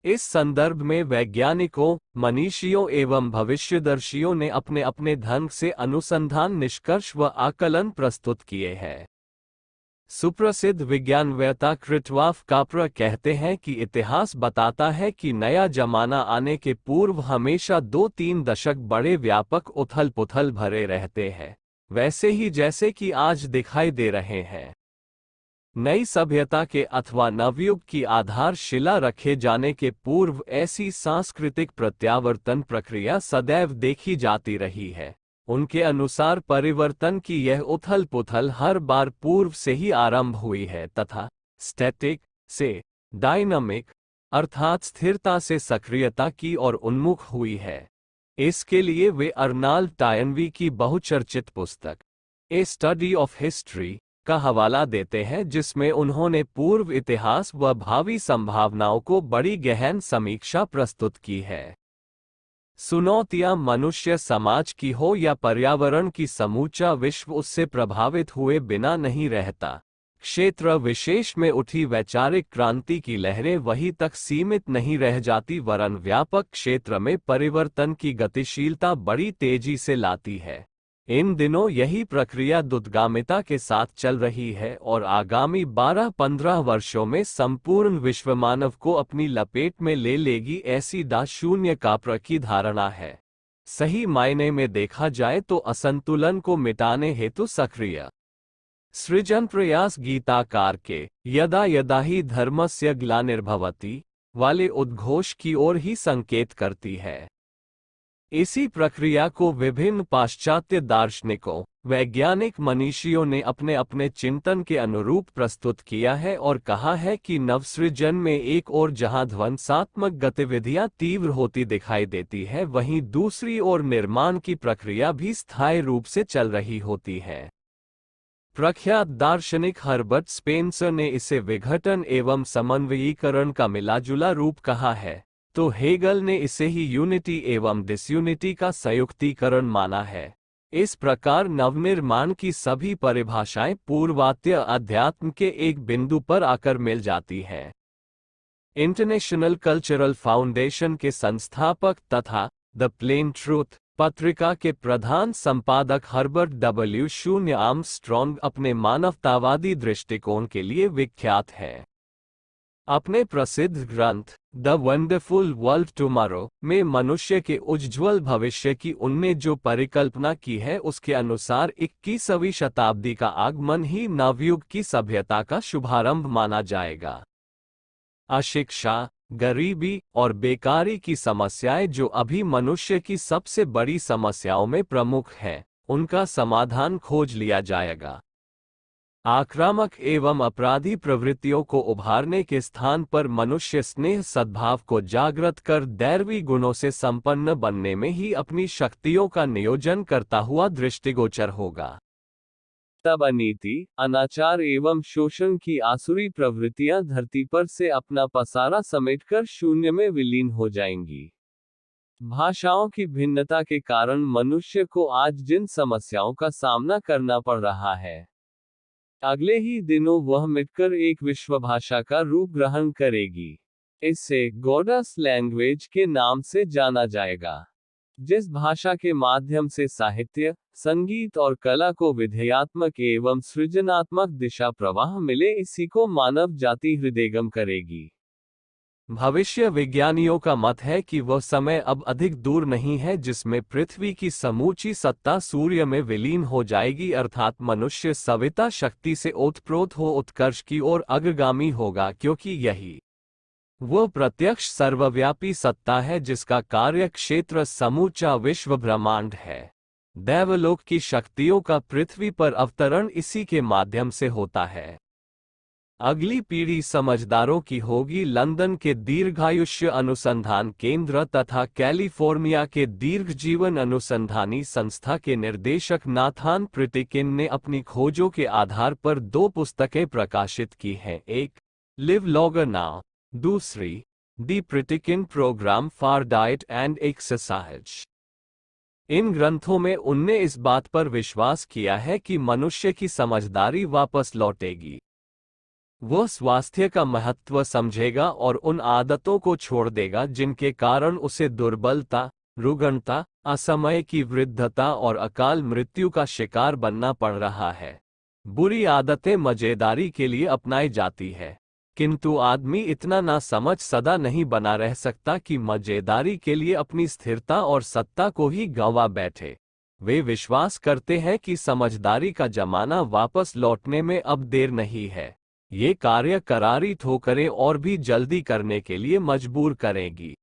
इस संदर्भ में वैज्ञानिकों, मनीषियों एवं भविष्यदर्शियों ने अपने अपने ढंग से अनुसंधान निष्कर्ष व आकलन प्रस्तुत किए हैं। सुप्रसिद्ध विज्ञानवेत्ता क्रिस्टोफ काप्रा कहते हैं कि इतिहास बताता है कि नया जमाना आने के पूर्व हमेशा 2-3 दशक बड़े व्यापक उथल पुथल भरे रहते हैं, वैसे ही जैसे कि आज दिखाई दे रहे हैं। नई सभ्यता के अथवा नवयुग की आधारशिला रखे जाने के पूर्व ऐसी सांस्कृतिक प्रत्यावर्तन प्रक्रिया सदैव देखी जाती रही है। उनके अनुसार परिवर्तन की यह उथल पुथल हर बार पूर्व से ही आरंभ हुई है तथा स्टैटिक से डायनामिक अर्थात स्थिरता से सक्रियता की ओर उन्मुख हुई है। इसके लिए वे अर्नाल्ड टायनबी की बहुचर्चित पुस्तक ए स्टडी ऑफ हिस्ट्री का हवाला देते हैं, जिसमें उन्होंने पूर्व इतिहास व भावी संभावनाओं को बड़ी गहन समीक्षा प्रस्तुत की है। चुनौतियां मनुष्य समाज की हो या पर्यावरण की, समूचा विश्व उससे प्रभावित हुए बिना नहीं रहता। क्षेत्र विशेष में उठी वैचारिक क्रांति की लहरें वहीं तक सीमित नहीं रह जाती वरन व्यापक क्षेत्र में परिवर्तन की गतिशीलता बड़ी तेजी से लाती है। इन दिनों यही प्रक्रिया द्रुतगामिता के साथ चल रही है और आगामी 12-15 वर्षों में संपूर्ण विश्व मानव को अपनी लपेट में ले लेगी, ऐसी दाशून्य काप्रा की धारणा है। सही मायने में देखा जाए तो असंतुलन को मिटाने हेतु सक्रिय सृजन प्रयास गीताकार के यदा यदा ही धर्मस्य ग्लानिर्भवति वाले उद्घोष की ओर ही संकेत करती है। इसी प्रक्रिया को विभिन्न पाश्चात्य दार्शनिकों, वैज्ञानिक मनीषियों ने अपने अपने चिंतन के अनुरूप प्रस्तुत किया है और कहा है कि नवसृजन में एक ओर जहां ध्वंसात्मक गतिविधियां तीव्र होती दिखाई देती है, वहीं दूसरी ओर निर्माण की प्रक्रिया भी स्थायी रूप से चल रही होती है। प्रख्यात दार्शनिक हर्बर्ट स्पेंसर ने इसे विघटन एवं समन्वयीकरण का मिलाजुला रूप कहा है, तो हेगल ने इसे ही यूनिटी एवं डिसयूनिटी का संयुक्तीकरण माना है। इस प्रकार नवनिर्माण की सभी परिभाषाएं पूर्वात्य अध्यात्म के एक बिंदु पर आकर मिल जाती हैं। इंटरनेशनल कल्चरल फाउंडेशन के संस्थापक तथा द प्लेन ट्रूथ पत्रिका के प्रधान संपादक हर्बर्ट डब्ल्यू शून्य आर्मस्ट्रॉन्ग अपने मानवतावादी दृष्टिकोण के लिए विख्यात हैं। अपने प्रसिद्ध ग्रंथ द वंडरफुल वर्ल्ड टुमारो में मनुष्य के उज्ज्वल भविष्य की उनने जो परिकल्पना की है, उसके अनुसार 21वीं शताब्दी का आगमन ही नवयुग की सभ्यता का शुभारंभ माना जाएगा। अशिक्षा, गरीबी और बेकारी की समस्याएं जो अभी मनुष्य की सबसे बड़ी समस्याओं में प्रमुख हैं, उनका समाधान खोज लिया जाएगा। आक्रामक एवं अपराधी प्रवृत्तियों को उभारने के स्थान पर मनुष्य स्नेह सद्भाव को जागृत कर दैवी गुणों से संपन्न बनने में ही अपनी शक्तियों का नियोजन करता हुआ दृष्टिगोचर होगा। तब अनीति, अनाचार एवं शोषण की आसुरी प्रवृत्तियां धरती पर से अपना पसारा समेटकर शून्य में विलीन हो जाएंगी। भाषाओं की भिन्नता के कारण मनुष्य को आज जिन समस्याओं का सामना करना पड़ रहा है, अगले ही दिनों वह मिटकर एक विश्व भाषा का रूप ग्रहण करेगी। इसे गॉडस लैंग्वेज के नाम से जाना जाएगा। जिस भाषा के माध्यम से साहित्य, संगीत और कला को विधेयात्मक एवं सृजनात्मक दिशा प्रवाह मिले, इसी को मानव जाति हृदयंगम करेगी। भविष्य विज्ञानियों का मत है कि वह समय अब अधिक दूर नहीं है जिसमें पृथ्वी की समूची सत्ता सूर्य में विलीन हो जाएगी, अर्थात मनुष्य सविता शक्ति से ओतप्रोत हो उत्कर्ष की ओर अग्रगामी होगा, क्योंकि यही वह प्रत्यक्ष सर्वव्यापी सत्ता है जिसका कार्य क्षेत्र समूचा विश्व ब्रह्मांड है। देवलोक की शक्तियों का पृथ्वी पर अवतरण इसी के माध्यम से होता है। अगली पीढ़ी समझदारों की होगी। लंदन के दीर्घायुष्य अनुसंधान केंद्र तथा कैलिफोर्निया के दीर्घ जीवन अनुसंधानी संस्था के निर्देशक नाथान प्रिटिकिन ने अपनी खोजों के आधार पर 2 पुस्तकें प्रकाशित की हैं, एक लिव लॉन्गर नाउ, दूसरी the Pritikin program for diet and exercise. इन ग्रंथों में उनने इस बात पर विश्वास किया है कि मनुष्य की समझदारी वापस लौटेगी। वह स्वास्थ्य का महत्व समझेगा और उन आदतों को छोड़ देगा जिनके कारण उसे दुर्बलता, रुग्णता, असमय की वृद्धता और अकाल मृत्यु का शिकार बनना पड़ रहा है। बुरी आदतें मजेदारी के लिए अपनाई जाती है, किंतु आदमी इतना ना समझ सदा नहीं बना रह सकता कि मजेदारी के लिए अपनी स्थिरता और सत्ता को ही गंवा बैठे। वे विश्वास करते हैं कि समझदारी का जमाना वापस लौटने में अब देर नहीं है। ये कार्य करारी ठोकरें और भी जल्दी करने के लिए मजबूर करेगी।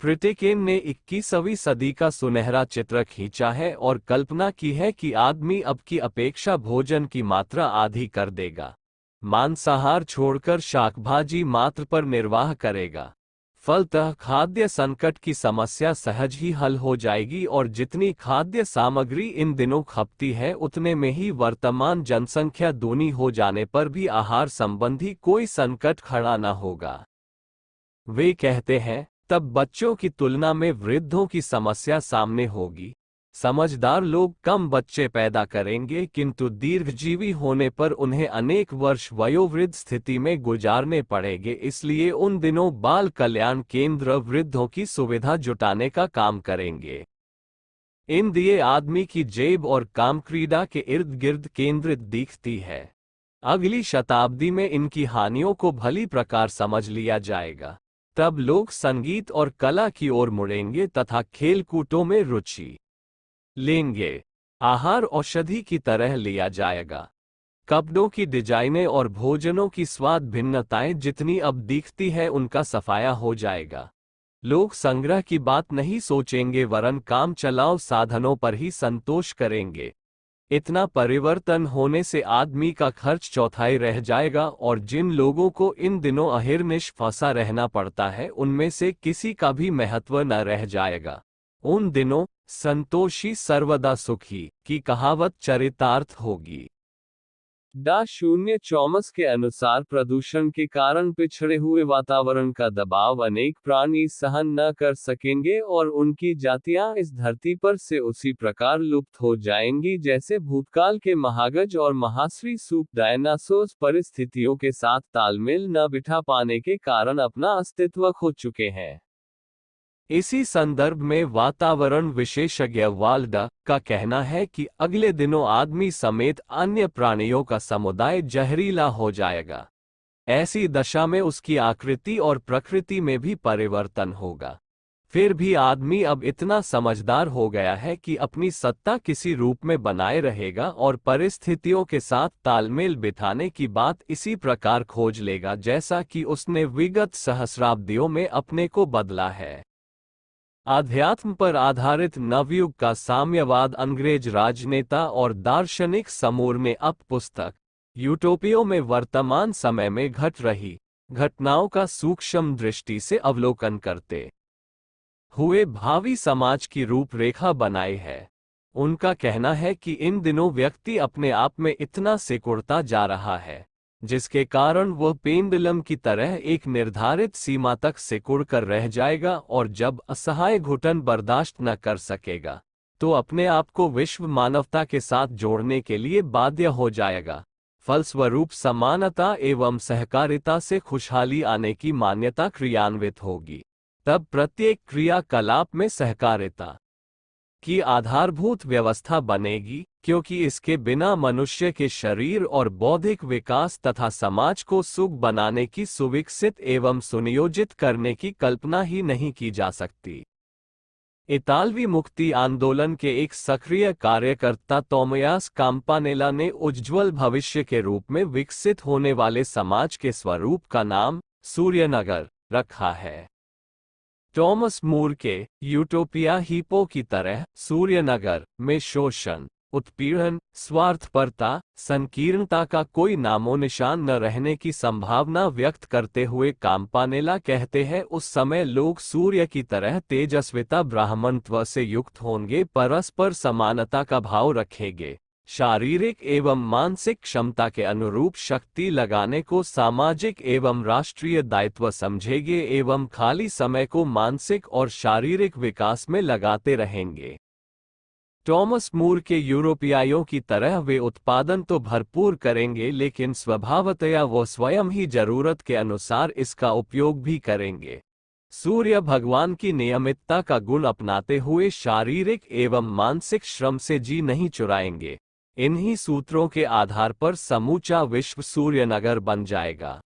प्रिटेकेन ने 21वीं सदी का सुनहरा चित्र खींचा है और कल्पना की है कि आदमी अब की अपेक्षा भोजन की मात्रा आधी कर देगा, मांसाहार छोड़कर शाकभाजी मात्र पर निर्वाह करेगा। फलतः खाद्य संकट की समस्या सहज ही हल हो जाएगी और जितनी खाद्य सामग्री इन दिनों खपती है उतने में ही वर्तमान जनसंख्या दूनी हो जाने पर भी आहार संबंधी कोई संकट खड़ा न होगा। वे कहते हैं, तब बच्चों की तुलना में वृद्धों की समस्या सामने होगी। समझदार लोग कम बच्चे पैदा करेंगे किंतु दीर्घजीवी होने पर उन्हें अनेक वर्ष वयोवृद्ध स्थिति में गुजारने पड़ेंगे, इसलिए उन दिनों बाल कल्याण केंद्र वृद्धों की सुविधा जुटाने का काम करेंगे। इन दिए आदमी की जेब और काम क्रीड़ा के इर्द गिर्द केंद्रित दिखती है। अगली शताब्दी में इनकी हानियों को भली प्रकार समझ लिया जाएगा। तब लोग संगीत और कला की ओर मुड़ेंगे तथा खेल कूदों में रुचि लेंगे। आहार औषधि की तरह लिया जाएगा। कपड़ों की डिजाइनें और भोजनों की स्वाद भिन्नताएं जितनी अब दिखती है उनका सफाया हो जाएगा। लोग संग्रह की बात नहीं सोचेंगे वरन काम चलाओ साधनों पर ही संतोष करेंगे। इतना परिवर्तन होने से आदमी का खर्च चौथाई रह जाएगा और जिन लोगों को इन दिनों अहिर्निश फंसा रहना पड़ता है उनमें से किसी का भी महत्व न रह जाएगा। उन दिनों संतोषी सर्वदा सुखी की कहावत चरितार्थ होगी। डा शून्य चौमस के अनुसार प्रदूषण के कारण पिछड़े हुए वातावरण का दबाव अनेक प्राणी सहन न कर सकेंगे और उनकी जातियां इस धरती पर से उसी प्रकार लुप्त हो जाएंगी जैसे भूतकाल के महागज और महाश्री सूप डायनासोर्स परिस्थितियों के साथ तालमेल न बिठा पाने के कारण अपना अस्तित्व खो चुके हैं। इसी संदर्भ में वातावरण विशेषज्ञ वाल्डा का कहना है कि अगले दिनों आदमी समेत अन्य प्राणियों का समुदाय जहरीला हो जाएगा। ऐसी दशा में उसकी आकृति और प्रकृति में भी परिवर्तन होगा। फिर भी आदमी अब इतना समझदार हो गया है कि अपनी सत्ता किसी रूप में बनाए रहेगा और परिस्थितियों के साथ तालमेल बिठाने की बात इसी प्रकार खोज लेगा जैसा कि उसने विगत सहस्राब्दियों में अपने को बदला है। आध्यात्म पर आधारित नवयुग का साम्यवाद अंग्रेज राजनेता और दार्शनिक समूर ने अप पुस्तक यूटोपियो में वर्तमान समय में घट रही घटनाओं का सूक्ष्म दृष्टि से अवलोकन करते हुए भावी समाज की रूपरेखा बनाई है। उनका कहना है कि इन दिनों व्यक्ति अपने आप में इतना सिकुड़ता जा रहा है जिसके कारण वह पेंडुलम की तरह एक निर्धारित सीमा तक सिकुड़ कर रह जाएगा और जब असहाय घुटन बर्दाश्त न कर सकेगा तो अपने आप को विश्व मानवता के साथ जोड़ने के लिए बाध्य हो जाएगा। फलस्वरूप समानता एवं सहकारिता से खुशहाली आने की मान्यता क्रियान्वित होगी। तब प्रत्येक क्रियाकलाप में सहकारिता की आधारभूत व्यवस्था बनेगी, क्योंकि इसके बिना मनुष्य के शरीर और बौद्धिक विकास तथा समाज को सुख बनाने की सुविकसित एवं सुनियोजित करने की कल्पना ही नहीं की जा सकती। इतालवी मुक्ति आंदोलन के एक सक्रिय कार्यकर्ता तोमयास काम्पानेला ने उज्ज्वल भविष्य के रूप में विकसित होने वाले समाज के स्वरूप का नाम सूर्यनगर रखा है। टॉमस मूर के यूटोपिया हिप्पो की तरह सूर्यनगर में शोषण, उत्पीड़न, स्वार्थपरता, संकीर्णता का कोई नामो निशान न रहने की संभावना व्यक्त करते हुए काम्पानेला कहते हैं, उस समय लोग सूर्य की तरह तेजस्विता ब्राह्मणत्व से युक्त होंगे, परस्पर समानता का भाव रखेंगे, शारीरिक एवं मानसिक क्षमता के अनुरूप शक्ति लगाने को सामाजिक एवं राष्ट्रीय दायित्व समझेंगे एवं खाली समय को मानसिक और शारीरिक विकास में लगाते रहेंगे। टॉमस मूर के यूरोपियाइयों की तरह वे उत्पादन तो भरपूर करेंगे, लेकिन स्वभावतया वो स्वयं ही जरूरत के अनुसार इसका उपयोग भी करेंगे। सूर्य भगवान की नियमितता का गुण अपनाते हुए शारीरिक एवं मानसिक श्रम से जी नहीं चुराएंगे। इन्हीं सूत्रों के आधार पर समूचा विश्व सूर्यनगर बन जाएगा।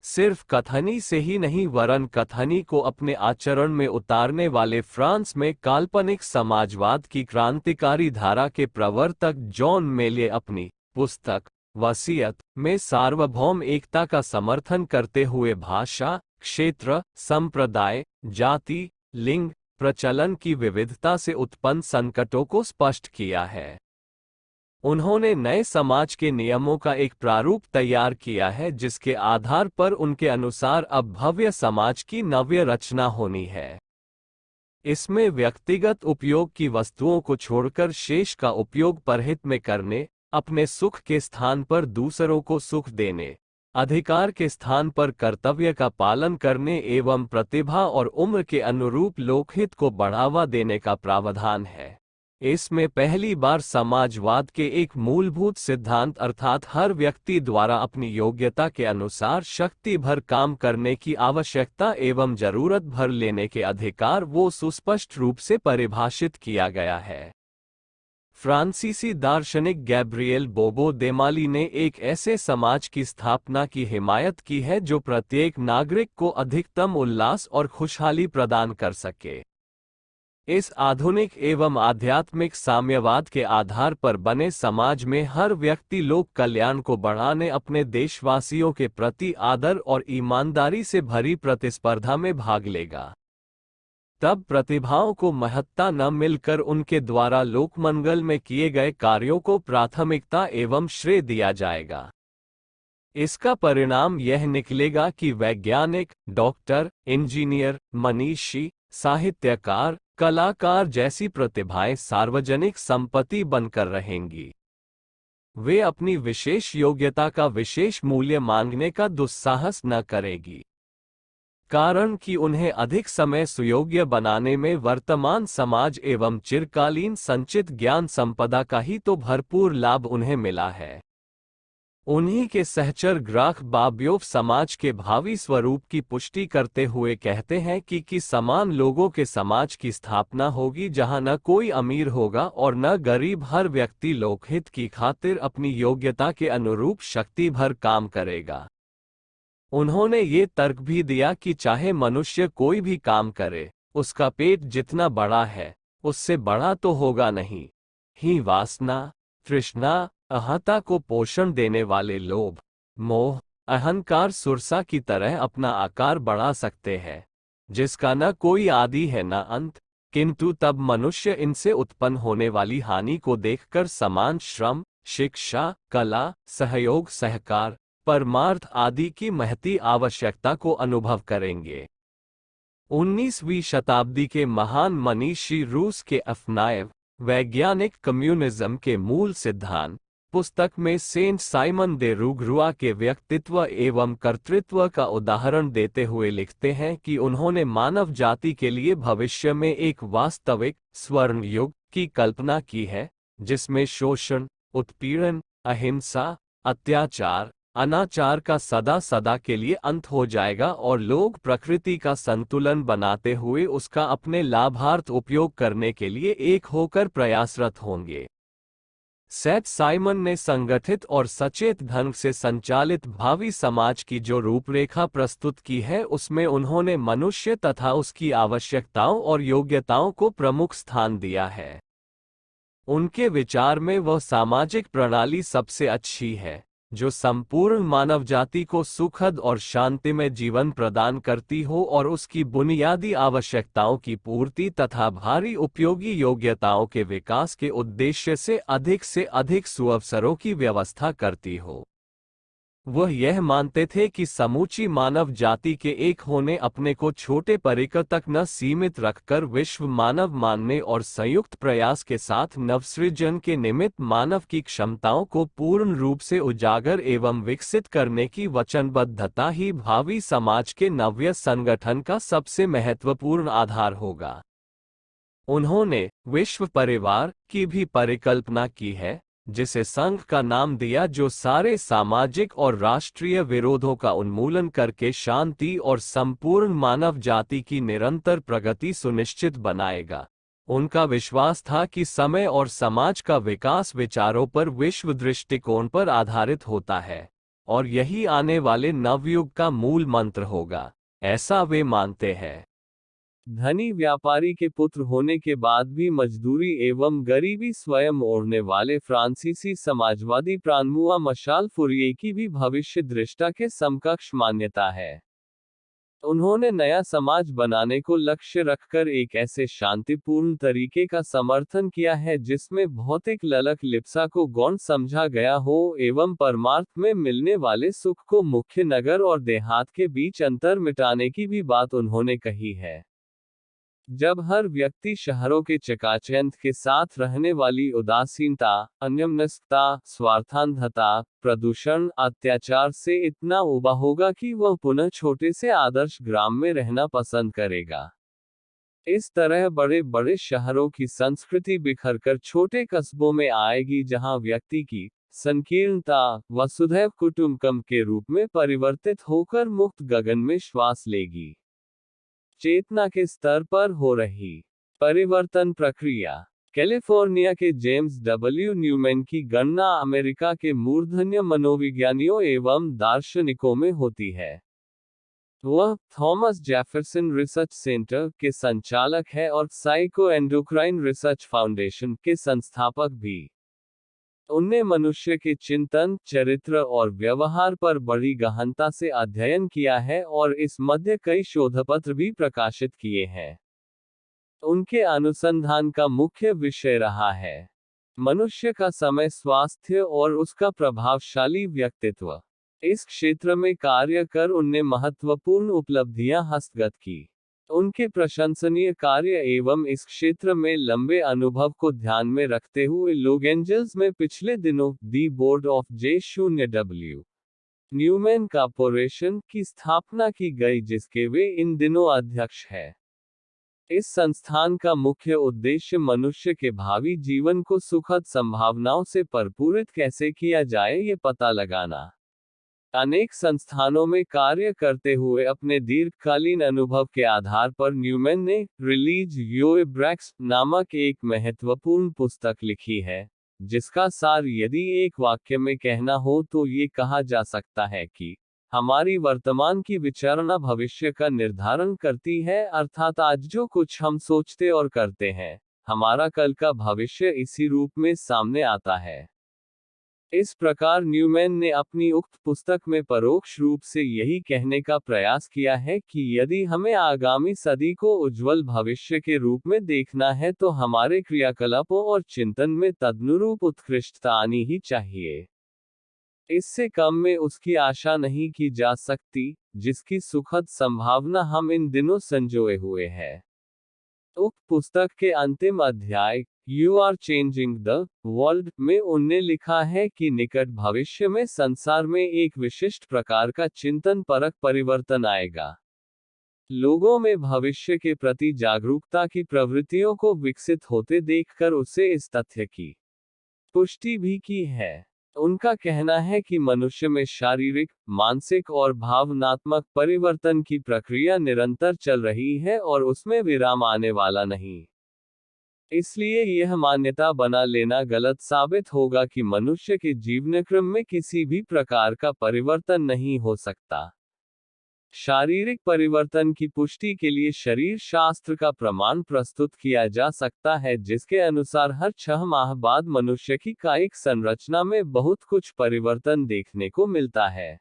सिर्फ कथनी से ही नहीं, वरन कथनी को अपने आचरण में उतारने वाले फ्रांस में काल्पनिक समाजवाद की क्रांतिकारी धारा के प्रवर्तक जॉन मेले अपनी पुस्तक वसीयत में सार्वभौम एकता का समर्थन करते हुए भाषा, क्षेत्र, संप्रदाय, जाति, लिंग, प्रचलन की विविधता से उत्पन्न संकटों को स्पष्ट किया है। उन्होंने नए समाज के नियमों का एक प्रारूप तैयार किया है, जिसके आधार पर उनके अनुसार अब भव्य समाज की नव्य रचना होनी है। इसमें व्यक्तिगत उपयोग की वस्तुओं को छोड़कर शेष का उपयोग परहित में करने, अपने सुख के स्थान पर दूसरों को सुख देने, अधिकार के स्थान पर कर्तव्य का पालन करने एवं प्रतिभा और उम्र के अनुरूप लोकहित को बढ़ावा देने का प्रावधान है। इसमें पहली बार समाजवाद के एक मूलभूत सिद्धांत अर्थात हर व्यक्ति द्वारा अपनी योग्यता के अनुसार शक्ति भर काम करने की आवश्यकता एवं जरूरत भर लेने के अधिकार वो सुस्पष्ट रूप से परिभाषित किया गया है। फ्रांसीसी दार्शनिक गैब्रिएल बोबो देमाली ने एक ऐसे समाज की स्थापना की हिमायत की है जो प्रत्येक नागरिक को अधिकतम उल्लास और खुशहाली प्रदान कर सके। इस आधुनिक एवं आध्यात्मिक साम्यवाद के आधार पर बने समाज में हर व्यक्ति लोक कल्याण को बढ़ाने, अपने देशवासियों के प्रति आदर और ईमानदारी से भरी प्रतिस्पर्धा में भाग लेगा। तब प्रतिभाओं को महत्ता न मिलकर उनके द्वारा लोकमंगल में किए गए कार्यों को प्राथमिकता एवं श्रेय दिया जाएगा। इसका परिणाम यह निकलेगा कि वैज्ञानिक, डॉक्टर, इंजीनियर, मनीषी, साहित्यकार, कलाकार जैसी प्रतिभाएं सार्वजनिक संपत्ति बनकर रहेंगी। वे अपनी विशेष योग्यता का विशेष मूल्य मांगने का दुस्साहस न करेगी, कारण कि उन्हें अधिक समय सुयोग्य बनाने में वर्तमान समाज एवं चिरकालीन संचित ज्ञान संपदा का ही तो भरपूर लाभ उन्हें मिला है। उन्हीं के सहचर ग्राख बाब्योव समाज के भावी स्वरूप की पुष्टि करते हुए कहते हैं कि समान लोगों के समाज की स्थापना होगी, जहां न कोई अमीर होगा और न गरीब, हर व्यक्ति लोकहित की खातिर अपनी योग्यता के अनुरूप शक्ति भर काम करेगा। उन्होंने ये तर्क भी दिया कि चाहे मनुष्य कोई भी काम करे, उसका पेट जितना बड़ा है उससे बड़ा तो होगा नहीं ही वासना, तृष्णा, अहंता को पोषण देने वाले लोभ, मोह, अहंकार सुरसा की तरह अपना आकार बढ़ा सकते हैं, जिसका न कोई आदि है न अंत। किंतु तब मनुष्य इनसे उत्पन्न होने वाली हानि को देखकर समान श्रम, शिक्षा, कला, सहयोग, सहकार, परमार्थ आदि की महती आवश्यकता को अनुभव करेंगे। 19वीं शताब्दी के महान मनीषी रूस के अफनाएव वैज्ञानिक कम्युनिज्म के मूल सिद्धांत पुस्तक में सेंट साइमन दे रूगरुआ के व्यक्तित्व एवं कर्तृत्व का उदाहरण देते हुए लिखते हैं कि उन्होंने मानव जाति के लिए भविष्य में एक वास्तविक स्वर्ण युग की कल्पना की है, जिसमें शोषण, उत्पीड़न, अहिंसा, अत्याचार, अनाचार का सदा सदा के लिए अंत हो जाएगा और लोग प्रकृति का संतुलन बनाते हुए उसका अपने लाभार्थ उपयोग करने के लिए एक होकर प्रयासरत होंगे। सेठ साइमन ने संगठित और सचेत ढंग से संचालित भावी समाज की जो रूपरेखा प्रस्तुत की है, उसमें उन्होंने मनुष्य तथा उसकी आवश्यकताओं और योग्यताओं को प्रमुख स्थान दिया है। उनके विचार में वह सामाजिक प्रणाली सबसे अच्छी है जो संपूर्ण मानव जाति को सुखद और शांतिमय जीवन प्रदान करती हो और उसकी बुनियादी आवश्यकताओं की पूर्ति तथा भारी उपयोगी योग्यताओं के विकास के उद्देश्य से अधिक सुअवसरों की व्यवस्था करती हो। वह यह मानते थे कि समूची मानव जाति के एक होने अपने को छोटे परिकर तक न सीमित रखकर विश्व मानव मानने और संयुक्त प्रयास के साथ नवसृजन के निमित्त मानव की क्षमताओं को पूर्ण रूप से उजागर एवं विकसित करने की वचनबद्धता ही भावी समाज के नव्य संगठन का सबसे महत्वपूर्ण आधार होगा। उन्होंने विश्व परिवार की भी परिकल्पना की है, जिसे संघ का नाम दिया, जो सारे सामाजिक और राष्ट्रीय विरोधों का उन्मूलन करके शांति और संपूर्ण मानव जाति की निरंतर प्रगति सुनिश्चित बनाएगा। उनका विश्वास था कि समय और समाज का विकास विचारों पर, विश्व दृष्टिकोण पर आधारित होता है, और यही आने वाले नवयुग का मूल मंत्र होगा, ऐसा वे मानते हैं। धनी व्यापारी के पुत्र होने के बाद भी मजदूरी एवं गरीबी स्वयं ओढ़ने वाले फ्रांसीसी समाजवादी प्रानमुआ मशाल फुरिये की भी भविष्य दृष्टा के समकक्ष मान्यता है। उन्होंने नया समाज बनाने को लक्ष्य रखकर एक ऐसे शांतिपूर्ण तरीके का समर्थन किया है जिसमें भौतिक ललक लिप्सा को गौण समझा गया हो एवं परमार्थ में मिलने वाले सुख को मुख्य नगर और देहात के बीच अंतर मिटाने की भी बात उन्होंने कही है। जब हर व्यक्ति शहरों के चकाचौंध के साथ रहने वाली उदासीनता, अन्यमनस्कता, स्वार्थांधता, प्रदूषण, अत्याचार से इतना उबा होगा कि वह पुनः छोटे से आदर्श ग्राम में रहना पसंद करेगा। इस तरह बड़े बड़े शहरों की संस्कृति बिखरकर छोटे कस्बों में आएगी, जहां व्यक्ति की संकीर्णता वसुधैव कुटुंबकम के रूप में परिवर्तित होकर मुक्त गगन में श्वास लेगी। चेतना के स्तर पर हो रही परिवर्तन प्रक्रिया। कैलिफोर्निया के जेम्स डब्ल्यू न्यूमैन की गणना अमेरिका के मूर्धन्य मनोविज्ञानियों एवं दार्शनिकों में होती है। वह थॉमस जेफरसन रिसर्च सेंटर के संचालक है और साइको एंडोक्राइन रिसर्च फाउंडेशन के संस्थापक भी। उनने मनुष्य के चिंतन, चरित्र और व्यवहार पर बड़ी गहनता से अध्ययन किया है और इस मध्य कई शोधपत्र भी प्रकाशित किए हैं। उनके अनुसंधान का मुख्य विषय रहा है मनुष्य का समय, स्वास्थ्य और उसका प्रभावशाली व्यक्तित्व। इस क्षेत्र में कार्य कर उनने महत्वपूर्ण उपलब्धियां हस्तगत की। उनके प्रशंसनीय कार्य एवं इस क्षेत्र में लंबे अनुभव को ध्यान में रखते हुए लॉस एंजल्स में पिछले दिनों the board of J0W Newman corporation की स्थापना की गई, जिसके वे इन दिनों अध्यक्ष हैं। इस संस्थान का मुख्य उद्देश्य मनुष्य के भावी जीवन को सुखद संभावनाओं से परिपूरित कैसे किया जाए, ये पता लगाना। अनेक संस्थानों में कार्य करते हुए अपने दीर्घकालीन अनुभव के आधार पर न्यूमैन ने रिलीज योर ब्रैक्स नामक एक महत्वपूर्ण पुस्तक लिखी है, जिसका सार यदि एक वाक्य में कहना हो तो ये कहा जा सकता है कि हमारी वर्तमान की विचारणा भविष्य का निर्धारण करती है, अर्थात आज जो कुछ हम सोचते और करते हैं, हमारा कल का भविष्य इसी रूप में सामने आता है। इस प्रकार न्यूमैन ने अपनी उक्त पुस्तक में परोक्ष रूप से यही कहने का प्रयास किया है कि यदि हमें आगामी सदी को उज्जवल भविष्य के रूप में देखना है तो हमारे क्रियाकलापों और चिंतन में तदनुरूप उत्कृष्टता आनी ही चाहिए। इससे कम में उसकी आशा नहीं की जा सकती, जिसकी सुखद संभावना हम इन दिनों संजोए हुए हैं। उक्त पुस्तक के अंतिम अध्याय you are changing the world में उनने लिखा है कि निकट भविष्य में संसार में एक विशिष्ट प्रकार का चिंतन परक परिवर्तन आएगा। लोगों में भविष्य के प्रति जागरूकता की प्रवृत्तियों को विकसित होते देखकर उसे इस तथ्य की पुष्टि भी की है। उनका कहना है कि मनुष्य में शारीरिक, मानसिक और भावनात्मक परिवर्तन की प्रक्रिया निरंतर चल रही है और उसमें विराम आने वाला नहीं। इसलिए यह मान्यता बना लेना गलत साबित होगा कि मनुष्य के जीवनक्रम में किसी भी प्रकार का परिवर्तन नहीं हो सकता। शारीरिक परिवर्तन की पुष्टि के लिए शरीर शास्त्र का प्रमाण प्रस्तुत किया जा सकता है, जिसके अनुसार हर 6 माह बाद मनुष्य की कायिक संरचना में बहुत कुछ परिवर्तन देखने को मिलता है।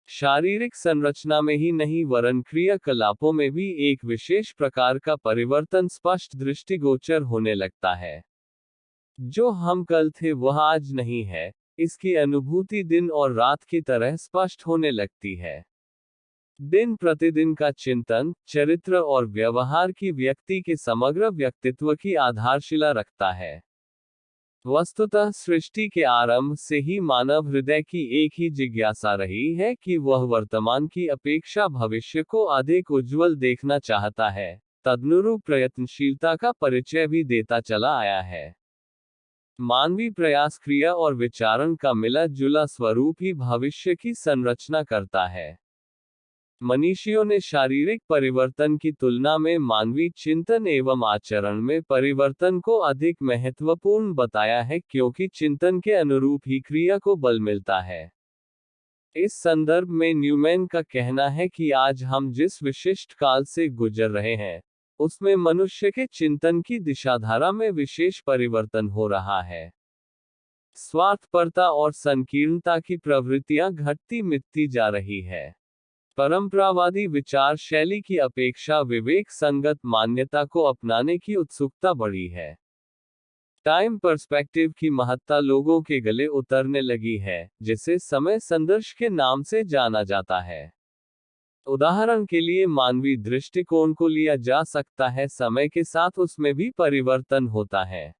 शारीरिक संरचना में ही नहीं वरन क्रियाकलापों में भी एक विशेष प्रकार का परिवर्तन स्पष्ट दृष्टिगोचर होने लगता है। जो हम कल थे वह आज नहीं है, इसकी अनुभूति दिन और रात की तरह स्पष्ट होने लगती है। दिन प्रतिदिन का चिंतन, चरित्र और व्यवहार की व्यक्ति के समग्र व्यक्तित्व की आधारशिला रखता है। वस्तुतः सृष्टि के आरंभ से ही मानव हृदय की एक ही जिज्ञासा रही है कि वह वर्तमान की अपेक्षा भविष्य को अधिक उज्जवल देखना चाहता है, तदनुरूप प्रयत्नशीलता का परिचय भी देता चला आया है। मानवीय प्रयास, क्रिया और विचारण का मिला जुला स्वरूप ही भविष्य की संरचना करता है। मनीषियों ने शारीरिक परिवर्तन की तुलना में मानवीय चिंतन एवं आचरण में परिवर्तन को अधिक महत्वपूर्ण बताया है, क्योंकि चिंतन के अनुरूप ही क्रिया को बल मिलता है। इस संदर्भ में न्यूमैन का कहना है कि आज हम जिस विशिष्ट काल से गुजर रहे हैं, उसमें मनुष्य के चिंतन की दिशाधारा में विशेष परिवर्तन हो रहा है। स्वार्थपरता और संकीर्णता की प्रवृत्तियां घटती मिटती जा रही है। परंपरावादी विचार शैली की अपेक्षा विवेक संगत मान्यता को अपनाने की उत्सुकता बढ़ी है। टाइम पर्सपेक्टिव की महत्ता लोगों के गले उतरने लगी है, जिसे समय संदर्श के नाम से जाना जाता है। उदाहरण के लिए मानवीय दृष्टिकोण को लिया जा सकता है, समय के साथ उसमें भी परिवर्तन होता है।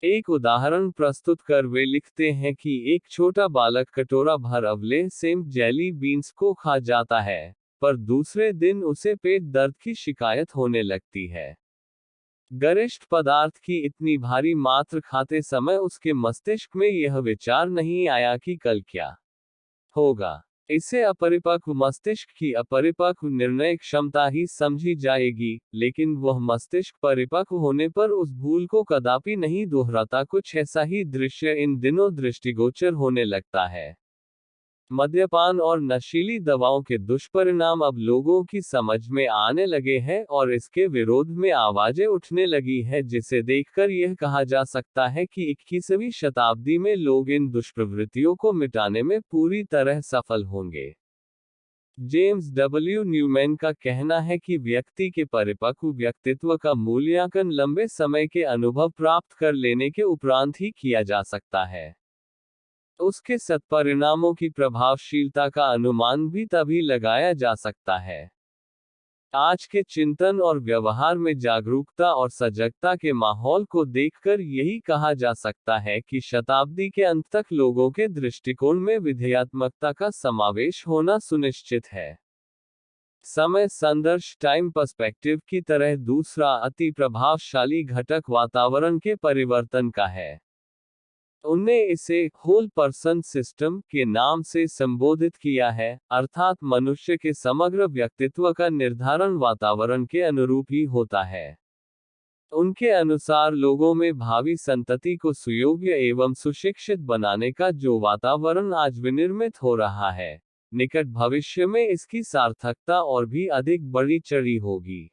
एक उदाहरण प्रस्तुत कर वे लिखते हैं कि एक छोटा बालक कटोरा भर अवले सेम जेली बीन्स को खा जाता है, पर दूसरे दिन उसे पेट दर्द की शिकायत होने लगती है। गरिष्ठ पदार्थ की इतनी भारी मात्रा खाते समय उसके मस्तिष्क में यह विचार नहीं आया कि कल क्या होगा। इसे अपरिपक्व मस्तिष्क की अपरिपक्व निर्णय क्षमता ही समझी जाएगी, लेकिन वह मस्तिष्क परिपक्व होने पर उस भूल को कदापि नहीं दोहराता। कुछ ऐसा ही दृश्य इन दिनों दृष्टिगोचर होने लगता है। मद्यपान और नशीली दवाओं के दुष्परिणाम अब लोगों की समझ में आने लगे हैं और इसके विरोध में आवाजें उठने लगी है, जिसे देखकर यह कहा जा सकता है कि 21वीं शताब्दी में लोग इन दुष्प्रवृत्तियों को मिटाने में पूरी तरह सफल होंगे। जेम्स डब्ल्यू न्यूमैन का कहना है कि व्यक्ति के परिपक्व व्यक्तित्व का मूल्यांकन लंबे समय के अनुभव प्राप्त कर लेने के उपरांत ही किया जा सकता है। उसके सत्परिणामों की प्रभावशीलता का अनुमान भी तभी लगाया जा सकता है। आज के चिंतन और व्यवहार में जागरूकता और सजगता के माहौल को देखकर यही कहा जा सकता है कि शताब्दी के अंत तक लोगों के दृष्टिकोण में विधेयात्मकता का समावेश होना सुनिश्चित है। समय संदर्श टाइम पर्सपेक्टिव की तरह दूसरा अति प्रभावशाली घटक वातावरण के परिवर्तन का है। उनने इसे होल पर्सन सिस्टम के नाम से संबोधित किया है, अर्थात मनुष्य के समग्र व्यक्तित्व का निर्धारण वातावरण के अनुरूप ही होता है। उनके अनुसार लोगों में भावी संतति को सुयोग्य एवं सुशिक्षित बनाने का जो वातावरण आज विनिर्मित हो रहा है, निकट भविष्य में इसकी सार्थकता और भी अधिक बढ़ी चढ़ी होगी।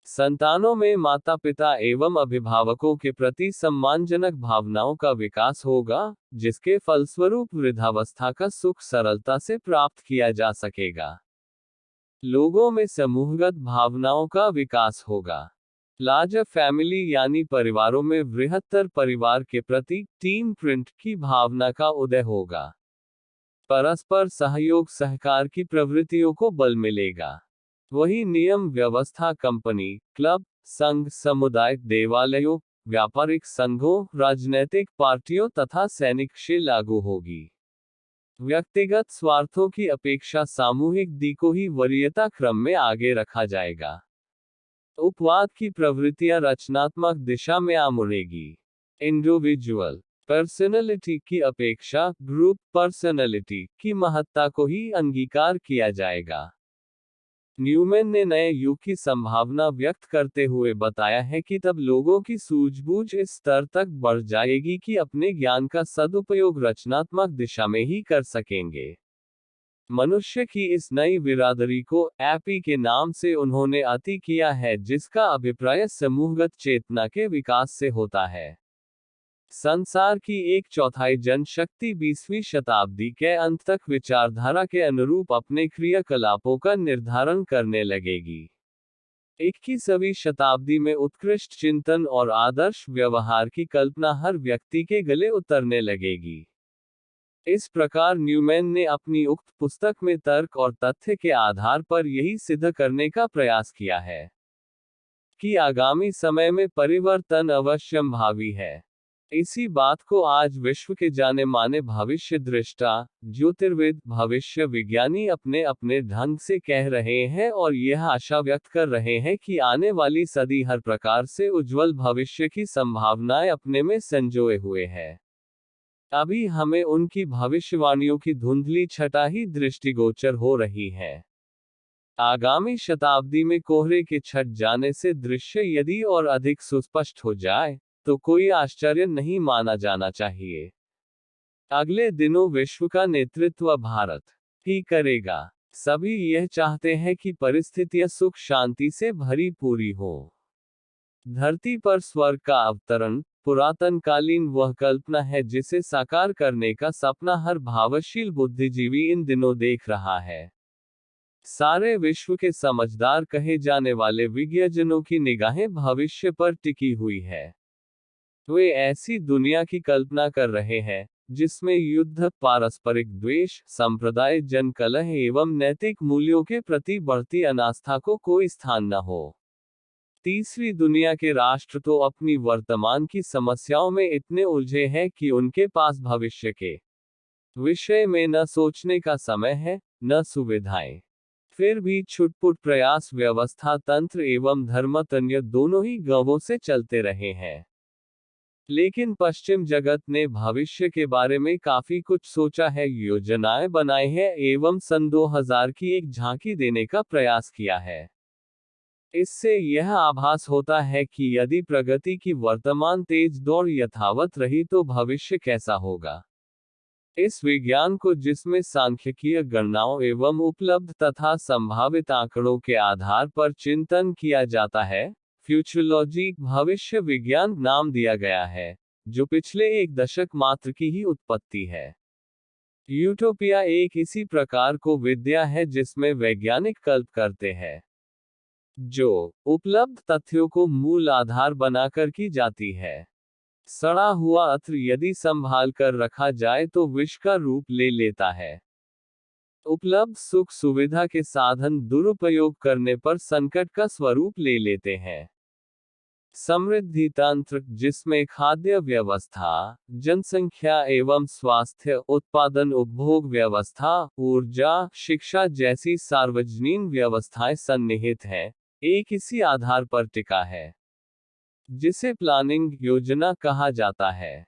संतानों में माता पिता एवं अभिभावकों के प्रति सम्मानजनक भावनाओं का विकास होगा, जिसके फलस्वरूप वृद्धावस्था का सुख सरलता से प्राप्त किया जा सकेगा। लोगों में समूहगत भावनाओं का विकास होगा। लार्जर फैमिली यानी परिवारों में बृहत्तर परिवार के प्रति टीम प्रिंट की भावना का उदय होगा। परस्पर सहयोग सहकार की प्रवृत्तियों को बल मिलेगा। वही नियम व्यवस्था कंपनी, क्लब, संघ, समुदाय, देवालयों, व्यापारिक संघों, राजनैतिक पार्टियों तथा सैनिक से लागू होगी। व्यक्तिगत स्वार्थों की अपेक्षा सामूहिक दी को ही वरीयता क्रम में आगे रखा जाएगा। उपवाद की प्रवृत्तियां रचनात्मक दिशा में आ मुड़ेगी। इंडिविजुअल पर्सनैलिटी की अपेक्षा ग्रुप पर्सनैलिटी की महत्ता को ही अंगीकार किया जाएगा। न्यूमैन ने नए युग की संभावना व्यक्त करते हुए बताया है कि तब लोगों की सूझबूझ इस स्तर तक बढ़ जाएगी कि अपने ज्ञान का सदुपयोग रचनात्मक दिशा में ही कर सकेंगे। मनुष्य की इस नई बिरादरी को एपी के नाम से उन्होंने अति किया है, जिसका अभिप्राय समूहगत चेतना के विकास से होता है। संसार की 1/4 जनशक्ति 20वीं शताब्दी के अंत तक विचारधारा के अनुरूप अपने क्रियाकलापों का निर्धारण करने लगेगी। 21वीं शताब्दी में उत्कृष्ट चिंतन और आदर्श व्यवहार की कल्पना हर व्यक्ति के गले उतरने लगेगी। इस प्रकार न्यूमैन ने अपनी उक्त पुस्तक में तर्क और तथ्य के आधार पर यही सिद्ध करने का प्रयास किया है कि आगामी समय में परिवर्तन अवश्यंभावी है। इसी बात को आज विश्व के जाने माने भविष्य दृष्टा, ज्योतिर्विद, भविष्य विज्ञानी अपने अपने ढंग से कह रहे हैं और यह आशा व्यक्त कर रहे हैं कि आने वाली सदी हर प्रकार से उज्जवल भविष्य की संभावनाएं अपने में संजोए हुए है। अभी हमें उनकी भविष्यवाणियों की धुंधली छटा ही दृष्टिगोचर हो रही है। आगामी शताब्दी में कोहरे के छट जाने से दृश्य यदि और अधिक सुस्पष्ट हो जाए, तो कोई आश्चर्य नहीं माना जाना चाहिए। अगले दिनों विश्व का नेतृत्व भारत ही करेगा। सभी यह चाहते हैं कि परिस्थितियां सुख शांति से भरी पूरी हो। धरती पर स्वर्ग का अवतरण पुरातन कालीन वह कल्पना है जिसे साकार करने का सपना हर भावशील बुद्धिजीवी इन दिनों देख रहा है। सारे विश्व के समझदार कहे जाने वाले विज्ञजनों की निगाहें भविष्य पर टिकी हुई है। वे ऐसी दुनिया की कल्पना कर रहे हैं जिसमें युद्ध, पारस्परिक द्वेष, संप्रदाय जन कलह एवं नैतिक मूल्यों के प्रति बढ़ती अनास्था को कोई स्थान न हो। तीसरी दुनिया के राष्ट्र तो अपनी वर्तमान की समस्याओं में इतने उलझे हैं कि उनके पास भविष्य के विषय में न सोचने का समय है, न सुविधाएं। फिर भी छुटपुट प्रयास व्यवस्था तंत्र एवं धर्मतन्य दोनों ही गंवों से चलते रहे हैं। लेकिन पश्चिम जगत ने भविष्य के बारे में काफी कुछ सोचा है, योजनाएं बनाई है एवं सन 2000 की एक झांकी देने का प्रयास किया है। इससे यह आभास होता है कि यदि प्रगति की वर्तमान तेज दौड़ यथावत रही तो भविष्य कैसा होगा। इस विज्ञान को, जिसमें सांख्यिकीय गणनाओं एवं उपलब्ध तथा संभावित आंकड़ों के आधार पर चिंतन किया जाता है, फ्यूचरोलॉजी भविष्य विज्ञान नाम दिया गया है, जो पिछले एक दशक मात्र की ही उत्पत्ति है। यूटोपिया एक इसी प्रकार को विद्या है जिसमें वैज्ञानिक कल्प करते हैं, जो उपलब्ध तथ्यों को मूल आधार बनाकर की जाती है। सड़ा हुआ अत्र यदि संभाल कर रखा जाए तो विष का रूप ले लेता है। उपलब्ध सुख सुविधा के साधन दुरुपयोग करने पर संकट का स्वरूप ले लेते हैं। समृद्धि तंत्र, जिसमें खाद्य व्यवस्था, जनसंख्या एवं स्वास्थ्य, उत्पादन उपभोग व्यवस्था, ऊर्जा, शिक्षा जैसी सार्वजनीन व्यवस्थाएं सन्निहित हैं, एक इसी आधार पर टिका है, जिसे प्लानिंग योजना कहा जाता है।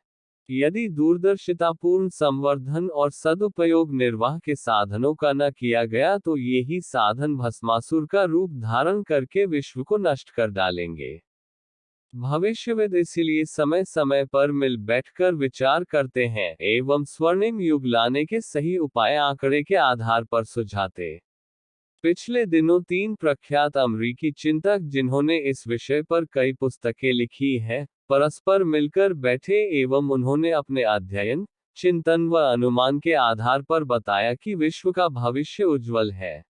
यदि दूरदर्शितापूर्ण संवर्धन और सदुपयोग निर्वाह के साधनों का न किया गया तो ये ही साधन भस्मासुर का रूप धारण करके विश्व को नष्ट कर डालेंगे। भविष्यविद इसलिए समय समय पर मिल बैठकर विचार करते हैं एवं स्वर्णिम युग लाने के सही उपाय आंकड़े के आधार पर सुझाते। पिछले दिनों 3 प्रख्यात अमरीकी चिंतक जिन्होंने इस विषय पर कई पुस्तकें लिखी है, परस्पर मिलकर बैठे एवं उन्होंने अपने अध्ययन, चिंतन व अनुमान के आधार पर बताया कि विश्व का भविष्य उज्जवल है।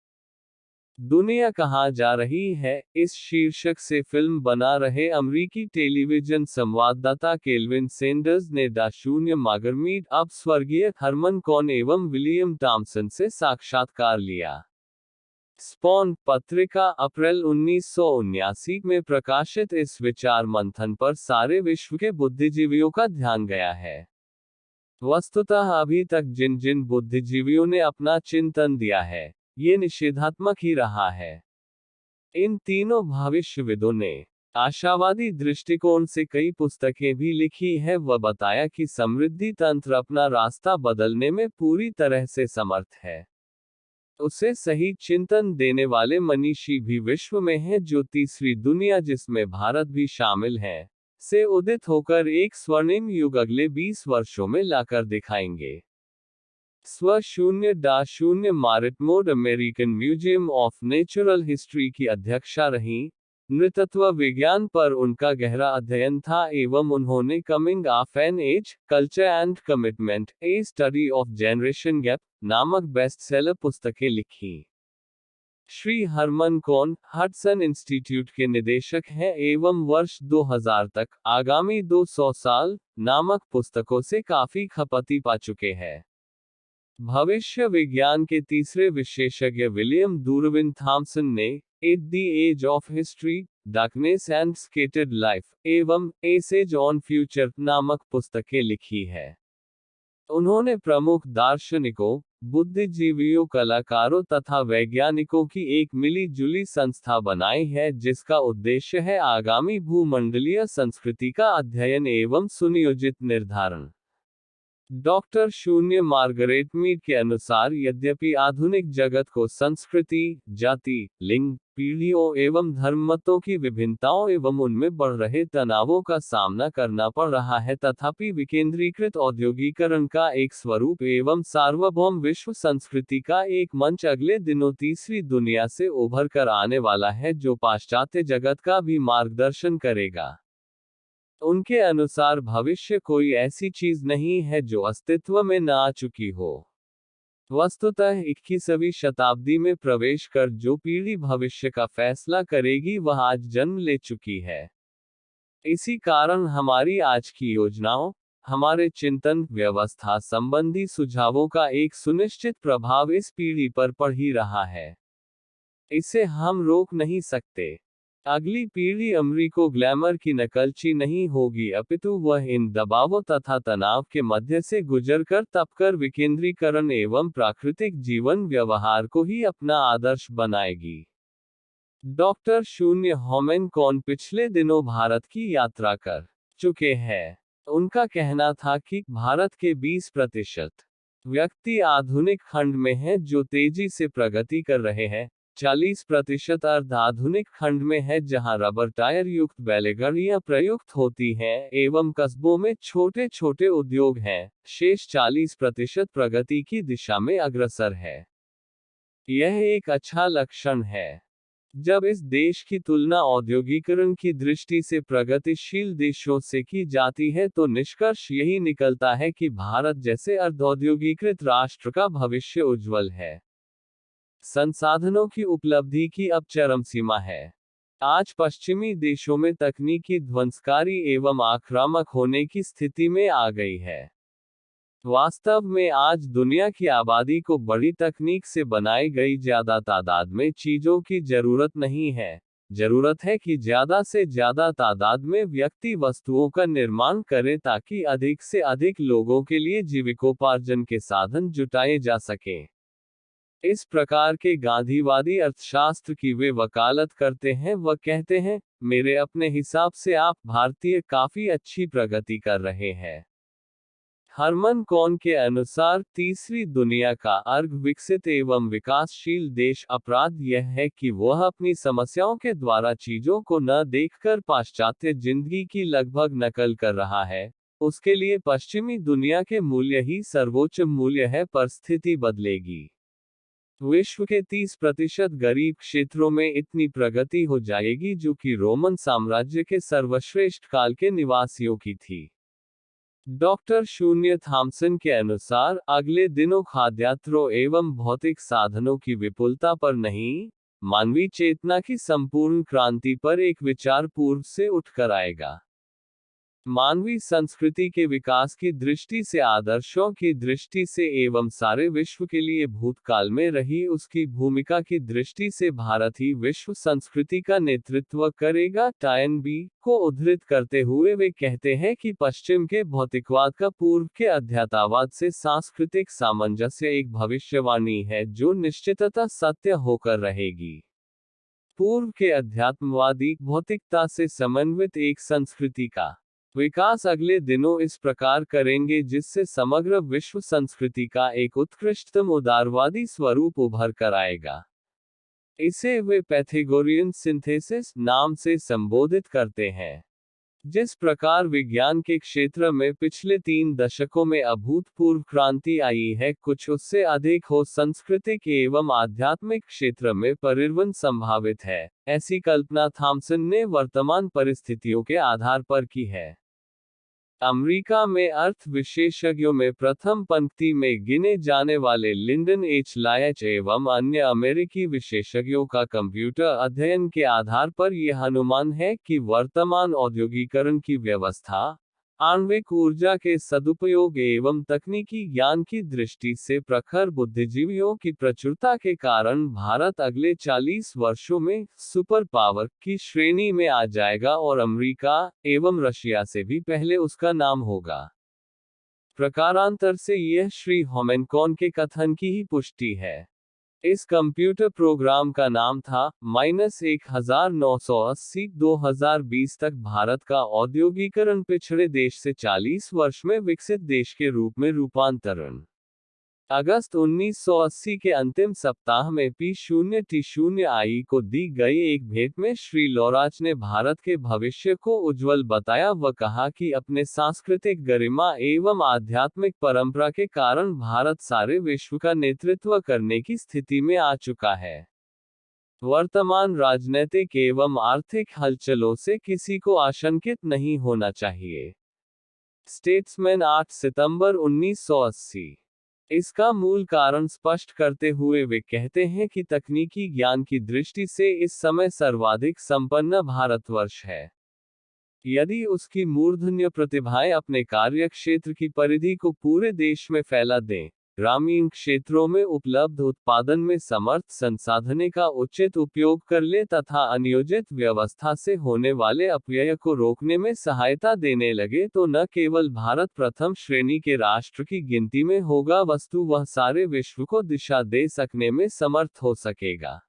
दुनिया कहाँ जा रही है, इस शीर्षक से फिल्म बना रहे अमरीकी टेलीविजन संवाददाता केल्विन सैंडर्स ने शून्य मागरमीड अब स्वर्गीय हरमन कॉन एवं विलियम टॉमसन से साक्षात्कार लिया। स्पॉन पत्रिका अप्रैल 1979 में प्रकाशित इस विचार मंथन पर सारे विश्व के बुद्धिजीवियों का ध्यान गया है। वस्तुतः अभी तक जिन जिन बुद्धिजीवियों ने अपना चिंतन दिया है, ये निषेधात्मक ही रहा है। इन तीनों भविष्यविदों ने आशावादी दृष्टिकोण से कई पुस्तकें भी लिखी है व बताया कि समृद्धि तंत्र अपना रास्ता बदलने में पूरी तरह से समर्थ है। उसे सही चिंतन देने वाले मनीषी भी विश्व में हैं जो तीसरी दुनिया, जिसमें भारत भी शामिल है, से उदित होकर एक स्वर्णिम युग अगले 20 वर्षों में लाकर दिखाएंगे। स्व 0-0 मारिटमोड American museum of natural history की अध्यक्षा रहीं। नृतत्व विज्ञान पर उनका गहरा अध्ययन था एवं उन्होंने coming of an age, culture and commitment, a study of generation gap नामक बेस्टसेलर पुस्तकें लिखी। Shri Herman Kahn Hudson Institute के निदेशक हैं एवं वर्ष 2000 तक आगामी 200 साल नामक पुस्तकों से काफी खपती पा चुके हैं। भविष्य विज्ञान के तीसरे विशेषज्ञ विलियम डूरविन थॉमसन ने at the edge of history darkness and scattered life एवं एसेज ऑन फ्यूचर नामक पुस्तकें लिखी है। उन्होंने प्रमुख दार्शनिकों, बुद्धिजीवियों, कलाकारों तथा वैज्ञानिकों की एक मिली-जुली संस्था बनाई है जिसका उद्देश्य है आगामी भूमंडलीय संस्कृति का अध्ययन एवं सुनियोजित निर्धारण। डॉक्टर शून्य मार्गरेट मीड के अनुसार यद्यपि आधुनिक जगत को संस्कृति, जाति, लिंग, पीढ़ियों एवं धर्ममतों की विभिन्नताओं एवं उनमें बढ़ रहे तनावों का सामना करना पड़ रहा है, तथापि विकेंद्रीकृत औद्योगिकरण का एक स्वरूप एवं सार्वभौम विश्व संस्कृति का एक मंच अगले दिनों तीसरी दुनिया से उभर कर आने वाला है जो पाश्चात्य जगत का भी मार्गदर्शन करेगा। उनके अनुसार भविष्य कोई ऐसी चीज नहीं है जो अस्तित्व में न आ चुकी हो। वस्तुतः 21वीं शताब्दी में प्रवेश कर जो पीढ़ी भविष्य का फैसला करेगी वह आज जन्म ले चुकी है। इसी कारण हमारी आज की योजनाओं, हमारे चिंतन व्यवस्था संबंधी सुझावों का एक सुनिश्चित प्रभाव इस पीढ़ी पर पड़ ही रहा है। इसे हम रोक नहीं सकते। अगली पीढ़ी अमरीको ग्लैमर की नकलची नहीं होगी, अपितु वह इन दबावों तथा तनाव के मध्य से गुजरकर तपकर विकेंद्रीकरण एवं प्राकृतिक जीवन व्यवहार को ही अपना आदर्श बनाएगी। डॉक्टर शून्य होमेन कौन पिछले दिनों भारत की यात्रा कर चुके हैं। उनका कहना था कि भारत के 20% व्यक्ति आधुनिक खंड में हैं जो तेजी से प्रगति कर रहे हैं, 40% अर्ध आधुनिक खंड में है जहां रबर टायर युक्त बैलगाड़ियां प्रयुक्त होती हैं एवं कस्बों में छोटे छोटे उद्योग हैं, शेष 40% प्रगति की दिशा में अग्रसर है। यह एक अच्छा लक्षण है। जब इस देश की तुलना औद्योगिकरण की दृष्टि से प्रगतिशील देशों से की जाती है तो निष्कर्ष यही निकलता है कि भारत जैसे अर्धौद्योगिकृत राष्ट्र का भविष्य उज्जवल है। संसाधनों की उपलब्धि की अब चरम सीमा है। आज पश्चिमी देशों में तकनीकी ध्वंसकारी एवं आक्रामक होने की स्थिति में आ गई है। वास्तव में आज दुनिया की आबादी को बड़ी तकनीक से बनाई गई ज्यादा तादाद में चीजों की जरूरत नहीं है। जरूरत है कि ज्यादा से ज्यादा तादाद में व्यक्ति वस्तुओं का निर्माण करें ताकि अधिक से अधिक लोगों के लिए जीविकोपार्जन के साधन जुटाए जा सकें। इस प्रकार के गांधीवादी अर्थशास्त्र की वे वकालत करते हैं। वह कहते हैं, मेरे अपने हिसाब से आप भारतीय काफी अच्छी प्रगति कर रहे हैं। हरमन कौन के अनुसार तीसरी दुनिया का अर्ध विकसित एवं विकासशील देश अपराध यह है कि वह अपनी समस्याओं के द्वारा चीजों को न देखकर पाश्चात्य जिंदगी की लगभग नकल कर रहा है। उसके लिए पश्चिमी दुनिया के मूल्य ही सर्वोच्च मूल्य है, पर स्थिति बदलेगी। विश्व के 30% गरीब क्षेत्रों में इतनी प्रगति हो जाएगी जो कि रोमन साम्राज्य के सर्वश्रेष्ठ काल के निवासियों की थी। डॉक्टर शून्य थॉमसन के अनुसार अगले दिनों खाद्यात्रों एवं भौतिक साधनों की विपुलता पर नहीं, मानवीय चेतना की संपूर्ण क्रांति पर एक विचार पूर्व से उठकर आएगा। मानवीय संस्कृति के विकास की दृष्टि से, आदर्शों की दृष्टि से एवं सारे विश्व के लिए भूतकाल में रही उसकी भूमिका की दृष्टि से भारत ही विश्व संस्कृति का नेतृत्व करेगा। टायन बी को उद्धृत करते हुए वे कहते हैं कि पश्चिम के भौतिकवाद का पूर्व के अध्यात्मवाद से सांस्कृतिक सामंजस्य एक भविष्यवाणी है जो निश्चिततः सत्य होकर रहेगी। पूर्व के अध्यात्मवादी भौतिकता से समन्वित एक संस्कृति का विकास अगले दिनों इस प्रकार करेंगे जिससे समग्र विश्व संस्कृति का एक उत्कृष्टतम उदारवादी स्वरूप उभर कर आएगा। इसे वे पैथागोरियन सिंथेसिस नाम से संबोधित करते हैं। जिस प्रकार विज्ञान के क्षेत्र में पिछले 3 दशकों में अभूतपूर्व क्रांति आई है, कुछ उससे अधिक हो सांस्कृतिक एवं आध्यात्मिक क्षेत्र में परिवर्तन संभावित है। ऐसी कल्पना थॉमसन ने वर्तमान परिस्थितियों के आधार पर की है। अमेरिका में अर्थ विशेषज्ञों में प्रथम पंक्ति में गिने जाने वाले लिंडन एच लायच एवं अन्य अमेरिकी विशेषज्ञों का कंप्यूटर अध्ययन के आधार पर यह अनुमान है कि वर्तमान औद्योगिकरण की व्यवस्था आणविक ऊर्जा के सदुपयोग एवं तकनीकी ज्ञान की दृष्टि से प्रखर बुद्धिजीवियों की प्रचुरता के कारण भारत अगले 40 वर्षों में सुपर पावर की श्रेणी में आ जाएगा और अमेरिका एवं रशिया से भी पहले उसका नाम होगा। प्रकारांतर से यह श्री होमेनकॉन के कथन की ही पुष्टि है। इस कंप्यूटर प्रोग्राम का नाम था -1980। 2020 तक भारत का औद्योगिकरण पिछड़े देश से 40 वर्ष में विकसित देश के रूप में रूपांतरण। अगस्त 1980 के अंतिम सप्ताह में P0T0I को दी गई एक भेंट में श्री लोराच ने भारत के भविष्य को उज्जवल बताया व कहा कि अपने सांस्कृतिक गरिमा एवं आध्यात्मिक परंपरा के कारण भारत सारे विश्व का नेतृत्व करने की स्थिति में आ चुका है। वर्तमान राजनीतिक एवं आर्थिक हलचलों से किसी को आशंकित नहीं होना चाहिए। स्टेट्समैन 8 सितंबर 1980। इसका मूल कारण स्पष्ट करते हुए वे कहते हैं कि तकनीकी ज्ञान की दृष्टि से इस समय सर्वाधिक संपन्न भारतवर्ष है। यदि उसकी मूर्धन्य प्रतिभाएं अपने कार्य क्षेत्र की परिधि को पूरे देश में फैला दें, ग्रामीण क्षेत्रों में उपलब्ध उत्पादन में समर्थ संसाधने का उचित उपयोग कर ले तथा अनियोजित व्यवस्था से होने वाले अपव्यय को रोकने में सहायता देने लगे तो न केवल भारत प्रथम श्रेणी के राष्ट्र की गिनती में होगा वस्तु वह सारे विश्व को दिशा दे सकने में समर्थ हो सकेगा।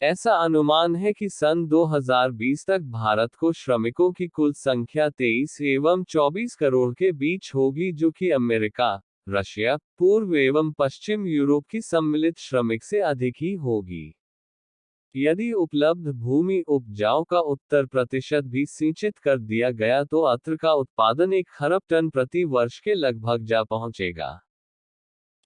ऐसा अनुमान है कि सन 2020 तक भारत को श्रमिकों की कुल संख्या 23 एवं 24 करोड़ के बीच होगी जो कि अमेरिका, रशिया, पूर्व एवं पश्चिम यूरोप की सम्मिलित श्रमिक से अधिक ही होगी। यदि उपलब्ध भूमि उपजाऊ का उत्तर प्रतिशत भी सिंचित कर दिया गया तो अत्र का उत्पादन 1 खरब टन प्रति वर्ष के लगभग जा पहुंचेगा।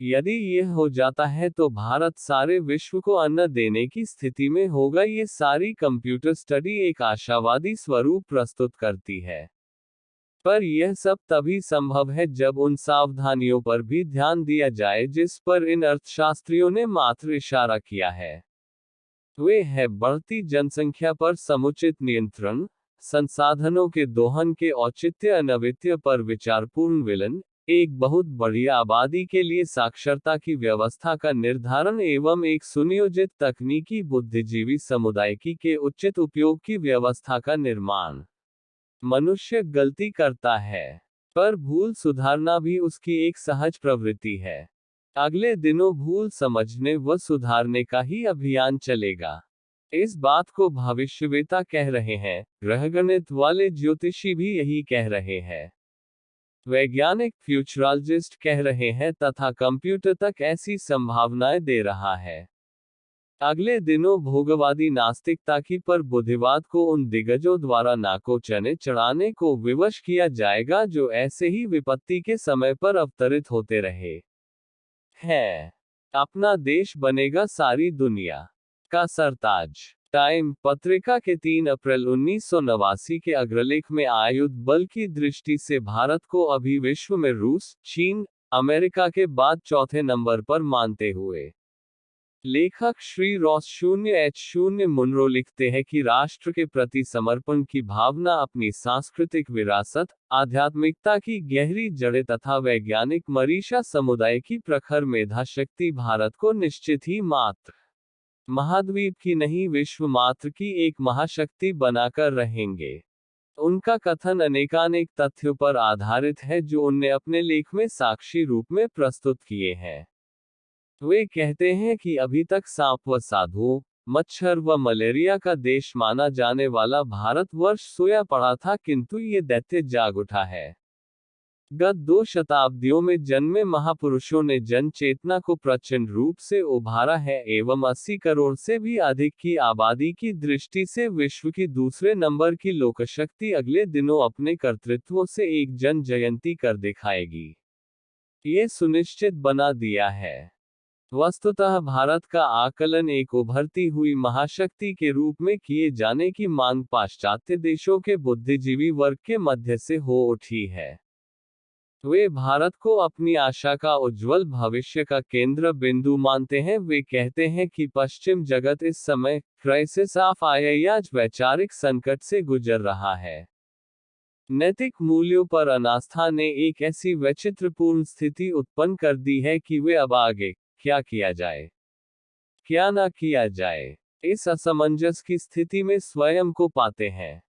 यदि यह हो जाता है तो भारत सारे विश्व को अन्न देने की स्थिति में होगा। ये सारी कंप्यूटर स्टडी एक आशावादी स्वरूप प्रस्तुत करती है, पर यह सब तभी संभव है जब उन सावधानियों पर भी ध्यान दिया जाए जिस पर इन अर्थशास्त्रियों ने मात्र इशारा किया है। वे है बढ़ती जनसंख्या पर समुचित नियंत्रण, संसाधनों के दोहन के औचित्य अनवित्य पर विचारपूर्ण विलन, एक बहुत बड़ी आबादी के लिए साक्षरता की व्यवस्था का निर्धारण एवं एक सुनियोजित तकनीकी बुद्धिजीवी समुदाय के उचित उपयोग की व्यवस्था का निर्माण। मनुष्य गलती करता है, पर भूल सुधारना भी उसकी एक सहज प्रवृत्ति है। अगले दिनों भूल समझने व सुधारने का ही अभियान चलेगा। इस बात को भविष्यवेता कह रहे हैं, ग्रहगणित वाले ज्योतिषी भी यही कह रहे हैं, वैज्ञानिक फ्यूचरोलॉजिस्ट कह रहे हैं तथा कंप्यूटर तक ऐसी संभावनाएं दे रहा है। अगले दिनों भोगवादी नास्तिकता की पर बुद्धिवाद को उन दिग्गजों द्वारा नाको चने चढ़ाने को विवश किया जाएगा जो ऐसे ही विपत्ति के समय पर अवतरित होते रहे हैं। अपना देश बनेगा सारी दुनिया का सरताज। टाइम पत्रिका के 3 अप्रैल 1989 के अग्रलेख में आयुध बल की दृष्टि से भारत को अभी विश्व में रूस, चीन, अमेरिका के बाद चौथे नंबर पर मानते हुए लेखक श्री रॉस 0H0 मुनरो लिखते हैं कि राष्ट्र के प्रति समर्पण की भावना अपनी सांस्कृतिक विरासत, आध्यात्मिकता की गहरी जड़ें तथा वैज्ञानिक मरीषा समुदाय की प्रखर मेधा शक्ति भारत को निश्चित ही मात्र महाद्वीप की नहीं विश्व मात्र की एक महाशक्ति बनाकर रहेंगे। उनका कथन अनेकानेक तथ्यों पर आधारित है जो उनने अपने लेख में साक्षी रूप में प्रस्तुत किए हैं। वे कहते हैं कि अभी तक सांप व साधुओं, मच्छर व मलेरिया का देश माना जाने वाला भारतवर्ष सोया पड़ा था किंतु ये दैत्य जाग उठा है। गत 2 शताब्दियों में जन्मे महापुरुषों ने जन चेतना को प्रचंड रूप से उभारा है एवं 80 करोड़ से भी अधिक की आबादी की दृष्टि से विश्व की दूसरे नंबर की लोकशक्ति अगले दिनों अपने कर्तृत्वों से एक जन जयंती कर दिखाएगी। ये सुनिश्चित बना दिया है। वस्तुतः भारत का आकलन एक उभरती हुई महाशक्ति के रूप में किए जाने की मांग पाश्चात्य देशों के बुद्धिजीवी वर्ग के मध्य से हो उठी है। वे भारत को अपनी आशा का उज्जवल भविष्य का केंद्र बिंदु मानते हैं। वे कहते हैं कि पश्चिम जगत इस समय क्राइसिस ऑफ आइडियाज वैचारिक संकट से गुजर रहा है। नैतिक मूल्यों पर अनास्था ने एक ऐसी वैचित्रपूर्ण स्थिति उत्पन्न कर दी है कि वे अब आगे क्या किया जाए, क्या ना किया जाए, इस असमंजस की स्थिति में स्वयं को पाते हैं।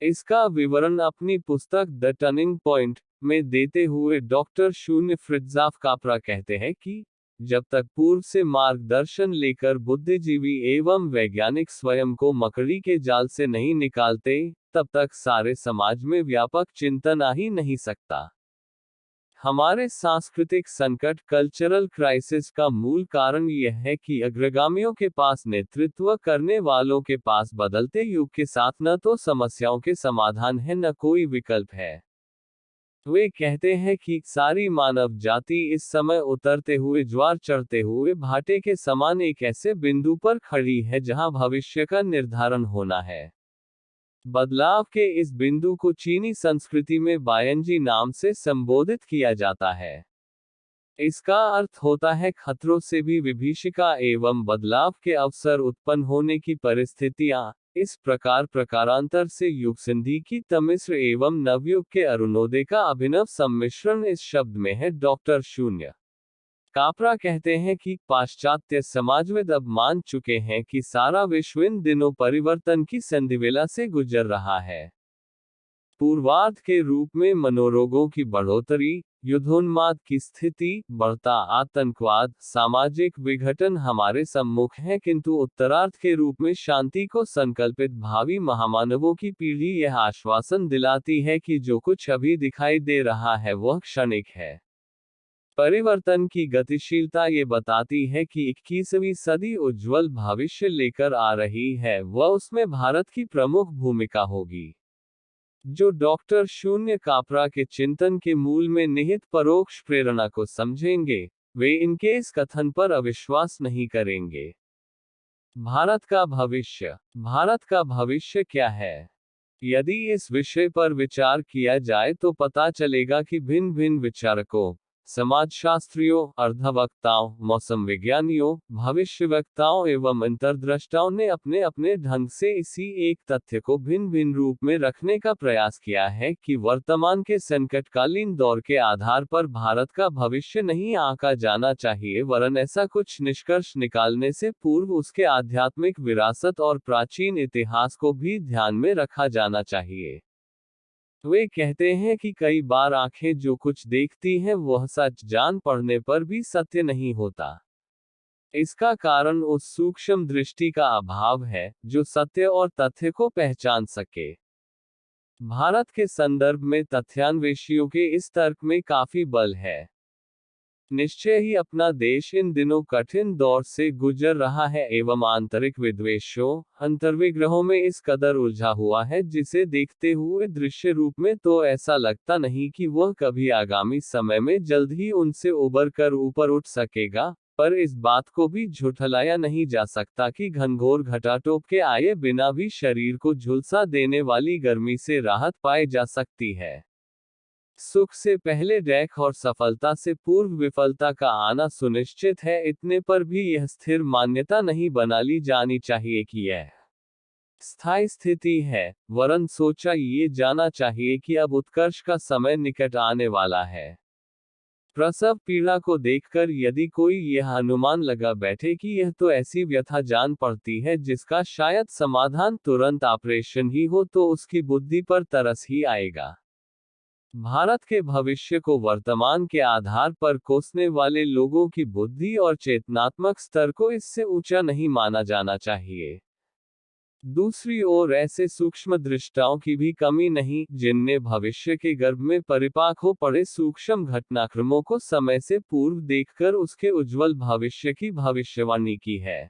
इसका विवरण अपनी पुस्तक द टर्निंग पॉइंट में देते हुए डॉक्टर शून्य फ्रिट्जाफ कापरा कहते हैं कि जब तक पूर्व से मार्गदर्शन लेकर बुद्धिजीवी एवं वैज्ञानिक स्वयं को मकड़ी के जाल से नहीं निकालते, तब तक सारे समाज में व्यापक चिंतन आ ही नहीं सकता। हमारे सांस्कृतिक संकट कल्चरल क्राइसिस का मूल कारण यह है कि अग्रगामियों के पास नेतृत्व करने वालों के पास बदलते युग के साथ न तो समस्याओं के समाधान है न कोई विकल्प है। वे कहते हैं कि सारी मानव जाति इस समय उतरते हुए ज्वार चढ़ते हुए भाटे के समान एक ऐसे बिंदु पर खड़ी है जहां भविष्य का निर्धारण होना है। बदलाव के इस बिंदु को चीनी संस्कृति में बायनजी नाम से संबोधित किया जाता है। इसका अर्थ होता है खतरों से भी विभीषिका एवं बदलाव के अवसर उत्पन्न होने की परिस्थितियां। इस प्रकार प्रकारांतर से युग संधि की तमिश्र एवं नवयुग के अरुणोदय का अभिनव सम्मिश्रण इस शब्द में है। डॉक्टर शून्य कापरा कहते हैं कि पाश्चात्य समाजविद अब मान चुके हैं कि सारा विश्व इन दिनों परिवर्तन की संधिवेला से गुजर रहा है। पूर्वार्ध के रूप में मनोरोगों की बढ़ोतरी, युद्धोन्माद की स्थिति, बढ़ता आतंकवाद, सामाजिक विघटन हमारे सम्मुख है, किंतु उत्तरार्ध के रूप में शांति को संकल्पित भावी महामानवों की पीढ़ी यह आश्वासन दिलाती है कि जो कुछ अभी दिखाई दे रहा है वह क्षणिक है। परिवर्तन की गतिशीलता ये बताती है कि 21वीं सदी उज्ज्वल भविष्य लेकर आ रही है, वह उसमें भारत की प्रमुख भूमिका होगी। जो डॉक्टर शून्य कापरा के चिंतन के मूल में निहित परोक्ष प्रेरणा को समझेंगे, वे इनके इस कथन पर अविश्वास नहीं करेंगे। भारत का भविष्य क्या है? यदि इस विषय पर विचार किया जाए तो पता चलेगा कि भिन्न भिन्न विचारकों, समाजशास्त्रियों, अर्धवक्ताओं, मौसम विज्ञानियों, भविष्यवक्ताओं एवं अंतर्दृष्टाओं ने अपने अपने ढंग से इसी एक तथ्य को भिन्न भिन्न रूप में रखने का प्रयास किया है कि वर्तमान के संकटकालीन दौर के आधार पर भारत का भविष्य नहीं आंका जाना चाहिए, वरन ऐसा कुछ निष्कर्ष निकालने से पूर्व उसके आध्यात्मिक विरासत और प्राचीन इतिहास को भी ध्यान में रखा जाना चाहिए। वे कहते हैं कि कई बार आंखें जो कुछ देखती हैं वह सच जान पड़ने पर भी सत्य नहीं होता। इसका कारण उस सूक्ष्म दृष्टि का अभाव है जो सत्य और तथ्य को पहचान सके। भारत के संदर्भ में तथ्यान्वेषियों के इस तर्क में काफी बल है। निश्चय ही अपना देश इन दिनों कठिन दौर से गुजर रहा है एवं आंतरिक विद्वेषों, अंतर्विग्रहों में इस कदर उलझा हुआ है जिसे देखते हुए दृश्य रूप में तो ऐसा लगता नहीं कि वह कभी आगामी समय में जल्द ही उनसे उबर कर ऊपर उठ सकेगा, पर इस बात को भी झुठलाया नहीं जा सकता कि घनघोर घटाटोप के आए बिना भी शरीर को झुलसा देने वाली गर्मी से राहत पाई जा सकती है। सुख से पहले डैक और सफलता से पूर्व विफलता का आना सुनिश्चित है, इतने पर भी यह स्थिर मान्यता नहीं बना ली जानी चाहिए कि यह स्थायी स्थिति है, वरन सोचा ये जाना चाहिए कि अब उत्कर्ष का समय निकट आने वाला है। प्रसव पीड़ा को देखकर यदि कोई यह अनुमान लगा बैठे कि यह तो ऐसी व्यथा जान पड़ती है जिसका शायद समाधान तुरंत ऑपरेशन ही हो, तो उसकी बुद्धि पर तरस ही आएगा। भारत के भविष्य को वर्तमान के आधार पर कोसने वाले लोगों की बुद्धि और चेतनात्मक स्तर को इससे ऊंचा नहीं माना जाना चाहिए। दूसरी ओर ऐसे सूक्ष्म दृष्टाओं की भी कमी नहीं, जिनने भविष्य के गर्भ में परिपाक हो पड़े सूक्ष्म घटनाक्रमों को समय से पूर्व देखकर उसके उज्ज्वल भविष्य की भविष्यवाणी की है।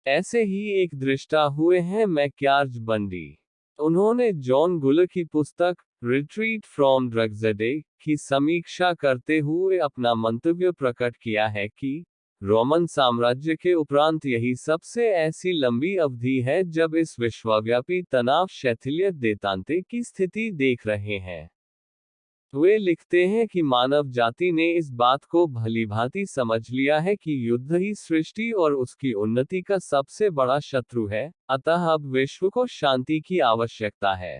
ऐसे ही एक दृष्टा हुए हैं मैकयार्ज बंडी। उन्होंने जॉन गुलर की पुस्तक रिट्रीट फ्रॉम ड्रग्सडे की समीक्षा करते हुए अपना मंतव्य प्रकट किया है कि रोमन साम्राज्य के उपरांत यही सबसे ऐसी लंबी अवधि है जब इस विश्वव्यापी तनाव शैथिल्य देतांते की स्थिति देख रहे हैं। वे लिखते हैं कि मानव जाति ने इस बात को भलीभांति समझ लिया है कि युद्ध ही सृष्टि और उसकी उन्नति का सबसे बड़ा शत्रु है, अतः अब विश्व को शांति की आवश्यकता है।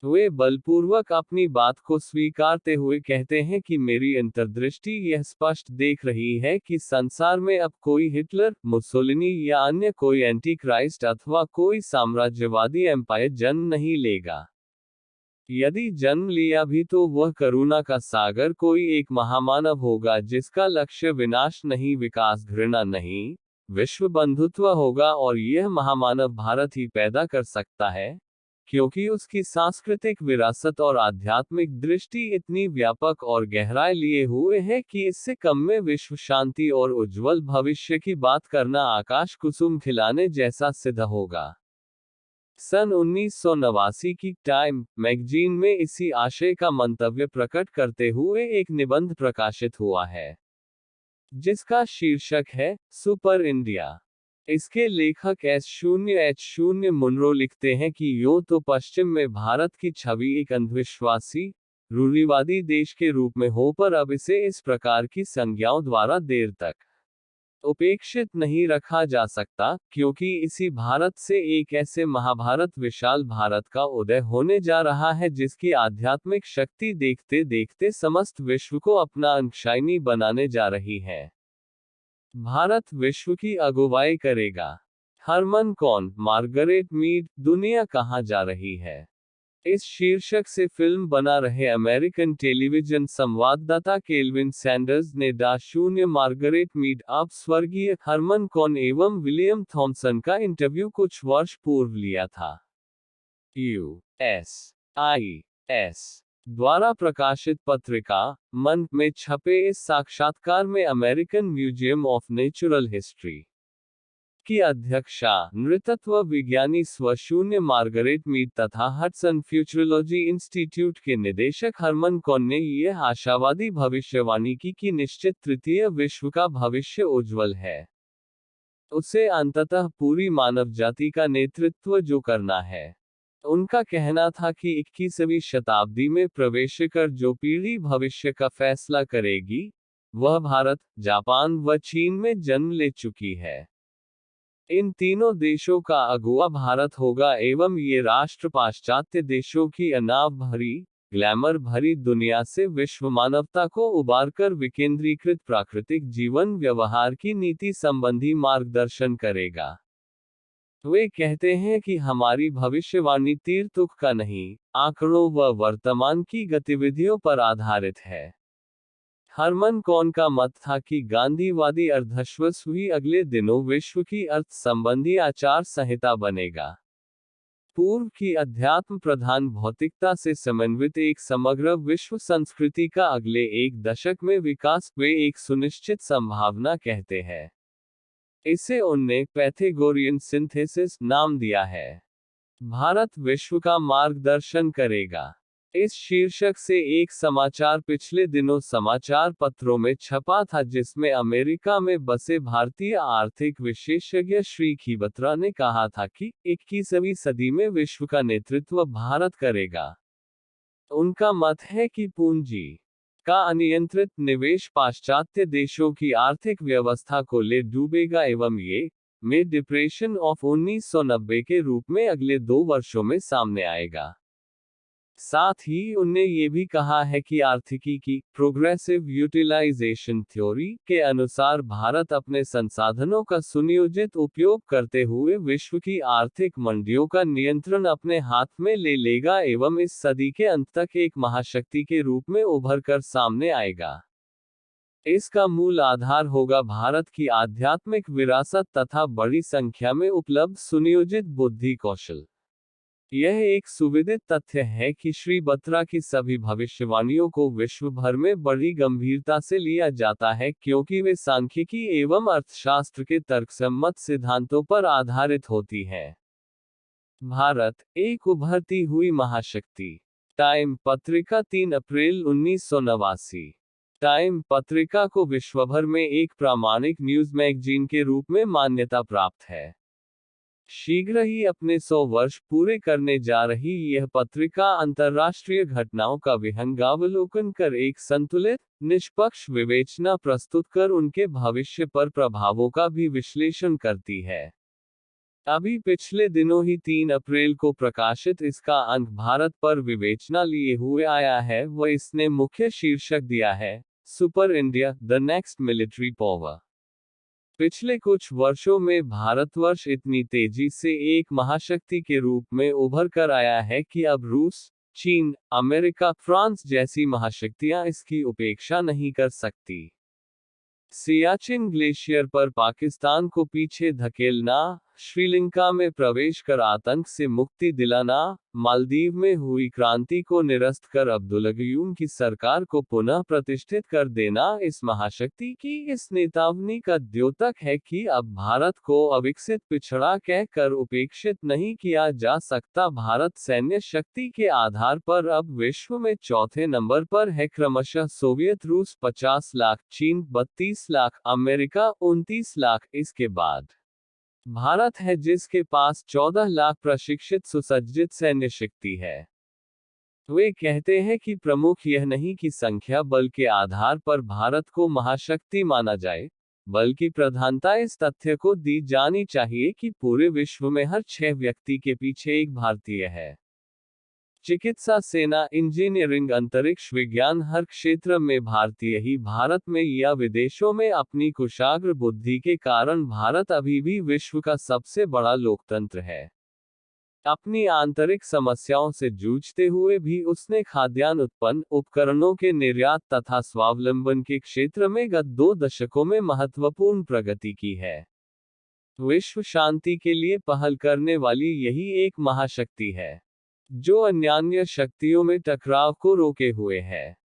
वे बलपूर्वक अपनी बात को स्वीकारते हुए कहते हैं कि मेरी अंतर्दृष्टि यह स्पष्ट देख रही है कि संसार में अब कोई हिटलर, मुसोलिनी या अन्य कोई एंटी क्राइस्ट अथवा कोई साम्राज्यवादी एम्पायर जन्म नहीं लेगा। यदि जन्म लिया भी तो वह करुणा का सागर कोई एक महामानव होगा जिसका लक्ष्य विनाश नहीं, विकास, घृणा नहीं, विश्व बंधुत्व होगा। और यह महामानव भारत ही पैदा कर सकता है, क्योंकि उसकी सांस्कृतिक विरासत और आध्यात्मिक दृष्टि इतनी व्यापक और गहराई लिए हुए है कि इससे कम में विश्व शांति और उज्जवल भविष्य की बात करना आकाश कुसुम खिलाने जैसा सिद्ध होगा। सन 1989 की टाइम मैगजीन में इसी आशय का मंतव्य प्रकट करते हुए एक निबंध प्रकाशित हुआ है, जिसका शीर्षक है सुपर इंडिया। इसके लेखक S0H0 मुनरो लिखते हैं कि यूं तो पश्चिम में भारत की छवि एक अंधविश्वासी, रूढ़िवादी देश के रूप में हो, पर अब इसे इस प्रकार की संज्ञाओं द्वारा देर तक उपेक्षित नहीं रखा जा सकता, क्योंकि इसी भारत से एक ऐसे महाभारत, विशाल भारत का उदय होने जा रहा है जिसकी आध्यात्मिक शक्ति देखते देखते समस्त विश्व को अपना अंशदायी बनाने जा रही है। भारत विश्व की अगुवाई करेगा। हरमन कौन, मार्गरेट मीड, दुनिया कहाँ जा रही है, इस शीर्षक से फिल्म बना रहे अमेरिकन टेलीविजन संवाददाता केल्विन सैंडर्स ने डा. मार्गरेट मीड, अब स्वर्गीय हरमन कौन एवं विलियम थॉमसन का इंटरव्यू कुछ वर्ष पूर्व लिया था। USIS द्वारा प्रकाशित पत्रिका मन में छपे इस साक्षात्कार में American museum of natural history की अध्यक्षा, नृतत्व विज्ञानी स्व. मार्गरेट मीड तथा हडसन फ्यूचरोलॉजी इंस्टीट्यूट के निदेशक हरमन कौन ने यह आशावादी भविष्यवाणी की कि निश्चित तृतीय विश्व का भविष्य उज्जवल है। उसे अंततः पूरी मानव जाति का नेतृत्व जो करना है। उनका कहना था कि 21वीं शताब्दी में प्रवेश कर जो पीढ़ी भविष्य का फैसला करेगी, वह भारत, जापान व चीन में जन्म ले चुकी है। इन तीनों देशों का अगुवा भारत होगा एवं ये राष्ट्र पाश्चात्य देशों की अनाव भरी, ग्लैमर भरी दुनिया से विश्व मानवता को उबारकर विकेंद्रीकृत प्राकृतिक जीवन व्यवहार की नीति संबंधी मार्गदर्शन करेगा। वे कहते हैं कि हमारी भविष्यवाणी तीर तुक का नहीं, आंकड़ों व वर्तमान की गतिविधियों पर आधारित है। हरमन कौन का मत था कि गांधीवादी अर्धश्वास ही अगले दिनों विश्व की अर्थ संबंधी आचार संहिता बनेगा। पूर्व की अध्यात्म प्रधान भौतिकता से समन्वित एक समग्र विश्व संस्कृति का अगले एक दशक में विकास वे एक सुनिश्चित संभावना कहते हैं। इसे उनने पैथागोरियन सिंथेसिस नाम दिया है। भारत विश्व का मार्गदर्शन करेगा। इस शीर्षक से एक समाचार पिछले दिनों समाचार पत्रों में छपा था, जिसमें अमेरिका में बसे भारतीय आर्थिक विशेषज्ञ श्री खीबत्रा ने कहा था कि 21वीं सदी में विश्व का नेतृत्व भारत करेगा। उनका मत है कि पूंजी का अनियंत्रित निवेश पाश्चात्य देशों की आर्थिक व्यवस्था को ले डूबेगा एवं ये में डिप्रेशन ऑफ 1990 के रूप में अगले 2 वर्षों में सामने आएगा। साथ ही उनने ये भी कहा है कि आर्थिकी की प्रोग्रेसिव यूटिलाइजेशन थ्योरी के अनुसार भारत अपने संसाधनों का सुनियोजित उपयोग करते हुए विश्व की आर्थिक मंडियों का नियंत्रण अपने हाथ में ले लेगा एवं इस सदी के अंत तक एक महाशक्ति के रूप में उभर कर सामने आएगा। इसका मूल आधार होगा भारत की आध्यात्मिक विरासत तथा बड़ी संख्या में उपलब्ध सुनियोजित बुद्धि कौशल। यह एक सुविदित तथ्य है कि श्री बत्रा की सभी भविष्यवाणियों को विश्व भर में बड़ी गंभीरता से लिया जाता है, क्योंकि वे सांख्यिकी एवं अर्थशास्त्र के तर्कसम्मत सिद्धांतों पर आधारित होती हैं। भारत एक उभरती हुई महाशक्ति। टाइम पत्रिका 3 अप्रैल 1989। टाइम पत्रिका को विश्वभर में एक प्रामाणिक न्यूज मैगजीन के रूप में मान्यता प्राप्त है। शीघ्र ही अपने 100 वर्ष पूरे करने जा रही यह पत्रिका अंतर्राष्ट्रीय घटनाओं का विहंगावलोकन कर एक संतुलित, निष्पक्ष विवेचना प्रस्तुत कर उनके भविष्य पर प्रभावों का भी विश्लेषण करती है। अभी पिछले दिनों ही 3 अप्रैल को प्रकाशित इसका अंक भारत पर विवेचना लिए हुए आया है व इसने मुख्य शीर्षक दिया है, super India, the next military power. पिछले कुछ वर्षों में भारतवर्ष इतनी तेजी से एक महाशक्ति के रूप में उभर कर आया है कि अब रूस, चीन, अमेरिका, फ्रांस जैसी महाशक्तियां इसकी उपेक्षा नहीं कर सकती। सियाचिन ग्लेशियर पर पाकिस्तान को पीछे धकेलना, श्रीलंका में प्रवेश कर आतंक से मुक्ति दिलाना, मालदीव में हुई क्रांति को निरस्त कर अब्दुल-गयूम की सरकार को पुनः प्रतिष्ठित कर देना इस महाशक्ति की इस चेतावनी का द्योतक है कि अब भारत को अविकसित पिछड़ा कहकर उपेक्षित नहीं किया जा सकता। भारत सैन्य शक्ति के आधार पर अब विश्व में चौथे नंबर पर है, क्रमशः सोवियत रूस 50 लाख, चीन 32 लाख, अमेरिका 29 लाख। इसके बाद भारत है जिसके पास 14 लाख प्रशिक्षित सुसज्जित सैन्य शक्ति है। वे कहते हैं कि प्रमुख यह नहीं कि संख्या बल के आधार पर भारत को महाशक्ति माना जाए, बल्कि प्रधानता इस तथ्य को दी जानी चाहिए कि पूरे विश्व में हर 6 व्यक्ति के पीछे एक भारतीय है। चिकित्सा, सेना, इंजीनियरिंग, अंतरिक्ष विज्ञान, हर क्षेत्र में भारतीय ही भारत में या विदेशों में अपनी कुशाग्र बुद्धि के कारण भारत अभी भी विश्व का सबसे बड़ा लोकतंत्र है। अपनी आंतरिक समस्याओं से जूझते हुए भी उसने खाद्यान्न उत्पन्न, उपकरणों के निर्यात तथा स्वावलंबन के क्षेत्र में गत 2 दशकों में महत्वपूर्ण प्रगति की है। विश्व शांति के लिए पहल करने वाली यही एक महाशक्ति है, जो अन्यान्य शक्तियों में टकराव को रोके हुए है।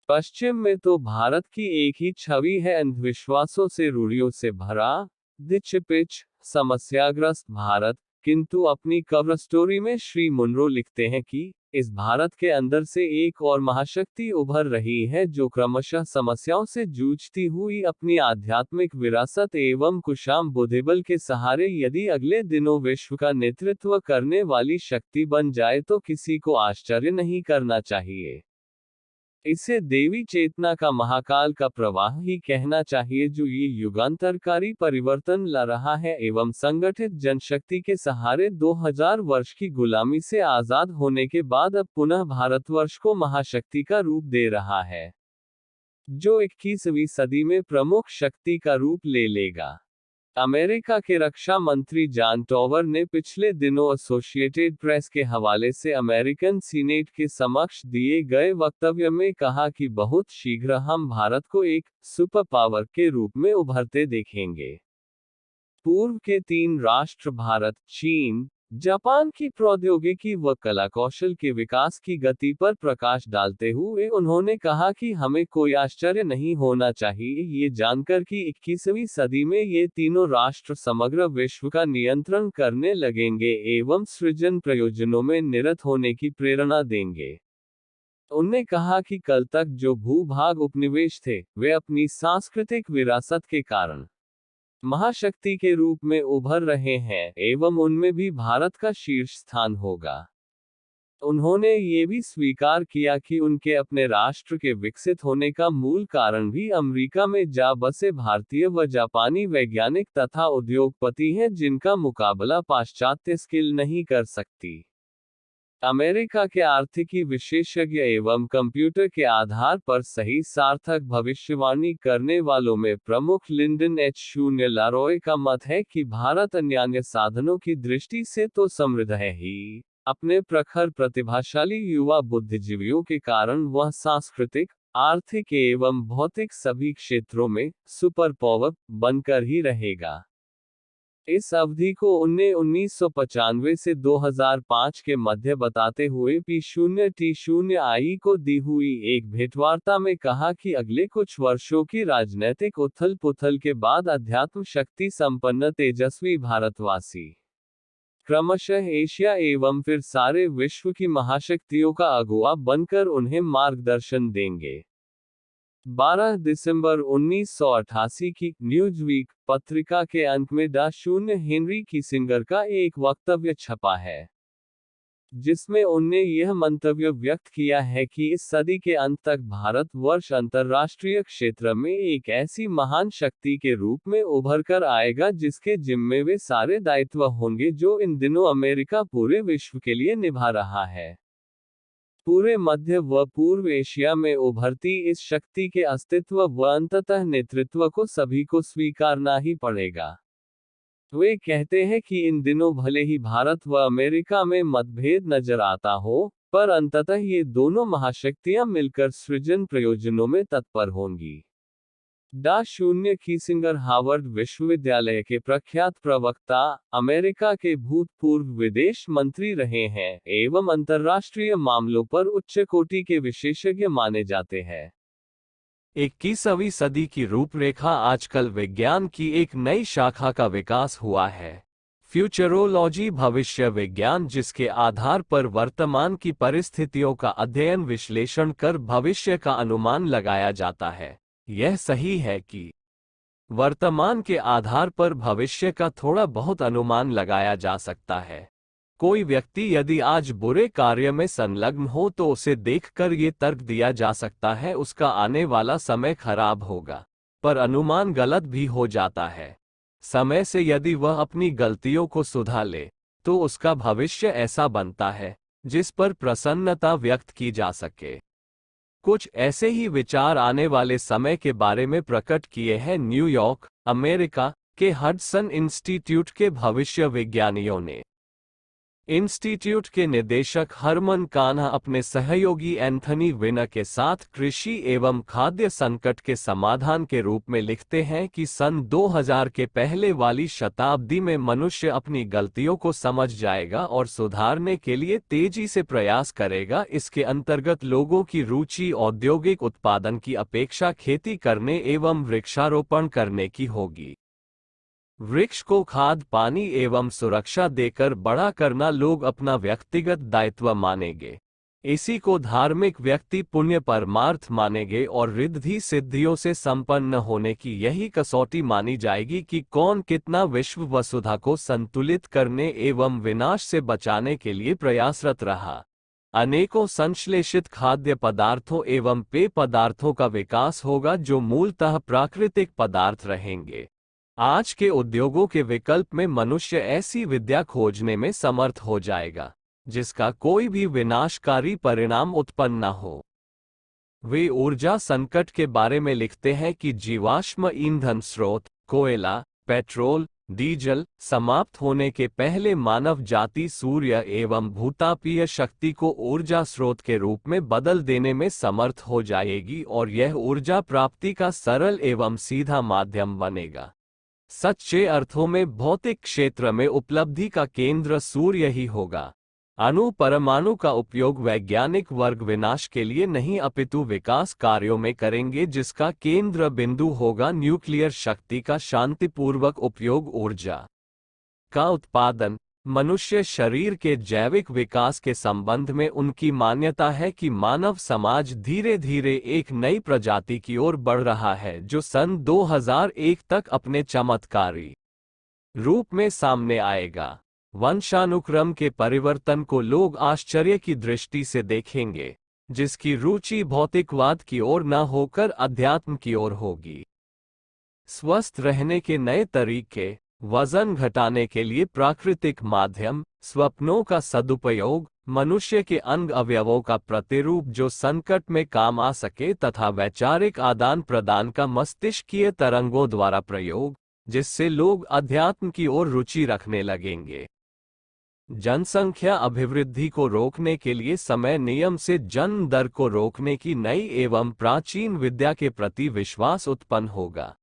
पश्चिम में तो भारत की एक ही छवि है, अंधविश्वासों से, रूढ़ियों से भरा, दिच-पिच, समस्याग्रस्त भारत। किंतु अपनी कवर स्टोरी में श्री मुनरो लिखते हैं कि इस भारत के अंदर से एक और महाशक्ति उभर रही है जो क्रमशः समस्याओं से जूझती हुई अपनी आध्यात्मिक विरासत एवं कुशाम बुद्धिबल के सहारे यदि अगले दिनों विश्व का नेतृत्व करने वाली शक्ति बन जाए तो किसी को आश्चर्य नहीं करना चाहिए। इसे देवी चेतना का महाकाल का प्रवाह ही कहना चाहिए जो ये युगांतरकारी परिवर्तन ला रहा है एवं संगठित जनशक्ति के सहारे 2000 वर्ष की गुलामी से आजाद होने के बाद अब पुनः भारतवर्ष को महाशक्ति का रूप दे रहा है, जो 21वीं सदी में प्रमुख शक्ति का रूप ले लेगा। अमेरिका के रक्षा मंत्री जॉन टॉवर ने पिछले दिनों एसोसिएटेड प्रेस के हवाले से अमेरिकन सीनेट के समक्ष दिए गए वक्तव्य में कहा कि बहुत शीघ्र हम भारत को एक सुपर पावर के रूप में उभरते देखेंगे। पूर्व के 3 राष्ट्र भारत, चीन, जापान की प्रौद्योगिकी व कला कौशल के विकास की गति पर प्रकाश डालते हुए उन्होंने कहा कि हमें कोई आश्चर्य नहीं होना चाहिए ये जानकर कि 21वीं सदी में ये तीनों राष्ट्र समग्र विश्व का नियंत्रण करने लगेंगे एवं सृजन प्रयोजनों में निरत होने की प्रेरणा देंगे। उन्होंने कहा कि कल तक जो भूभाग उपनिवेश थे, वे अपनी सांस्कृतिक विरासत के कारण महाशक्ति के रूप में उभर रहे हैं एवं उनमें भी भारत का शीर्ष स्थान होगा। उन्होंने ये भी स्वीकार किया कि उनके अपने राष्ट्र के विकसित होने का मूल कारण भी अमेरिका में जा बसे भारतीय व जापानी वैज्ञानिक तथा उद्योगपति हैं जिनका मुकाबला पाश्चात्य स्किल नहीं कर सकती। अमेरिका के आर्थिकी विशेषज्ञ एवं कंप्यूटर के आधार पर सही सार्थक भविष्यवाणी करने वालों में प्रमुख लिंडन H0 लारॉय का मत है कि भारत अन्य साधनों की दृष्टि से तो समृद्ध है ही, अपने प्रखर प्रतिभाशाली युवा बुद्धिजीवियों के कारण वह सांस्कृतिक, आर्थिक एवं भौतिक सभी क्षेत्रों में सुपर पावर बनकर ही रहेगा। इस अवधि को उन्हें 1995 से 2005 के मध्य बताते हुए P0T0I को दी हुई एक भेंटवार्ता में कहा कि अगले कुछ वर्षों की राजनैतिक उथल-पुथल के बाद अध्यात्म शक्ति संपन्न तेजस्वी भारतवासी क्रमशः एशिया एवं फिर सारे विश्व की महाशक्तियों का अगुवा बनकर उन्हें मार्गदर्शन देंगे। 12 दिसंबर 1988 की न्यूज़वीक पत्रिका के अंक में डॉ. हेनरी किसिंगर का एक वक्तव्य छपा है। जिसमें उनने यह मंतव्य व्यक्त किया है कि इस सदी के अंत तक भारतवर्ष अंतर्राष्ट्रीय क्षेत्र में एक ऐसी महान शक्ति के रूप में उभर कर आएगा जिसके जिम्मे वे सारे दायित्व होंगे जो इन दिनों अमेरिका पूरे विश्व के लिए निभा रहा है। पूरे मध्य व पूर्व एशिया में उभरती इस शक्ति के अस्तित्व व अंततः नेतृत्व को सभी को स्वीकारना ही पड़ेगा। वे कहते हैं कि इन दिनों भले ही भारत व अमेरिका में मतभेद नजर आता हो, पर अंततः ये दोनों महाशक्तियां मिलकर सृजन प्रयोजनों में तत्पर होंगी। डा. शून्य कीसिंगर हार्वर्ड विश्वविद्यालय के प्रख्यात प्रवक्ता, अमेरिका के भूतपूर्व विदेश मंत्री रहे हैं एवं अंतर्राष्ट्रीय मामलों पर उच्च कोटि के विशेषज्ञ माने जाते हैं। 21वीं सदी की रूपरेखा आजकल विज्ञान की एक नई शाखा का विकास हुआ है, फ्यूचरोलॉजी भविष्य विज्ञान, जिसके आधार पर वर्तमान की परिस्थितियों का अध्ययन विश्लेषण कर भविष्य का अनुमान लगाया जाता है। यह सही है कि वर्तमान के आधार पर भविष्य का थोड़ा बहुत अनुमान लगाया जा सकता है। कोई व्यक्ति यदि आज बुरे कार्य में संलग्न हो तो उसे देखकर ये तर्क दिया जा सकता है उसका आने वाला समय खराब होगा, पर अनुमान गलत भी हो जाता है। समय से यदि वह अपनी गलतियों को सुधार ले तो उसका भविष्य ऐसा बनता है जिस पर प्रसन्नता व्यक्त की जा सके। कुछ ऐसे ही विचार आने वाले समय के बारे में प्रकट किए हैं न्यूयॉर्क, अमेरिका के हडसन इंस्टीट्यूट के भविष्य विज्ञानियों ने। इंस्टीट्यूट के निदेशक हरमन कान्हा अपने सहयोगी एंथनी विनर के साथ कृषि एवं खाद्य संकट के समाधान के रूप में लिखते हैं कि सन 2000 के पहले वाली शताब्दी में मनुष्य अपनी गलतियों को समझ जाएगा और सुधारने के लिए तेजी से प्रयास करेगा। इसके अंतर्गत लोगों की रुचि औद्योगिक उत्पादन की अपेक्षा खेती करने एवं वृक्षारोपण करने की होगी। वृक्ष को खाद, पानी एवं सुरक्षा देकर बड़ा करना लोग अपना व्यक्तिगत दायित्व मानेंगे। इसी को धार्मिक व्यक्ति पुण्य परमार्थ मानेंगे और रिद्धि सिद्धियों से संपन्न होने की यही कसौटी मानी जाएगी कि कौन कितना विश्व वसुधा को संतुलित करने एवं विनाश से बचाने के लिए प्रयासरत रहा। अनेकों संश्लेषित खाद्य पदार्थों एवं पेय पदार्थों का विकास होगा जो मूलतः प्राकृतिक पदार्थ रहेंगे। आज के उद्योगों के विकल्प में मनुष्य ऐसी विद्या खोजने में समर्थ हो जाएगा जिसका कोई भी विनाशकारी परिणाम उत्पन्न न हो। वे ऊर्जा संकट के बारे में लिखते हैं कि जीवाश्म ईंधन स्रोत, कोयला, पेट्रोल, डीजल समाप्त होने के पहले मानव जाति सूर्य एवं भूतापीय शक्ति को ऊर्जा स्रोत के रूप में बदल देने में समर्थ हो जाएगी और यह ऊर्जा प्राप्ति का सरल एवं सीधा माध्यम बनेगा। सच्चे अर्थों में भौतिक क्षेत्र में उपलब्धि का केंद्र सूर्य ही होगा। अणु परमाणु का उपयोग वैज्ञानिक वर्ग विनाश के लिए नहीं अपितु विकास कार्यों में करेंगे जिसका केंद्र बिंदु होगा न्यूक्लियर शक्ति का शांतिपूर्वक उपयोग। ऊर्जा का उत्पादन मनुष्य शरीर के जैविक विकास के संबंध में उनकी मान्यता है कि मानव समाज धीरे धीरे एक नई प्रजाति की ओर बढ़ रहा है जो सन 2001 तक अपने चमत्कारी रूप में सामने आएगा। वंशानुक्रम के परिवर्तन को लोग आश्चर्य की दृष्टि से देखेंगे, जिसकी रुचि भौतिकवाद की ओर न होकर अध्यात्म की ओर होगी। स्वस्थ रहने के नए तरीके, वजन घटाने के लिए प्राकृतिक माध्यम, स्वप्नों का सदुपयोग, मनुष्य के अंग अवयवों का प्रतिरूप जो संकट में काम आ सके तथा वैचारिक आदान प्रदान का मस्तिष्कीय तरंगों द्वारा प्रयोग, जिससे लोग अध्यात्म की ओर रुचि रखने लगेंगे। जनसंख्या अभिवृद्धि को रोकने के लिए समय नियम से जन्म दर को रोकने की नई एवं प्राचीन विद्या के प्रति विश्वास उत्पन्न होगा।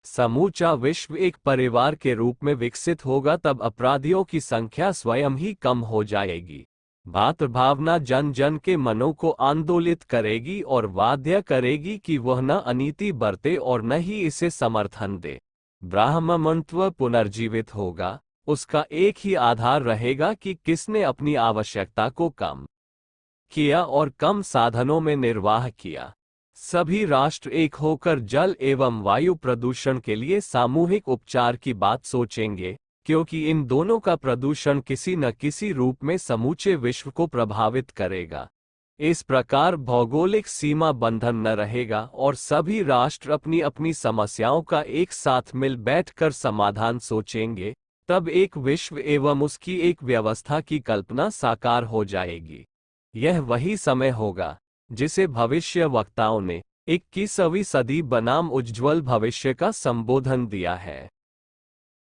समूचा विश्व एक परिवार के रूप में विकसित होगा तब अपराधियों की संख्या स्वयं ही कम हो जाएगी। भातृभावना जन जन के मनों को आंदोलित करेगी और बाध्य करेगी कि वह न अनीति बरते और न ही इसे समर्थन दे। ब्राह्मणत्व पुनर्जीवित होगा, उसका एक ही आधार रहेगा कि किसने अपनी आवश्यकता को कम किया और कम साधनों में निर्वाह किया। सभी राष्ट्र एक होकर जल एवं वायु प्रदूषण के लिए सामूहिक उपचार की बात सोचेंगे, क्योंकि इन दोनों का प्रदूषण किसी न किसी रूप में समूचे विश्व को प्रभावित करेगा। इस प्रकार भौगोलिक सीमा बंधन न रहेगा और सभी राष्ट्र अपनी अपनी समस्याओं का एक साथ मिल बैठकर समाधान सोचेंगे, तब एक विश्व एवं उसकी एक व्यवस्था की कल्पना साकार हो जाएगी। यह वही समय होगा जिसे भविष्य वक्ताओं ने 21वीं सदी बनाम उज्ज्वल भविष्य का संबोधन दिया है।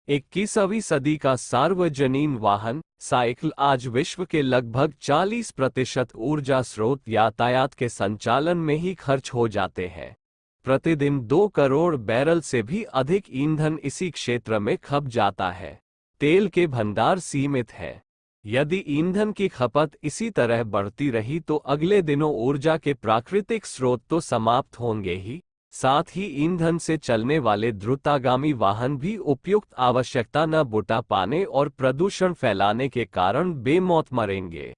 21वीं सदी का सार्वजनीन वाहन साइकिल आज विश्व के लगभग 40% ऊर्जा स्रोत यातायात के संचालन में ही खर्च हो जाते हैं। प्रतिदिन 2 करोड़ बैरल से भी अधिक ईंधन इसी क्षेत्र में खप जाता है। तेल के भंडार सीमित हैं। यदि ईंधन की खपत इसी तरह बढ़ती रही तो अगले दिनों ऊर्जा के प्राकृतिक स्रोत तो समाप्त होंगे ही, साथ ही ईंधन से चलने वाले द्रुतगामी वाहन भी उपयुक्त आवश्यकता न जुटा पाने और प्रदूषण फैलाने के कारण बेमौत मरेंगे।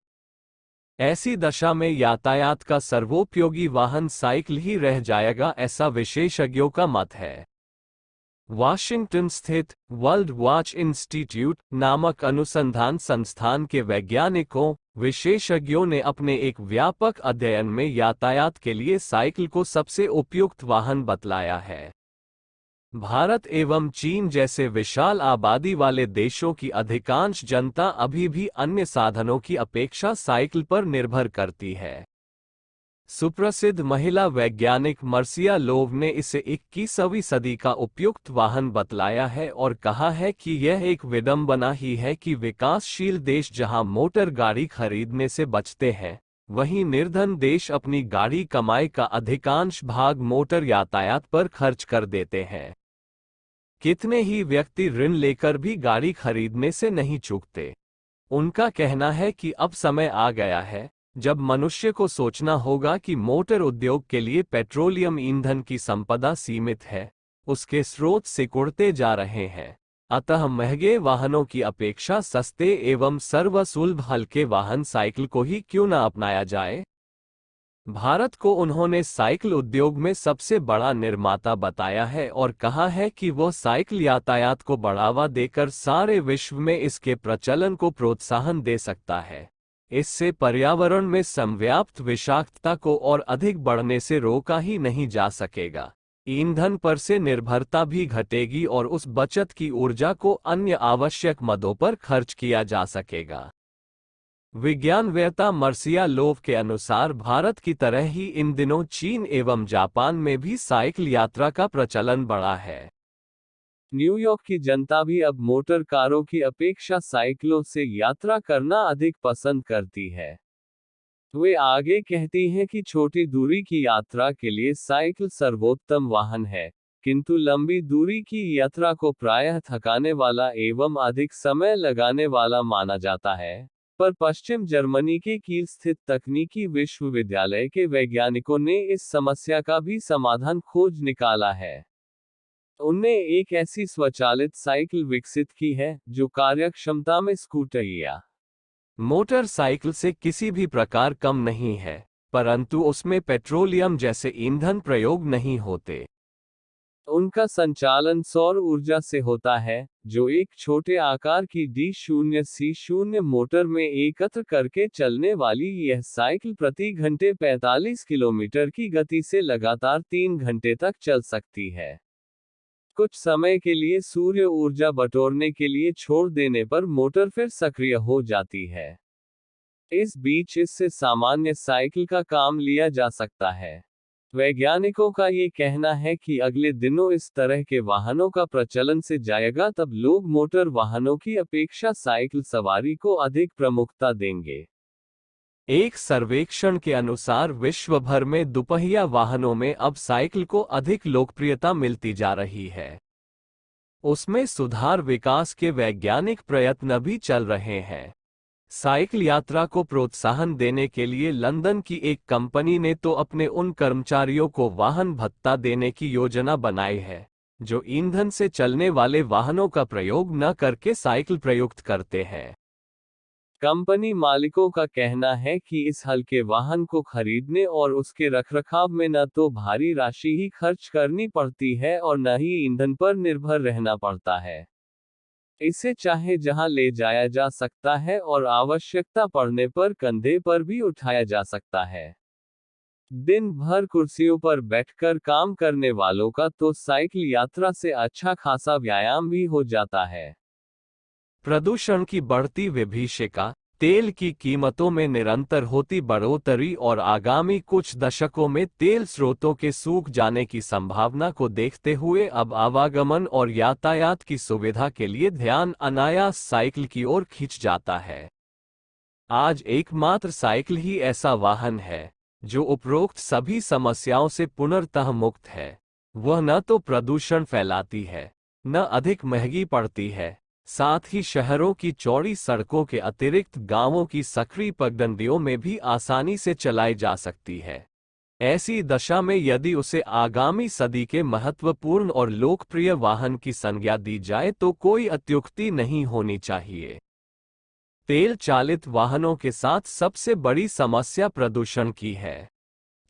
ऐसी दशा में यातायात का सर्वोपयोगी वाहन साइकिल ही रह जाएगा, ऐसा विशेषज्ञों का मत है। वाशिंगटन स्थित वर्ल्ड वॉच इंस्टीट्यूट नामक अनुसंधान संस्थान के वैज्ञानिकों विशेषज्ञों ने अपने एक व्यापक अध्ययन में यातायात के लिए साइकिल को सबसे उपयुक्त वाहन बतलाया है। भारत एवं चीन जैसे विशाल आबादी वाले देशों की अधिकांश जनता अभी भी अन्य साधनों की अपेक्षा साइकिल पर निर्भर करती है। सुप्रसिद्ध महिला वैज्ञानिक मर्सिया लोव ने इसे 21वीं सदी का उपयुक्त वाहन बतलाया है और कहा है कि यह एक विडंबना ही है कि विकासशील देश जहां मोटर गाड़ी खरीदने से बचते हैं, वहीं निर्धन देश अपनी गाड़ी कमाई का अधिकांश भाग मोटर यातायात पर खर्च कर देते हैं। कितने ही व्यक्ति ऋण लेकर भी गाड़ी खरीदने से नहीं चूकते। उनका कहना है कि अब समय आ गया है जब मनुष्य को सोचना होगा कि मोटर उद्योग के लिए पेट्रोलियम ईंधन की संपदा सीमित है, उसके स्रोत सिकुड़ते जा रहे हैं। अतः महंगे वाहनों की अपेक्षा सस्ते एवं सर्वसुलभ हल्के वाहन साइकिल को ही क्यों न अपनाया जाए। भारत को उन्होंने साइकिल उद्योग में सबसे बड़ा निर्माता बताया है और कहा है कि वह साइकिल यातायात को बढ़ावा देकर सारे विश्व में इसके प्रचलन को प्रोत्साहन दे सकता है। इससे पर्यावरण में संव्याप्त विषाक्तता को और अधिक बढ़ने से रोका ही नहीं जा सकेगा। ईंधन पर से निर्भरता भी घटेगी और उस बचत की ऊर्जा को अन्य आवश्यक मदों पर खर्च किया जा सकेगा। विज्ञानवेत्ता मर्सिया लोव के अनुसार भारत की तरह ही इन दिनों चीन एवं जापान में भी साइकिल यात्रा का प्रचलन बढ़ा है। न्यूयॉर्क की जनता भी अब मोटर कारों की अपेक्षा साइकिलों से यात्रा करना अधिक पसंद करती है। वे आगे कहती हैं कि छोटी दूरी की यात्रा के लिए साइकिल सर्वोत्तम वाहन है, किंतु लंबी दूरी की यात्रा को प्रायः थकाने वाला एवं अधिक समय लगाने वाला माना जाता है। पर पश्चिम जर्मनी के कील स्थित तकनीकी विश्वविद्यालय के वैज्ञानिकों ने इस समस्या का भी समाधान खोज निकाला है। उनने एक ऐसी स्वचालित साइकिल विकसित की है जो कार्यक्षमता में स्कूटर या मोटरसाइकिल से किसी भी प्रकार कम नहीं है, परंतु उसमें पेट्रोलियम जैसे ईंधन प्रयोग नहीं होते। उनका संचालन सौर ऊर्जा से होता है, जो एक छोटे आकार की D0C0 मोटर में एकत्र करके चलने वाली यह साइकिल प्रति घंटे 45 किलोमीटर की गति से लगातार 3 घंटे तक चल सकती है। कुछ समय के लिए सूर्य ऊर्जा बटोरने के लिए छोड़ देने पर मोटर फिर सक्रिय हो जाती है। इस बीच इससे सामान्य साइकिल का काम लिया जा सकता है। वैज्ञानिकों का ये कहना है कि अगले दिनों इस तरह के वाहनों का प्रचलन से जाएगा, तब लोग मोटर वाहनों की अपेक्षा साइकिल सवारी को अधिक प्रमुखता देंगे। एक सर्वेक्षण के अनुसार विश्व भर में दुपहिया वाहनों में अब साइकिल को अधिक लोकप्रियता मिलती जा रही है। उसमें सुधार विकास के वैज्ञानिक प्रयत्न भी चल रहे हैं। साइकिल यात्रा को प्रोत्साहन देने के लिए लंदन की एक कंपनी ने तो अपने उन कर्मचारियों को वाहन भत्ता देने की योजना बनाई है, जो ईंधन से चलने वाले वाहनों का प्रयोग न करके साइकिल प्रयुक्त करते हैं। कंपनी मालिकों का कहना है कि इस हल्के वाहन को खरीदने और उसके रखरखाव में न तो भारी राशि ही खर्च करनी पड़ती है और न ही ईंधन पर निर्भर रहना पड़ता है। इसे चाहे जहां ले जाया जा सकता है और आवश्यकता पड़ने पर कंधे पर भी उठाया जा सकता है। दिन भर कुर्सियों पर बैठकर काम करने वालों का तो साइकिल यात्रा से अच्छा खासा व्यायाम भी हो जाता है। प्रदूषण की बढ़ती विभीषिका, तेल की कीमतों में निरंतर होती बढ़ोतरी और आगामी कुछ दशकों में तेल स्रोतों के सूख जाने की संभावना को देखते हुए अब आवागमन और यातायात की सुविधा के लिए ध्यान अनायास साइकिल की ओर खिंच जाता है। आज एकमात्र साइकिल ही ऐसा वाहन है जो उपरोक्त सभी समस्याओं से पूर्णतः मुक्त है। वह न तो प्रदूषण फैलाती है, न अधिक महंगी पड़ती है, साथ ही शहरों की चौड़ी सड़कों के अतिरिक्त गांवों की संकरी पगडंडियों में भी आसानी से चलाई जा सकती है। ऐसी दशा में यदि उसे आगामी सदी के महत्वपूर्ण और लोकप्रिय वाहन की संज्ञा दी जाए तो कोई अत्युक्ति नहीं होनी चाहिए। तेल चालित वाहनों के साथ सबसे बड़ी समस्या प्रदूषण की है।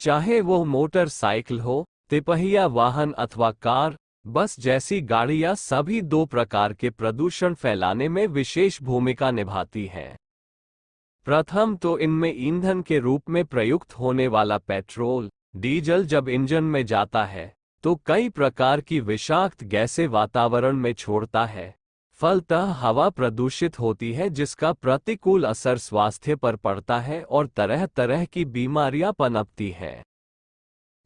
चाहे वो मोटरसाइकिल हो, तिपहिया वाहन अथवा कार, बस जैसी गाड़ियां सभी दो प्रकार के प्रदूषण फैलाने में विशेष भूमिका निभाती हैं। प्रथम तो इनमें ईंधन के रूप में प्रयुक्त होने वाला पेट्रोल, डीजल जब इंजन में जाता है तो कई प्रकार की विषाक्त गैसें वातावरण में छोड़ता है। फलतः हवा प्रदूषित होती है जिसका प्रतिकूल असर स्वास्थ्य पर पड़ता है और तरह तरह की बीमारियां पनपती हैं।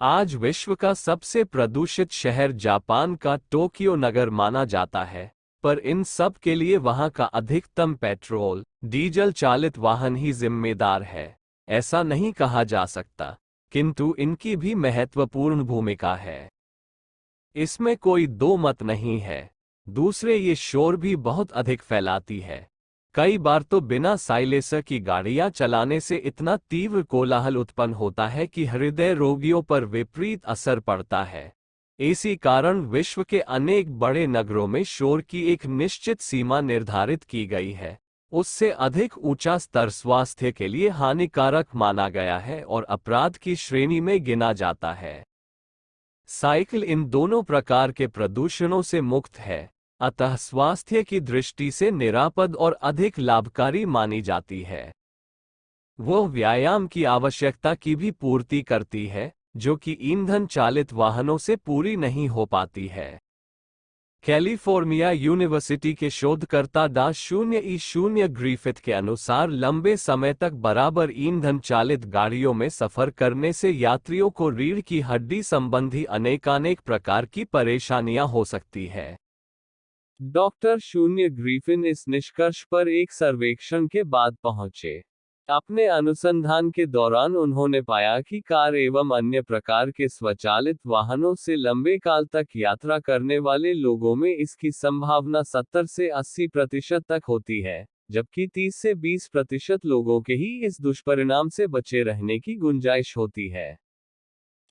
आज विश्व का सबसे प्रदूषित शहर जापान का टोक्यो नगर माना जाता है, पर इन सब के लिए वहां का अधिकतम पेट्रोल, डीजल चालित वाहन ही जिम्मेदार है, ऐसा नहीं कहा जा सकता, किंतु इनकी भी महत्वपूर्ण भूमिका है। इसमें कोई दो मत नहीं है। दूसरे, ये शोर भी बहुत अधिक फैलाती है। कई बार तो बिना साइलेंसर की गाड़ियां चलाने से इतना तीव्र कोलाहल उत्पन्न होता है कि हृदय रोगियों पर विपरीत असर पड़ता है। इसी कारण विश्व के अनेक बड़े नगरों में शोर की एक निश्चित सीमा निर्धारित की गई है। उससे अधिक ऊंचा स्तर स्वास्थ्य के लिए हानिकारक माना गया है और अपराध की श्रेणी में गिना जाता है। साइकिल इन दोनों प्रकार के प्रदूषणों से मुक्त है, अतः स्वास्थ्य की दृष्टि से निरापद और अधिक लाभकारी मानी जाती है। वो व्यायाम की आवश्यकता की भी पूर्ति करती है, जो कि ईंधन चालित वाहनों से पूरी नहीं हो पाती है। कैलिफोर्निया यूनिवर्सिटी के शोधकर्ता डा. ग्रिफिथ के अनुसार लंबे समय तक बराबर ईंधन चालित गाड़ियों में सफर करने से यात्रियों को रीढ़ की हड्डी संबंधी अनेकानेक प्रकार की परेशानियां हो सकती है। डॉक्टर ग्रिफिन इस निष्कर्ष पर एक सर्वेक्षण के बाद पहुंचे। अपने अनुसंधान के दौरान उन्होंने पाया कि कार एवं अन्य प्रकार के स्वचालित वाहनों से लंबे काल तक यात्रा करने वाले लोगों में इसकी संभावना 70 से 80% तक होती है, जबकि 30 से 20% लोगों के ही इस दुष्परिणाम से बचे रहने की गुंजाइश होती है।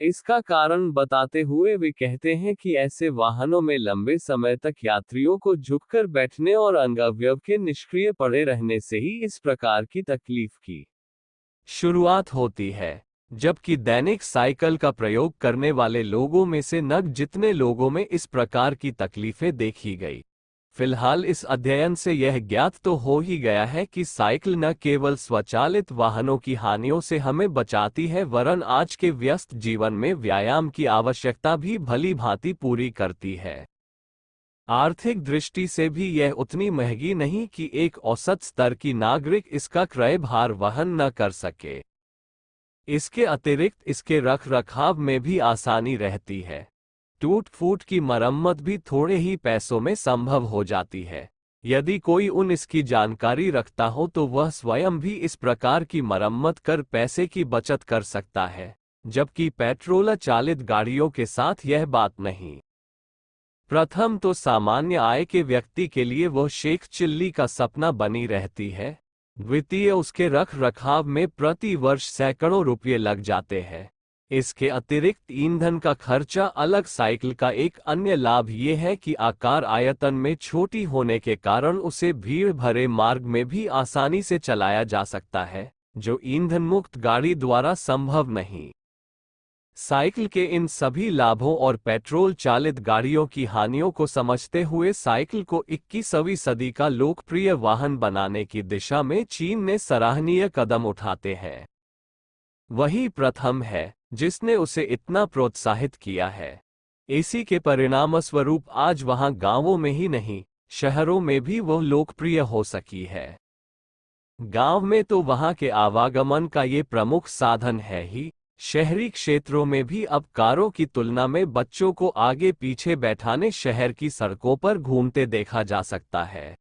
इसका कारण बताते हुए वे कहते हैं कि ऐसे वाहनों में लंबे समय तक यात्रियों को झुककर बैठने और अंग अवयव के निष्क्रिय पड़े रहने से ही इस प्रकार की तकलीफ की शुरुआत होती है, जबकि दैनिक साइकिल का प्रयोग करने वाले लोगों में से न जितने लोगों में इस प्रकार की तकलीफें देखी गई। फिलहाल इस अध्ययन से यह ज्ञात तो हो ही गया है कि साइकिल न केवल स्वचालित वाहनों की हानियों से हमें बचाती है वरन आज के व्यस्त जीवन में व्यायाम की आवश्यकता भी भली भांति पूरी करती है। आर्थिक दृष्टि से भी यह उतनी महंगी नहीं कि एक औसत स्तर की नागरिक इसका क्रयभार वहन न कर सके। इसके अतिरिक्त इसके रख रखाव में भी आसानी रहती है। टूट फूट की मरम्मत भी थोड़े ही पैसों में संभव हो जाती है। यदि कोई इसकी जानकारी रखता हो तो वह स्वयं भी इस प्रकार की मरम्मत कर पैसे की बचत कर सकता है, जबकि पेट्रोल चालित गाड़ियों के साथ यह बात नहीं। प्रथम तो सामान्य आय के व्यक्ति के लिए वह शेख चिल्ली का सपना बनी रहती है। द्वितीय, उसके रख रखाव में प्रति वर्ष सैकड़ों रुपये लग जाते हैं। इसके अतिरिक्त ईंधन का खर्चा अलग। साइकिल का एक अन्य लाभ ये है कि आकार आयतन में छोटी होने के कारण उसे भीड़ भरे मार्ग में भी आसानी से चलाया जा सकता है, जो ईंधन मुक्त गाड़ी द्वारा संभव नहीं। साइकिल के इन सभी लाभों और पेट्रोल चालित गाड़ियों की हानियों को समझते हुए साइकिल को 21वीं सदी का लोकप्रिय वाहन बनाने की दिशा में चीन ने सराहनीय कदम उठाते हैं। वही प्रथम है जिसने उसे इतना प्रोत्साहित किया है। इसी के परिणामस्वरूप आज वहां गांवों में ही नहीं, शहरों में भी वह लोकप्रिय हो सकी है। गांव में तो वहां के आवागमन का ये प्रमुख साधन है ही, शहरी क्षेत्रों में भी अब कारों की तुलना में बच्चों को आगे पीछे बैठाने शहर की सड़कों पर घूमते देखा जा सकता है।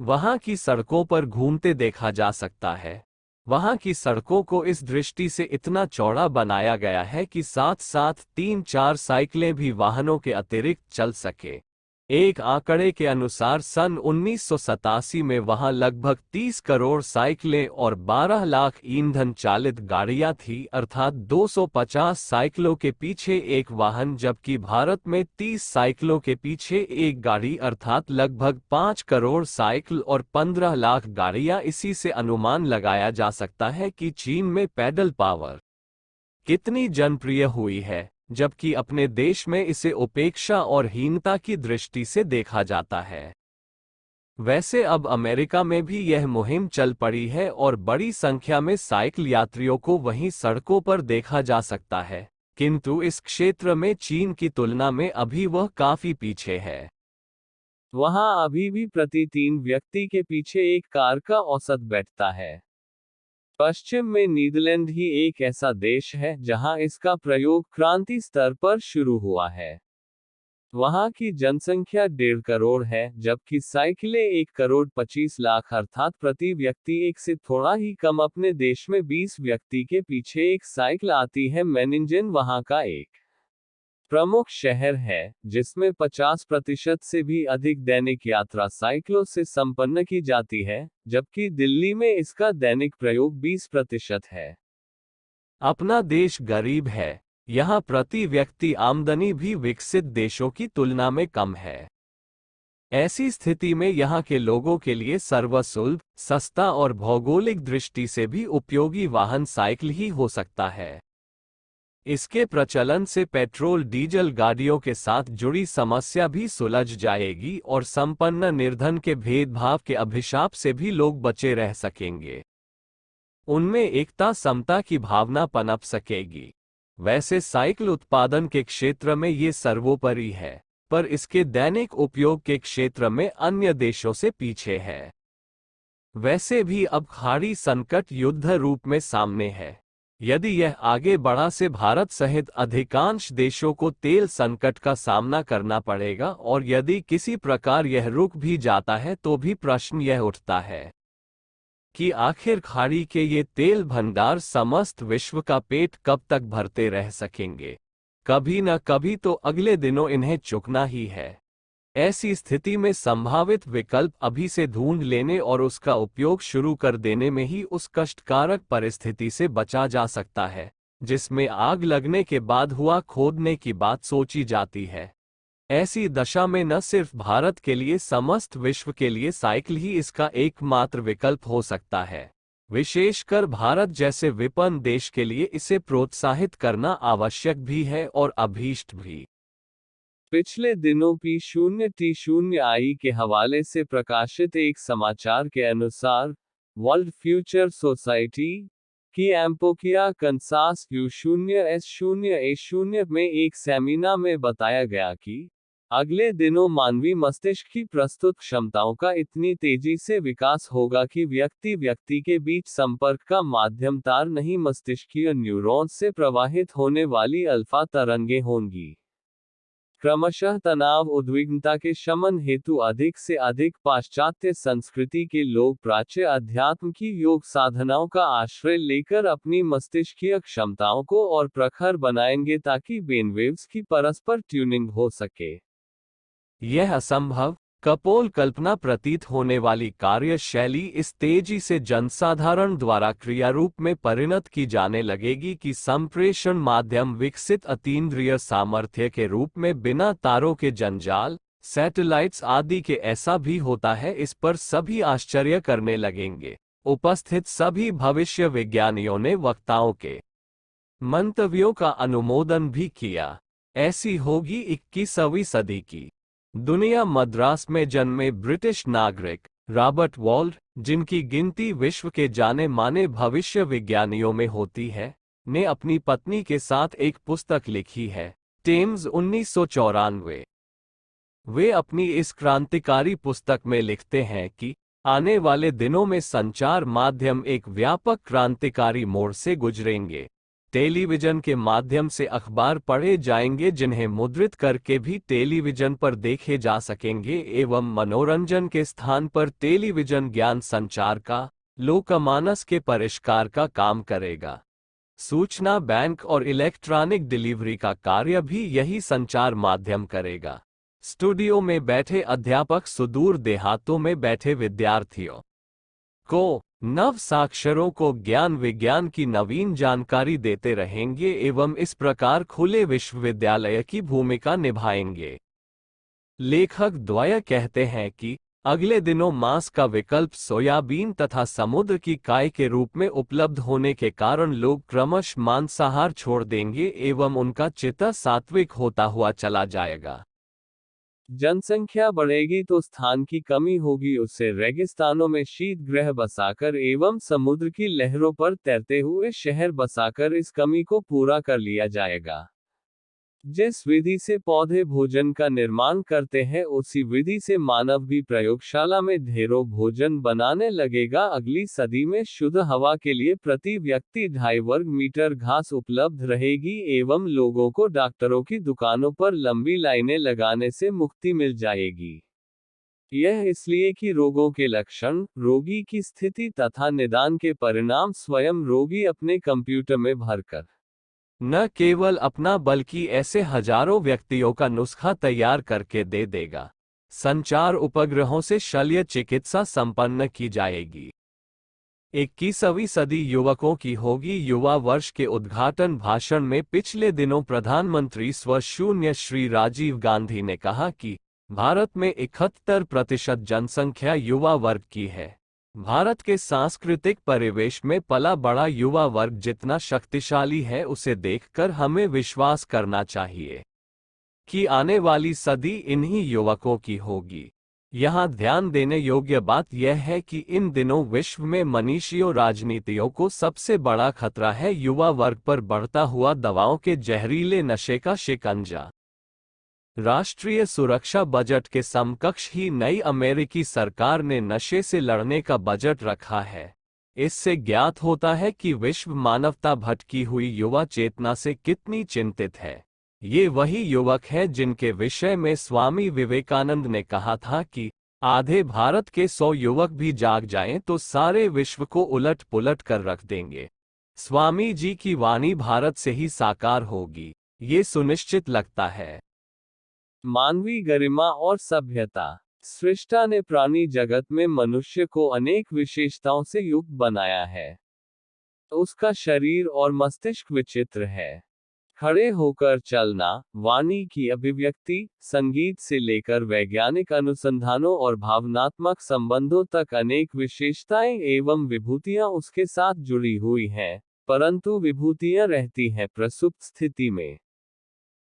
वहां की सड़कों पर घूमते देखा जा सकता है। वहां की सड़कों को इस दृष्टि से इतना चौड़ा बनाया गया है कि साथ साथ 3-4 साइकिलें भी वाहनों के अतिरिक्त चल सके। एक आंकड़े के अनुसार सन 1987 में वहां लगभग 30 करोड़ साइकिलें और 12 लाख ईंधन चालित गाड़ियां थी, अर्थात 250 साइकिलों के पीछे एक वाहन, जबकि भारत में 30 साइकिलों के पीछे एक गाड़ी अर्थात लगभग 5 करोड़ साइकिल और 15 लाख गाड़ियां। इसी से अनुमान लगाया जा सकता है कि चीन में पैडल पावर कितनी जनप्रिय हुई है, जबकि अपने देश में इसे उपेक्षा और हीनता की दृष्टि से देखा जाता है। वैसे अब अमेरिका में भी यह मुहिम चल पड़ी है और बड़ी संख्या में साइकिल यात्रियों को वहीं सड़कों पर देखा जा सकता है, किंतु इस क्षेत्र में चीन की तुलना में अभी वह काफी पीछे है। वहां अभी भी प्रति 3 व्यक्ति के पीछे एक कार का औसत बैठता है। पश्चिम में नीदरलैंड ही एक ऐसा देश है जहां इसका प्रयोग क्रांति स्तर पर शुरू हुआ है। वहां की जनसंख्या 1.5 करोड़ है, जबकि साइकिलें 1 करोड़ 25 लाख अर्थात प्रति व्यक्ति एक से थोड़ा ही कम। अपने देश में 20 व्यक्ति के पीछे एक साइकिल आती है। मेनिंजन वहां का एक प्रमुख शहर है, जिसमें 50% से भी अधिक दैनिक यात्रा साइकिलों से संपन्न की जाती है, जबकि दिल्ली में इसका दैनिक प्रयोग 20% है। अपना देश गरीब है, यहाँ प्रति व्यक्ति आमदनी भी विकसित देशों की तुलना में कम है। ऐसी स्थिति में यहाँ के लोगों के लिए सर्वसुलभ, सस्ता और भौगोलिक दृष्टि से भी उपयोगी वाहन साइकिल ही हो सकता है। इसके प्रचलन से पेट्रोल डीजल गाड़ियों के साथ जुड़ी समस्या भी सुलझ जाएगी और संपन्न निर्धन के भेदभाव के अभिशाप से भी लोग बचे रह सकेंगे। उनमें एकता समता की भावना पनप सकेगी। वैसे साइकिल उत्पादन के क्षेत्र में ये सर्वोपरि है, पर इसके दैनिक उपयोग के क्षेत्र में अन्य देशों से पीछे है। वैसे भी अब खाड़ी संकट युद्ध रूप में सामने है। यदि यह आगे बढ़ा से भारत सहित अधिकांश देशों को तेल संकट का सामना करना पड़ेगा, और यदि किसी प्रकार यह रुक भी जाता है तो भी प्रश्न यह उठता है कि आखिर खाड़ी के ये तेल भंडार समस्त विश्व का पेट कब तक भरते रह सकेंगे। कभी न कभी तो अगले दिनों इन्हें चुकना ही है। ऐसी स्थिति में संभावित विकल्प अभी से ढूंढ लेने और उसका उपयोग शुरू कर देने में ही उस कष्टकारक परिस्थिति से बचा जा सकता है, जिसमें आग लगने के बाद हुआ खोदने की बात सोची जाती है। ऐसी दशा में न सिर्फ भारत के लिए, समस्त विश्व के लिए साइकिल ही इसका एकमात्र विकल्प हो सकता है। विशेषकर भारत जैसे विपन्न देश के लिए इसे प्रोत्साहित करना आवश्यक भी है और अभीष्ट भी। पिछले दिनों P0T0I के हवाले से प्रकाशित एक समाचार के अनुसार वर्ल्ड फ्यूचर सोसाइटी की एम्पोकिया कंसास U0S0A0 में एक सेमिनार में बताया गया कि अगले दिनों मानवीय मस्तिष्क की प्रस्तुत क्षमताओं का इतनी तेजी से विकास होगा कि व्यक्ति व्यक्ति के बीच संपर्क का माध्यम तार नहीं, मस्तिष्कीय न्यूरॉन्स से प्रवाहित होने वाली अल्फा तरंगें होंगी। क्रमशः तनाव उद्विग्नता के शमन हेतु अधिक से अधिक पाश्चात्य संस्कृति के लोग प्राच्य अध्यात्म की योग साधनाओं का आश्रय लेकर अपनी मस्तिष्कीय क्षमताओं को और प्रखर बनाएंगे ताकि ब्रेनवेव्स की परस्पर ट्यूनिंग हो सके। यह असंभव, कपोल कल्पना प्रतीत होने वाली कार्यशैली इस तेजी से जनसाधारण द्वारा क्रियारूप में परिणत की जाने लगेगी कि संप्रेषण माध्यम विकसित अतीन्द्रिय सामर्थ्य के रूप में बिना तारों के जंजाल, सैटेलाइट्स आदि के ऐसा भी होता है। इस पर सभी आश्चर्य करने लगेंगे। उपस्थित सभी भविष्य विज्ञानियों ने वक्ताओं के मंतव्यों का अनुमोदन भी किया। ऐसी होगी 21वीं सदी की दुनिया। मद्रास में जन्मे ब्रिटिश नागरिक रॉबर्ट वॉल्ड, जिनकी गिनती विश्व के जाने माने भविष्य विज्ञानियों में होती है, ने अपनी पत्नी के साथ एक पुस्तक लिखी है, टेम्स 1994। वे अपनी इस क्रांतिकारी पुस्तक में लिखते हैं कि आने वाले दिनों में संचार माध्यम एक व्यापक क्रांतिकारी मोड़ से गुजरेंगे। टेलीविजन के माध्यम से अखबार पढ़े जाएंगे, जिन्हें मुद्रित करके भी टेलीविजन पर देखे जा सकेंगे, एवं मनोरंजन के स्थान पर टेलीविजन ज्ञान संचार का, लोकमानस के परिष्कार का काम करेगा। सूचना बैंक और इलेक्ट्रॉनिक डिलीवरी का कार्य भी यही संचार माध्यम करेगा। स्टूडियो में बैठे अध्यापक सुदूर देहातों में बैठे विद्यार्थियों को, नव साक्षरों को ज्ञान विज्ञान की नवीन जानकारी देते रहेंगे एवं इस प्रकार खुले विश्वविद्यालय की भूमिका निभाएंगे। लेखक द्वय कहते हैं कि अगले दिनों मांस का विकल्प सोयाबीन तथा समुद्र की काय के रूप में उपलब्ध होने के कारण लोग क्रमशः मांसाहार छोड़ देंगे एवं उनका चित्त सात्विक होता हुआ चला जाएगा। जनसंख्या बढ़ेगी तो स्थान की कमी होगी, उससे रेगिस्तानों में शीत गृह बसाकर एवं समुद्र की लहरों पर तैरते हुए शहर बसाकर इस कमी को पूरा कर लिया जाएगा। जिस विधि से पौधे भोजन का निर्माण करते हैं, उसी विधि से मानव भी प्रयोगशाला में ढेरों भोजन बनाने लगेगा। अगली सदी में शुद्ध हवा के लिए प्रति व्यक्ति 2.5 वर्ग मीटर घास उपलब्ध रहेगी एवं लोगों को डॉक्टरों की दुकानों पर लंबी लाइनें लगाने से मुक्ति मिल जाएगी। यह इसलिए कि रोगों के लक्षण, रोगी की स्थिति तथा निदान के परिणाम स्वयं रोगी अपने कंप्यूटर में भरकर न केवल अपना बल्कि ऐसे हजारों व्यक्तियों का नुस्खा तैयार करके दे देगा। संचार उपग्रहों से शल्य चिकित्सा संपन्न की जाएगी। 21वीं सदी युवकों की होगी। युवा वर्ष के उद्घाटन भाषण में पिछले दिनों प्रधानमंत्री स्व श्री राजीव गांधी ने कहा कि भारत में 71% जनसंख्या युवा वर्ग की है। भारत के सांस्कृतिक परिवेश में पला बड़ा युवा वर्ग जितना शक्तिशाली है, उसे देखकर हमें विश्वास करना चाहिए कि आने वाली सदी इन्हीं युवकों की होगी। यहाँ ध्यान देने योग्य बात यह है कि इन दिनों विश्व में मनीषियों राजनीतियों को सबसे बड़ा खतरा है युवा वर्ग पर बढ़ता हुआ दवाओं के जहरीले नशे का शिकंजा। राष्ट्रीय सुरक्षा बजट के समकक्ष ही नई अमेरिकी सरकार ने नशे से लड़ने का बजट रखा है। इससे ज्ञात होता है कि विश्व मानवता भटकी हुई युवा चेतना से कितनी चिंतित है। ये वही युवक हैं जिनके विषय में स्वामी विवेकानंद ने कहा था कि आधे भारत के 100 युवक भी जाग जाएं तो सारे विश्व को उलट पुलट कर रख देंगे। स्वामी जी की वाणी भारत से ही साकार होगी, ये सुनिश्चित लगता है। मानवीय गरिमा और सभ्यता। सृष्टा ने प्राणी जगत में मनुष्य को अनेक विशेषताओं से युक्त बनाया है। उसका शरीर और मस्तिष्क विचित्र है। खड़े होकर चलना, वाणी की अभिव्यक्ति, संगीत से लेकर वैज्ञानिक अनुसंधानों और भावनात्मक संबंधों तक अनेक विशेषताएं एवं विभूतियां उसके साथ जुड़ी हुई हैं, परंतु विभूतियां रहती हैं प्रसुप्त स्थिति में।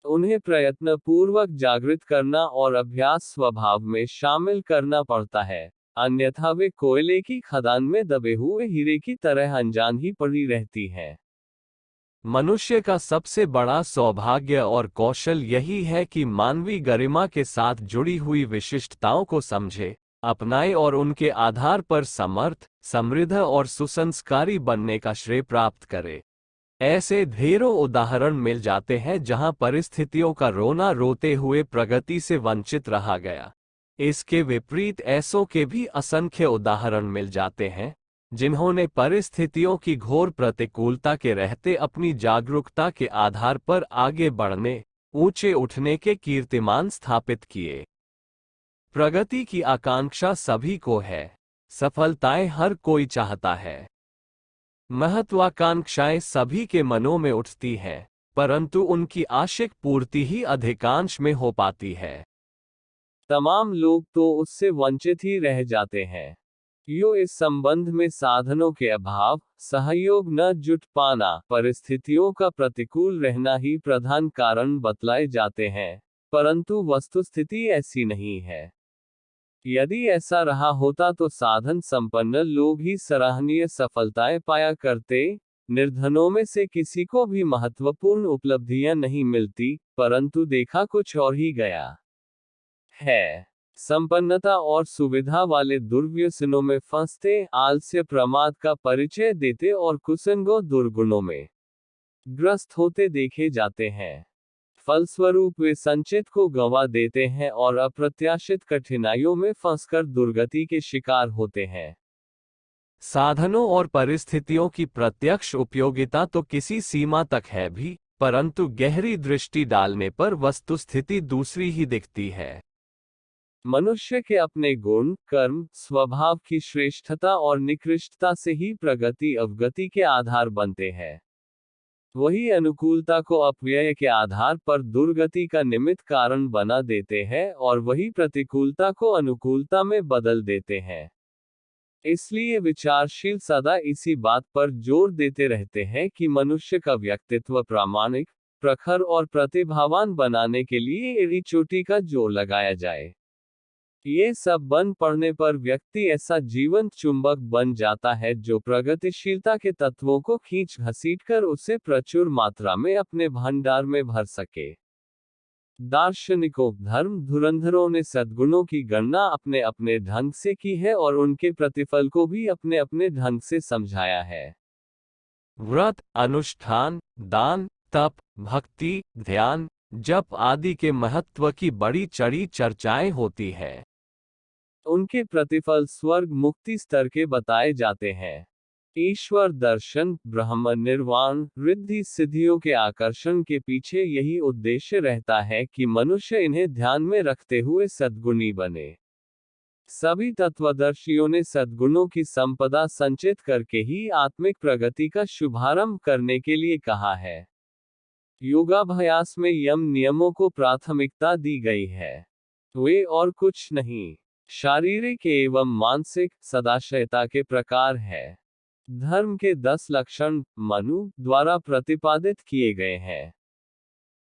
उन्हें प्रयत्नपूर्वक जागृत करना और अभ्यास स्वभाव में शामिल करना पड़ता है, अन्यथा वे कोयले की खदान में दबे हुए हीरे की तरह अनजान ही पड़ी रहती हैं। मनुष्य का सबसे बड़ा सौभाग्य और कौशल यही है कि मानवीय गरिमा के साथ जुड़ी हुई विशिष्टताओं को समझे, अपनाए और उनके आधार पर समर्थ, समृद्ध और सुसंस्कारी बनने का श्रेय प्राप्त करे। ऐसे ढेरों उदाहरण मिल जाते हैं जहां परिस्थितियों का रोना रोते हुए प्रगति से वंचित रहा गया। इसके विपरीत ऐसों के भी असंख्य उदाहरण मिल जाते हैं जिन्होंने परिस्थितियों की घोर प्रतिकूलता के रहते अपनी जागरूकता के आधार पर आगे बढ़ने, ऊंचे उठने के कीर्तिमान स्थापित किए। प्रगति की आकांक्षा सभी को है, सफलताएं हर कोई चाहता है। महत्वाकांक्षाएं सभी के मनों में उठती हैं, परंतु उनकी आशिक पूर्ति ही अधिकांश में हो पाती है। तमाम लोग तो उससे वंचित ही रह जाते हैं। यो इस संबंध में साधनों के अभाव, सहयोग न जुट पाना, परिस्थितियों का प्रतिकूल रहना ही प्रधान कारण बतलाए जाते हैं, परंतु वस्तुस्थिति ऐसी नहीं है। यदि ऐसा रहा होता तो साधन संपन्न लोग ही सराहनीय सफलताएं पाया करते, निर्धनों में से किसी को भी महत्वपूर्ण उपलब्धियां नहीं मिलती, परंतु देखा कुछ और ही गया है। संपन्नता और सुविधा वाले दुर्व्यसनों में फंसते, आलस्य प्रमाद का परिचय देते और कुसंगों दुर्गुणों में ग्रस्त होते देखे जाते हैं। फलस्वरूप वे संचित को गंवा देते हैं और अप्रत्याशित कठिनाइयों में फंसकर दुर्गति के शिकार होते हैं। साधनों और परिस्थितियों की प्रत्यक्ष उपयोगिता तो किसी सीमा तक है भी, परंतु गहरी दृष्टि डालने पर वस्तुस्थिति दूसरी ही दिखती है। मनुष्य के अपने गुण, कर्म, स्वभाव की श्रेष्ठता और निकृष्टता से ही प्रगति अवगति के आधार बनते हैं। वही अनुकूलता को अपव्यय के आधार पर दुर्गति का निमित्त कारण बना देते हैं और वही प्रतिकूलता को अनुकूलता में बदल देते हैं। इसलिए विचारशील सदा इसी बात पर जोर देते रहते हैं कि मनुष्य का व्यक्तित्व प्रामाणिक, प्रखर और प्रतिभावान बनाने के लिए एड़ी चोटी का जोर लगाया जाए। ये सब बन पड़ने पर व्यक्ति ऐसा जीवंत चुंबक बन जाता है जो प्रगतिशीलता के तत्वों को खींच घसीटकर उसे प्रचुर मात्रा में अपने भंडार में भर सके। दार्शनिकों, धर्म धुरंधरों ने सद्गुणों की गणना अपने अपने ढंग से की है और उनके प्रतिफल को भी अपने अपने ढंग से समझाया है। व्रत, अनुष्ठान, दान, तप, भक्ति, ध्यान, जप आदि के महत्व की बड़ी चढ़ी चर्चाएं होती है। उनके प्रतिफल स्वर्ग मुक्ति स्तर के बताए जाते हैं। ईश्वर दर्शन, ब्रह्म निर्वाण, रिद्धि सिद्धियों के आकर्षण के पीछे यही उद्देश्य रहता है कि मनुष्य इन्हें ध्यान में रखते हुए सद्गुणी बने। सभी तत्वदर्शियों ने सद्गुणों की संपदा संचित करके ही आत्मिक प्रगति का शुभारंभ करने के लिए कहा है। योगाभ्यास में यम नियमों को प्राथमिकता दी गई है। वे और कुछ नहीं, शारीरिक एवं मानसिक सदाशयता के प्रकार है। धर्म के 10 लक्षण मनु द्वारा प्रतिपादित किए गए हैं।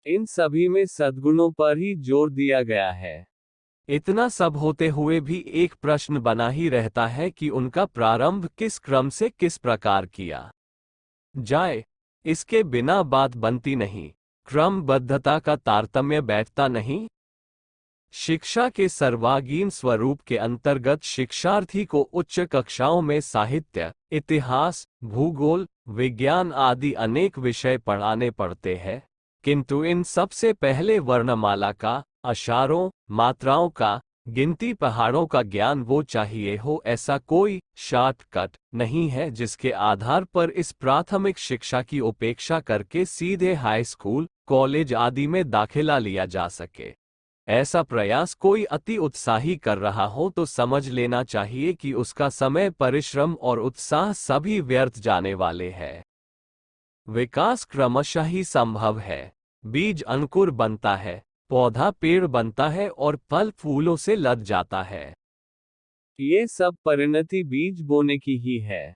इन सभी में सद्गुणों पर ही जोर दिया गया है। इतना सब होते हुए भी एक प्रश्न बना ही रहता है कि उनका प्रारंभ किस क्रम से किस प्रकार किया जाए। इसके बिना बात बनती नहीं, क्रमबद्धता का तारतम्य बैठता नहीं। शिक्षा के सर्वांगीण स्वरूप के अंतर्गत शिक्षार्थी को उच्च कक्षाओं में साहित्य, इतिहास, भूगोल, विज्ञान आदि अनेक विषय पढ़ाने पड़ते हैं, किंतु इन सबसे पहले वर्णमाला का, अक्षरों, मात्राओं का, गिनती पहाड़ों का ज्ञान वो चाहिए हो। ऐसा कोई शॉर्टकट नहीं है जिसके आधार पर इस प्राथमिक शिक्षा की उपेक्षा करके सीधे हाई स्कूल, कॉलेज आदि में दाखिला लिया जा सके। ऐसा प्रयास कोई अति उत्साही कर रहा हो तो समझ लेना चाहिए कि उसका समय, परिश्रम और उत्साह सभी व्यर्थ जाने वाले हैं। विकास क्रमशः ही संभव है। बीज अंकुर बनता है, पौधा पेड़ बनता है और फल फूलों से लद जाता है। ये सब परिणति बीज बोने की ही है।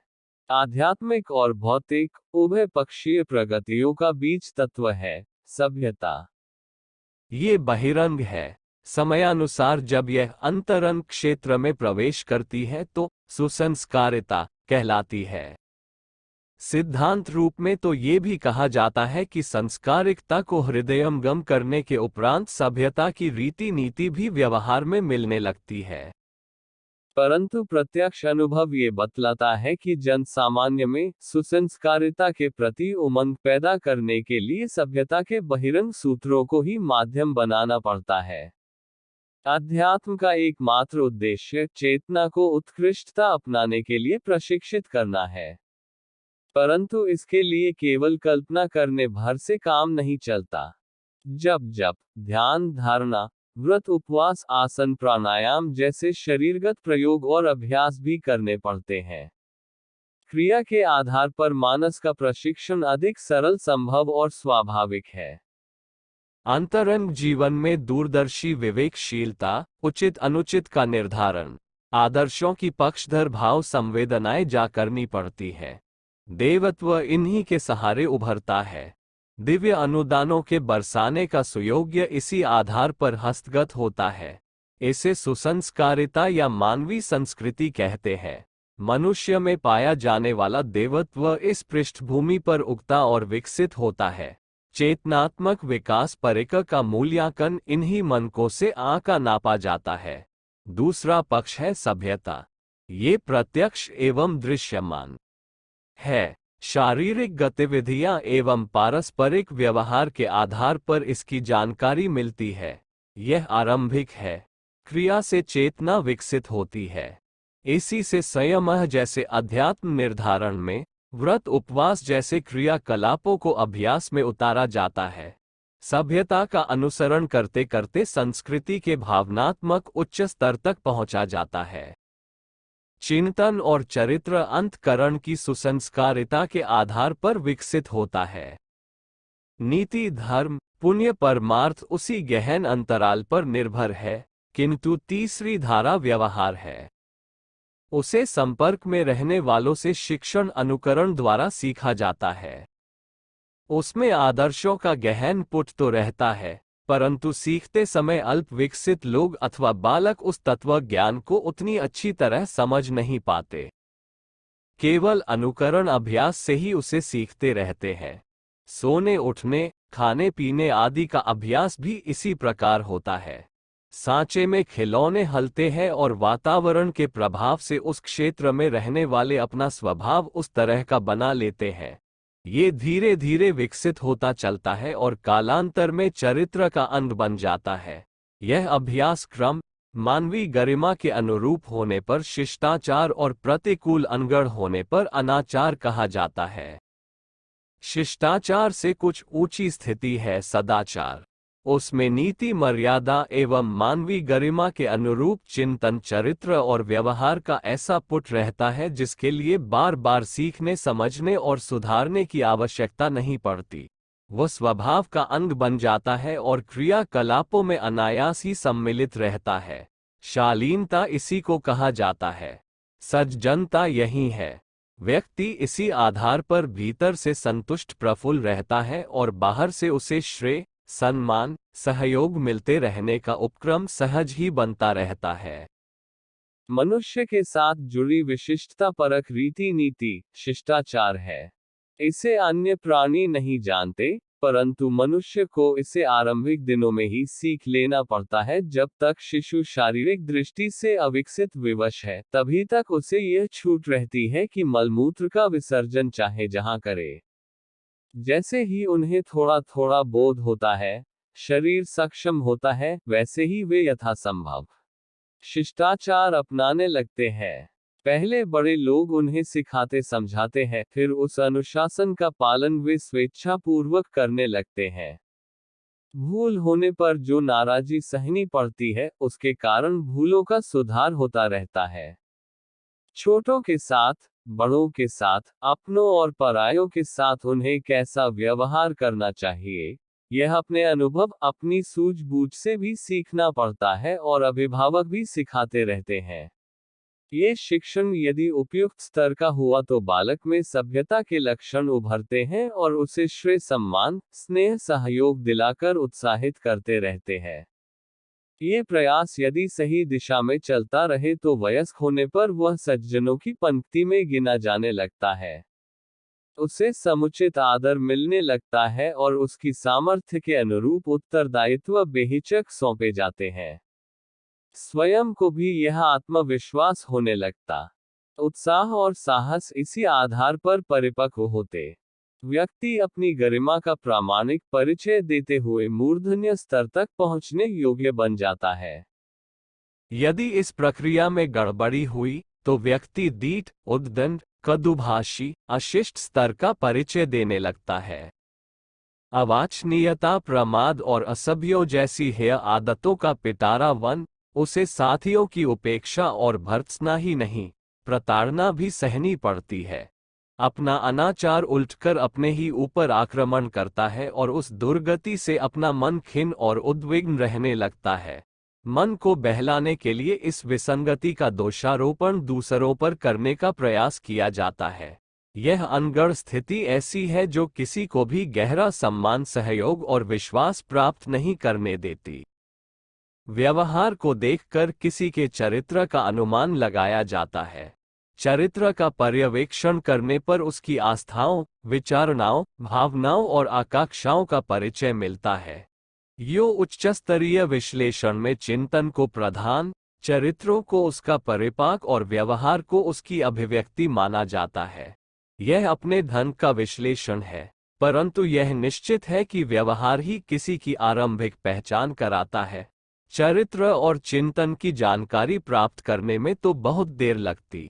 आध्यात्मिक और भौतिक उभय पक्षीय प्रगतियों का बीज तत्व है सभ्यता। ये बहिरंग है। समयानुसार जब यह अंतरंग क्षेत्र में प्रवेश करती है तो सुसंस्कारिता कहलाती है। सिद्धांत रूप में तो ये भी कहा जाता है कि संस्कारिकता को हृदयंगम करने के उपरांत सभ्यता की रीति नीति भी व्यवहार में मिलने लगती है। परंतु प्रत्यक्ष अनुभव ये बतलाता है कि जन सामान्य में सुसंस्कारिता के प्रति उमंग पैदा करने के लिए सभ्यता के बहिरंग सूत्रों को ही माध्यम बनाना पड़ता है। अध्यात्म का एकमात्र उद्देश्य चेतना को उत्कृष्टता अपनाने के लिए प्रशिक्षित करना है, परंतु इसके लिए केवल कल्पना करने भर से काम नहीं चलता। जब जप, ध्यान, धारणा, व्रत, उपवास, आसन, प्राणायाम जैसे शरीरगत प्रयोग और अभ्यास भी करने पड़ते हैं। क्रिया के आधार पर मानस का प्रशिक्षण अधिक सरल, संभव और स्वाभाविक है। अंतरंग जीवन में दूरदर्शी विवेकशीलता, उचित अनुचित का निर्धारण, आदर्शों की पक्षधर भाव संवेदनाएं जा करनी पड़ती है। देवत्व इन्हीं के सहारे उभरता है। दिव्य अनुदानों के बरसाने का सुयोग्य इसी आधार पर हस्तगत होता है। इसे सुसंस्कारिता या मानवीय संस्कृति कहते हैं। मनुष्य में पाया जाने वाला देवत्व इस पृष्ठभूमि पर उगता और विकसित होता है। चेतनात्मक विकास परिकर का मूल्यांकन इन्हीं मनकों से आंका नापा जाता है। दूसरा पक्ष है सभ्यता। ये प्रत्यक्ष एवं दृश्यमान है। शारीरिक गतिविधियां एवं पारस्परिक व्यवहार के आधार पर इसकी जानकारी मिलती है। यह आरंभिक है। क्रिया से चेतना विकसित होती है। इसी से संयम जैसे अध्यात्म निर्धारण में, व्रत उपवास जैसे क्रियाकलापों को अभ्यास में उतारा जाता है। सभ्यता का अनुसरण करते करते संस्कृति के भावनात्मक उच्च स्तर तक पहुंचा जाता है। चिंतन और चरित्र अंतःकरण की सुसंस्कारिता के आधार पर विकसित होता है। नीति, धर्म, पुण्य, परमार्थ उसी गहन अंतराल पर निर्भर है, किंतु तीसरी धारा व्यवहार है। उसे संपर्क में रहने वालों से शिक्षण अनुकरण द्वारा सीखा जाता है। उसमें आदर्शों का गहन पुट तो रहता है, परंतु सीखते समय अल्प विकसित लोग अथवा बालक उस तत्व ज्ञान को उतनी अच्छी तरह समझ नहीं पाते। केवल अनुकरण अभ्यास से ही उसे सीखते रहते हैं। सोने, उठने, खाने पीने आदि का अभ्यास भी इसी प्रकार होता है। सांचे में खिलौने हलते हैं और वातावरण के प्रभाव से उस क्षेत्र में रहने वाले अपना स्वभाव उस तरह का बना लेते हैं। ये धीरे धीरे विकसित होता चलता है और कालांतर में चरित्र का अंग बन जाता है। यह अभ्यास क्रम मानवीय गरिमा के अनुरूप होने पर शिष्टाचार और प्रतिकूल अनगढ़ होने पर अनाचार कहा जाता है। शिष्टाचार से कुछ ऊंची स्थिति है सदाचार। उसमें नीति, मर्यादा एवं मानवीय गरिमा के अनुरूप चिंतन, चरित्र और व्यवहार का ऐसा पुट रहता है जिसके लिए बार बार सीखने, समझने और सुधारने की आवश्यकता नहीं पड़ती। वह स्वभाव का अंग बन जाता है और क्रियाकलापों में अनायास ही सम्मिलित रहता है। शालीनता इसी को कहा जाता है। सज्जनता यही है। व्यक्ति इसी आधार पर भीतर से संतुष्ट प्रफुल्ल रहता है और बाहर से उसे श्रेय, सम्मान, सहयोग मिलते रहने का उपक्रम सहज ही बनता रहता है। मनुष्य के साथ जुड़ी विशिष्टता परक रीति नीति शिष्टाचार है। इसे अन्य प्राणी नहीं जानते, परंतु मनुष्य को इसे आरंभिक दिनों में ही सीख लेना पड़ता है। जब तक शिशु शारीरिक दृष्टि से अविकसित विवश है, तभी तक उसे यह छूट रहती है कि मलमूत्र का विसर्जन चाहे जहां करे। जैसे ही उन्हें थोड़ा थोड़ा बोध होता है, शरीर सक्षम होता है, वैसे ही वे यथासंभव शिष्टाचार अपनाने लगते हैं। पहले बड़े लोग उन्हें सिखाते समझाते हैं, फिर उस अनुशासन का पालन वे स्वेच्छापूर्वक करने लगते हैं। भूल होने पर जो नाराजी सहनी पड़ती है, उसके कारण भूलों का सुधार होता रहता है। छोटों के साथ, बड़ों के साथ, अपनों और परायों के साथ उन्हें कैसा व्यवहार करना चाहिए, यह अपने अनुभव, अपनी सूझबूझ से भी सीखना पड़ता है और अभिभावक भी सिखाते रहते हैं। ये शिक्षण यदि उपयुक्त स्तर का हुआ तो बालक में सभ्यता के लक्षण उभरते हैं और उसे श्रेय, सम्मान, स्नेह, सहयोग दिलाकर उत्साहित करते रहते हैं। ये प्रयास यदि सही दिशा में चलता रहे तो वयस्क होने पर वह सज्जनों की पंक्ति में गिना जाने लगता है। उसे समुचित आदर मिलने लगता है और उसकी सामर्थ्य के अनुरूप उत्तरदायित्व बेहिचक सौंपे जाते हैं। स्वयं को भी यह आत्मविश्वास होने लगता। उत्साह और साहस इसी आधार पर परिपक्व होते। व्यक्ति अपनी गरिमा का प्रामाणिक परिचय देते हुए मूर्धन्य स्तर तक पहुंचने योग्य बन जाता है। यदि इस प्रक्रिया में गड़बड़ी हुई तो व्यक्ति दीठ, उद्दंड, कदुभाषी, अशिष्ट स्तर का परिचय देने लगता है। अवांछनीयता, प्रमाद और असभ्यों जैसी हेय आदतों का पिटारा वन उसे साथियों की उपेक्षा और भर्त्सना ही नहीं, प्रताड़ना भी सहनी पड़ती है। अपना अनाचार उल्टकर अपने ही ऊपर आक्रमण करता है और उस दुर्गति से अपना मन खिन्न और उद्विग्न रहने लगता है। मन को बहलाने के लिए इस विसंगति का दोषारोपण दूसरों पर करने का प्रयास किया जाता है। यह अनगढ़ स्थिति ऐसी है जो किसी को भी गहरा सम्मान, सहयोग और विश्वास प्राप्त नहीं करने देती। व्यवहार को देखकर किसी के चरित्र का अनुमान लगाया जाता है। चरित्र का पर्यवेक्षण करने पर उसकी आस्थाओं, विचारणाओं, भावनाओं और आकांक्षाओं का परिचय मिलता है। यो उच्च स्तरीय विश्लेषण में चिंतन को प्रधान, चरित्रों को उसका परिपाक और व्यवहार को उसकी अभिव्यक्ति माना जाता है। यह अपने ढंग का विश्लेषण है, परंतु यह निश्चित है कि व्यवहार ही किसी की आरंभिक पहचान कराता है। चरित्र और चिंतन की जानकारी प्राप्त करने में तो बहुत देर लगती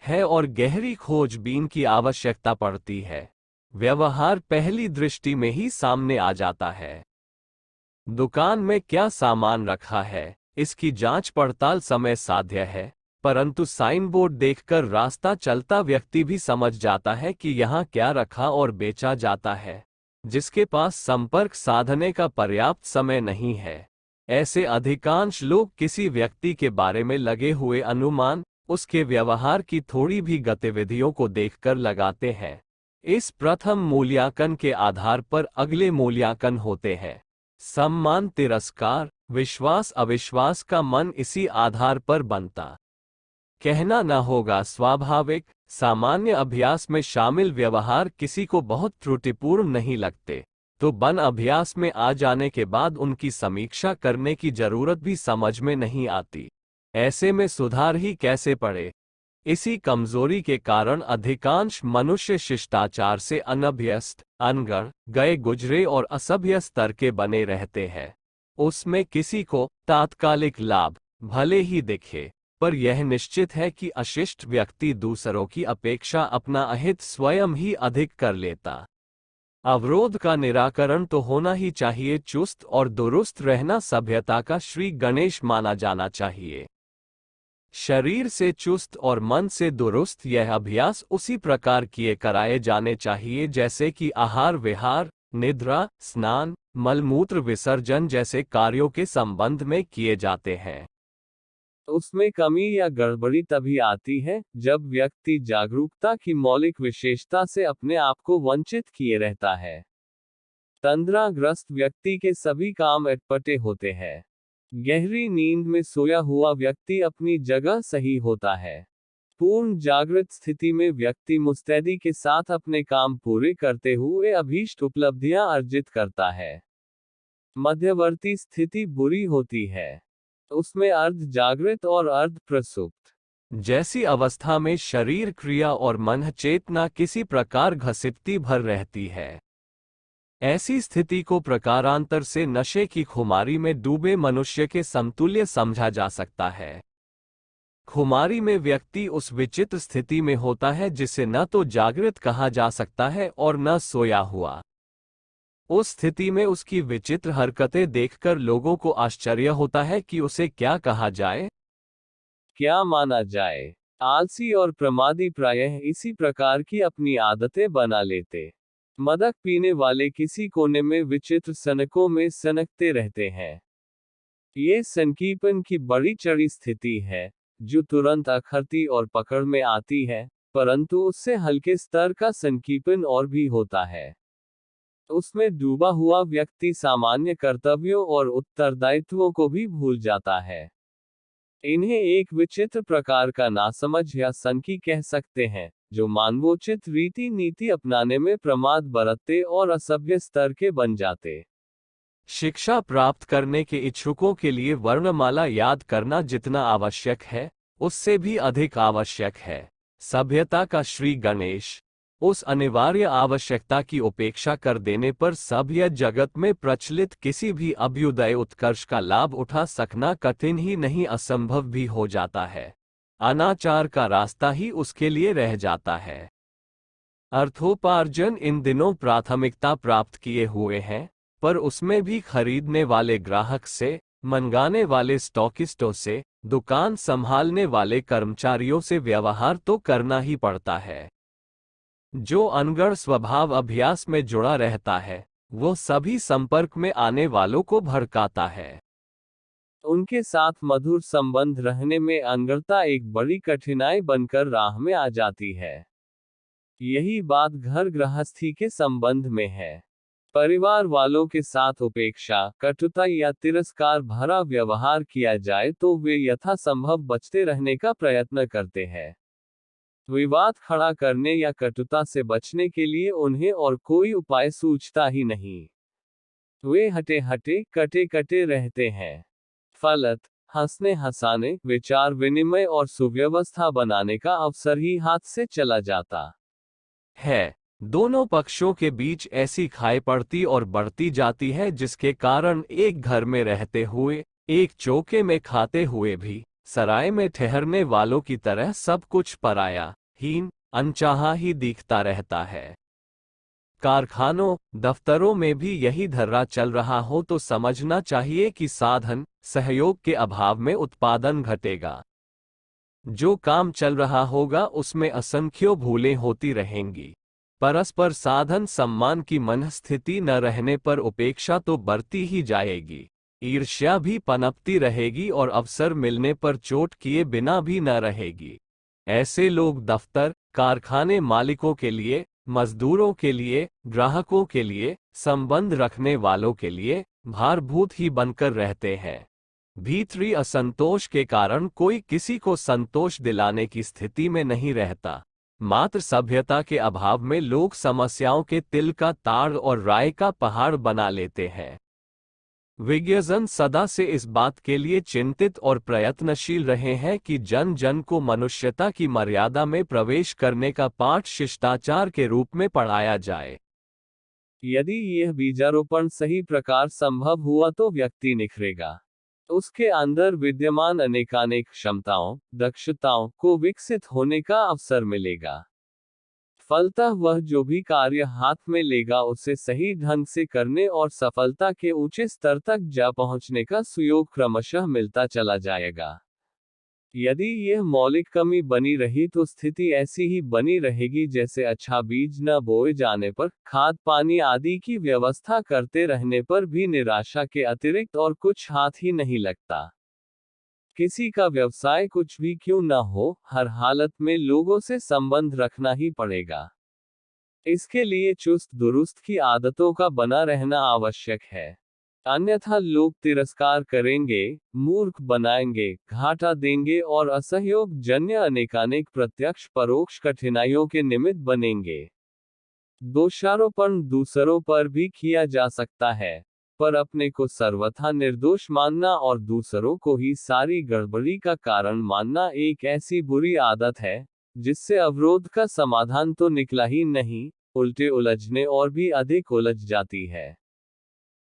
है और गहरी खोजबीन की आवश्यकता पड़ती है। व्यवहार पहली दृष्टि में ही सामने आ जाता है। दुकान में क्या सामान रखा है, इसकी जांच पड़ताल समय साध्य है, परंतु साइन बोर्ड देखकर रास्ता चलता व्यक्ति भी समझ जाता है कि यहाँ क्या रखा और बेचा जाता है। जिसके पास संपर्क साधने का पर्याप्त समय नहीं है, ऐसे अधिकांश लोग किसी व्यक्ति के बारे में लगे हुए अनुमान उसके व्यवहार की थोड़ी भी गतिविधियों को देखकर लगाते हैं। इस प्रथम मूल्यांकन के आधार पर अगले मूल्यांकन होते हैं। सम्मान, तिरस्कार, विश्वास, अविश्वास का मन इसी आधार पर बनता। कहना न होगा स्वाभाविक, सामान्य अभ्यास में शामिल व्यवहार किसी को बहुत त्रुटिपूर्ण नहीं लगते, तो बन अभ्यास में आ जाने के बाद उनकी समीक्षा करने की जरूरत भी समझ में नहीं आती। ऐसे में सुधार ही कैसे पड़े। इसी कमजोरी के कारण अधिकांश मनुष्य शिष्टाचार से अनभ्यस्त, अनगढ़, गए गुजरे और असभ्य स्तर के बने रहते हैं। उसमें किसी को तात्कालिक लाभ भले ही दिखे, पर यह निश्चित है कि अशिष्ट व्यक्ति दूसरों की अपेक्षा अपना अहित स्वयं ही अधिक कर लेता। अवरोध का निराकरण तो होना ही चाहिए। चुस्त और दुरुस्त रहना सभ्यता का श्री गणेश माना जाना चाहिए। शरीर से चुस्त और मन से दुरुस्त यह अभ्यास उसी प्रकार किए कराए जाने चाहिए जैसे कि आहार विहार, निद्रा, स्नान, मलमूत्र विसर्जन जैसे कार्यों के संबंध में किए जाते हैं। उसमें कमी या गड़बड़ी तभी आती है जब व्यक्ति जागरूकता की मौलिक विशेषता से अपने आप को वंचित किए रहता है। तंद्राग्रस्त व्यक्ति के सभी काम अटपटे होते हैं। गहरी नींद में सोया हुआ व्यक्ति अपनी जगह सही होता है। पूर्ण जागृत स्थिति में व्यक्ति मुस्तैदी के साथ अपने काम पूरे करते हुए अभीष्ट उपलब्धियां अर्जित करता है। मध्यवर्ती स्थिति बुरी होती है। उसमें अर्ध जागृत और अर्ध प्रसुप्त जैसी अवस्था में शरीर क्रिया और मन चेतना किसी प्रकार घसीटती भर रहती है। ऐसी स्थिति को प्रकारांतर से नशे की खुमारी में डूबे मनुष्य के समतुल्य समझा जा सकता है। खुमारी में व्यक्ति उस विचित्र स्थिति में होता है जिसे न तो जागृत कहा जा सकता है और न सोया हुआ। उस स्थिति में उसकी विचित्र हरकतें देखकर लोगों को आश्चर्य होता है कि उसे क्या कहा जाए, क्या माना जाए। आलसी और प्रमादी प्रायः इसी प्रकार की अपनी आदतें बना लेते। मदक पीने वाले किसी कोने में विचित्र सनकों में सनकते रहते हैं। ये संकीपन की बड़ी चढ़ी स्थिति है जो तुरंत अखरती और पकड़ में आती है, परंतु उससे हल्के स्तर का संकीपन और भी होता है। उसमें डूबा हुआ व्यक्ति सामान्य कर्तव्यों और उत्तरदायित्वों को भी भूल जाता है। इन्हें एक विचित्र प्रकार का नासमझ या सनकी कह सकते हैं, जो मानवोचित रीति नीति अपनाने में प्रमाद बरतते और असभ्य स्तर के बन जाते। शिक्षा प्राप्त करने के इच्छुकों के लिए वर्णमाला याद करना जितना आवश्यक है, उससे भी अधिक आवश्यक है सभ्यता का श्री गणेश। उस अनिवार्य आवश्यकता की उपेक्षा कर देने पर सभ्य जगत में प्रचलित किसी भी अभ्युदय उत्कर्ष का लाभ उठा सकना कठिन ही नहीं असंभव भी हो जाता है। अनाचार का रास्ता ही उसके लिए रह जाता है। अर्थोपार्जन इन दिनों प्राथमिकता प्राप्त किए हुए हैं, पर उसमें भी खरीदने वाले ग्राहक से, मंगाने वाले स्टॉकिस्टों से, दुकान संभालने वाले कर्मचारियों से व्यवहार तो करना ही पड़ता है। जो अनगढ़ स्वभाव अभ्यास में जुड़ा रहता है, वो सभी संपर्क में आने वालों को भड़काता है। उनके साथ मधुर संबंध रहने में अंगरता एक बड़ी कठिनाई बनकर राह में आ जाती है। यही बात घर गृहस्थी के संबंध में है। परिवार वालों के साथ उपेक्षा, कटुता या तिरस्कार भरा व्यवहार किया जाए तो वे यथासंभव बचते रहने का प्रयत्न करते हैं। विवाद खड़ा करने या कटुता से बचने के लिए उन्हें और कोई उपाय सूझता ही नहीं। वे हटे हटे, कटे कटे रहते हैं। फलत हंसने हंसाने, विचार विनिमय और सुव्यवस्था बनाने का अवसर ही हाथ से चला जाता है। दोनों पक्षों के बीच ऐसी खाई पड़ती और बढ़ती जाती है जिसके कारण एक घर में रहते हुए, एक चौके में खाते हुए भी सराय में ठहरने वालों की तरह सब कुछ पराया, हीन, अनचाहा ही दिखता रहता है। कारखानों, दफ्तरों में भी यही धर्रा चल रहा हो तो समझना चाहिए कि साधन, सहयोग के अभाव में उत्पादन घटेगा। जो काम चल रहा होगा उसमें असंख्यों भूलें होती रहेंगी। परस्पर साधन सम्मान की मनस्थिति न रहने पर उपेक्षा तो बढ़ती ही जाएगी, ईर्ष्या भी पनपती रहेगी और अवसर मिलने पर चोट किए बिना भी न रहेगी। ऐसे लोग दफ्तर, कारखाने मालिकों के लिए, मजदूरों के लिए, ग्राहकों के लिए, संबंध रखने वालों के लिए भारभूत ही बनकर रहते हैं। भीतरी असंतोष के कारण कोई किसी को संतोष दिलाने की स्थिति में नहीं रहता। मात्र सभ्यता के अभाव में लोग समस्याओं के तिल का ताड़ और राय का पहाड़ बना लेते हैं। विज्ञजन सदा से इस बात के लिए चिंतित और प्रयत्नशील रहे हैं कि जन जन को मनुष्यता की मर्यादा में प्रवेश करने का पाठ शिष्टाचार के रूप में पढ़ाया जाए। यदि यह बीजारोपण सही प्रकार संभव हुआ तो व्यक्ति निखरेगा। उसके अंदर विद्यमान अनेकानेक क्षमताओं, दक्षताओं को विकसित होने का अवसर मिलेगा। फलतः वह जो भी कार्य हाथ में लेगा उसे सही ढंग से करने और सफलता के ऊंचे स्तर तक जा पहुंचने का सुयोग क्रमशः मिलता चला जाएगा। यदि यह मौलिक कमी बनी रही तो स्थिति ऐसी ही बनी रहेगी जैसे अच्छा बीज न बोए जाने पर, खाद पानी आदि की व्यवस्था करते रहने पर भी निराशा के अतिरिक्त और कुछ हाथ ही नहीं लगता। किसी का व्यवसाय कुछ भी क्यों न हो, हर हालत में लोगों से संबंध रखना ही पड़ेगा। इसके लिए चुस्त दुरुस्त की आदतों का बना रहना आवश्यक है। अन्यथा लोग तिरस्कार करेंगे, मूर्ख बनाएंगे, घाटा देंगे और असहयोग जन्य अनेकानेक प्रत्यक्ष परोक्ष कठिनाइयों के निमित्त बनेंगे। दोषारोपण दूसरों पर भी किया जा सकता है, पर अपने को सर्वथा निर्दोष मानना और दूसरों को ही सारी गड़बड़ी का कारण मानना एक ऐसी बुरी आदत है, जिससे अवरोध का समाधान तो निकला ही नहीं, उल्टे उलझने और भी अधिक उलझ जाती है।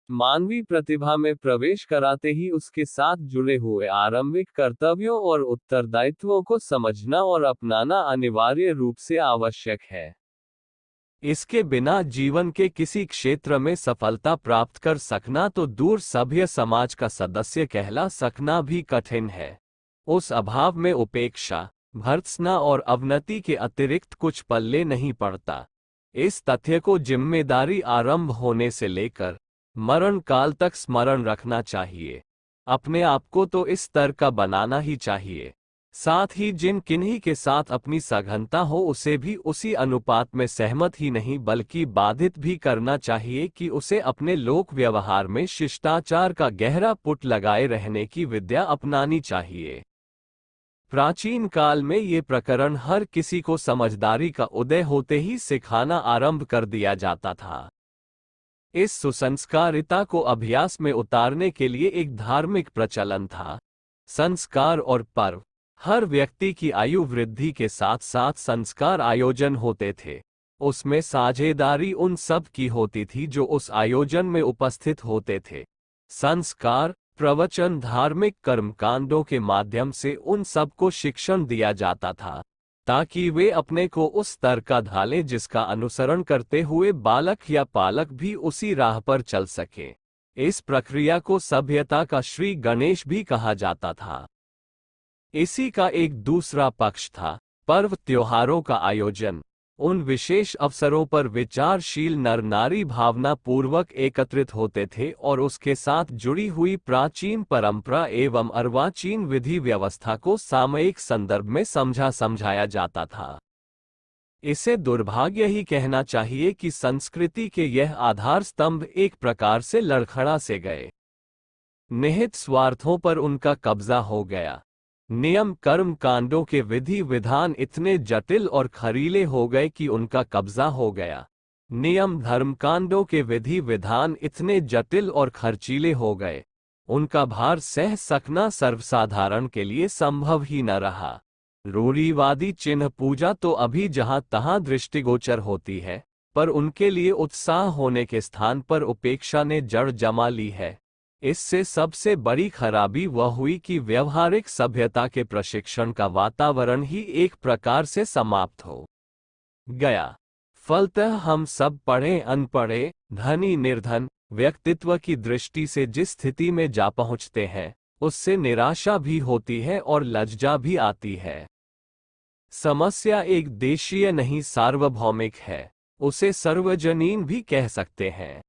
मानवीय प्रतिभा में प्रवेश कराते ही उसके साथ जुड़े हुए आरंभिक कर्तव्यों और उत्तरदायित्वों को समझना और अपनाना अनिवार्य रूप से आवश्यक है। इसके बिना जीवन के किसी क्षेत्र में सफलता प्राप्त कर सकना तो दूर सभ्य समाज का सदस्य कहला सकना भी कठिन है। उस अभाव में उपेक्षा, भर्त्सना और अवनति के अतिरिक्त कुछ पल्ले नहीं पड़ता। इस तथ्य को जिम्मेदारी आरंभ होने से लेकर मरण काल तक स्मरण रखना चाहिए। अपने आप को तो इस स्तर का बनाना ही चाहिए। साथ ही जिन किन्हीं के साथ अपनी सघनता हो उसे भी उसी अनुपात में सहमत ही नहीं बल्कि बाधित भी करना चाहिए कि उसे अपने लोक व्यवहार में शिष्टाचार का गहरा पुट लगाए रहने की विद्या अपनानी चाहिए। प्राचीन काल में ये प्रकरण हर किसी को समझदारी का उदय होते ही सिखाना आरंभ कर दिया जाता था। इस सुसंस्कारिता को अभ्यास में उतारने के लिए एक धार्मिक प्रचलन था। संस्कार और पर्व, हर व्यक्ति की आयु वृद्धि के साथ साथ संस्कार आयोजन होते थे। उसमें साझेदारी उन सब की होती थी जो उस आयोजन में उपस्थित होते थे। संस्कार, प्रवचन, धार्मिक कर्मकांडों के माध्यम से उन सबको शिक्षण दिया जाता था ताकि वे अपने को उस स्तर का ढालें जिसका अनुसरण करते हुए बालक या पालक भी उसी राह पर चल सके। इस प्रक्रिया को सभ्यता का श्री गणेश भी कहा जाता था। इसी का एक दूसरा पक्ष था पर्व त्योहारों का आयोजन। उन विशेष अवसरों पर विचारशील नर नारी भावना पूर्वक एकत्रित होते थे और उसके साथ जुड़ी हुई प्राचीन परंपरा एवं अर्वाचीन विधि व्यवस्था को सामयिक संदर्भ में समझाया जाता था। इसे दुर्भाग्य ही कहना चाहिए कि संस्कृति के यह आधार स्तंभ एक प्रकार से लड़खड़ा से गए। निहित स्वार्थों पर उनका कब्जा हो गया। नियम कर्म कांडों के विधि विधान इतने जटिल और खरीले हो गए कि उनका कब्जा हो गया। नियम धर्म कांडों के विधि विधान इतने जटिल और खर्चीले हो गए, उनका भार सह सकना सर्वसाधारण के लिए संभव ही न रहा। रूढ़िवादी चिन्ह पूजा तो अभी जहां तहां दृष्टिगोचर होती है, पर उनके लिए उत्साह होने के स्थान पर उपेक्षा ने जड़ जमा ली है। इससे सबसे बड़ी खराबी वह हुई कि व्यवहारिक सभ्यता के प्रशिक्षण का वातावरण ही एक प्रकार से समाप्त हो गया। फलतः हम सब पढ़े अनपढ़े, धनी निर्धन, व्यक्तित्व की दृष्टि से जिस स्थिति में जा पहुंचते हैं, उससे निराशा भी होती है और लज्जा भी आती है। समस्या एक देशीय नहीं सार्वभौमिक है, उसे सर्वजनीन भी कह सकते हैं।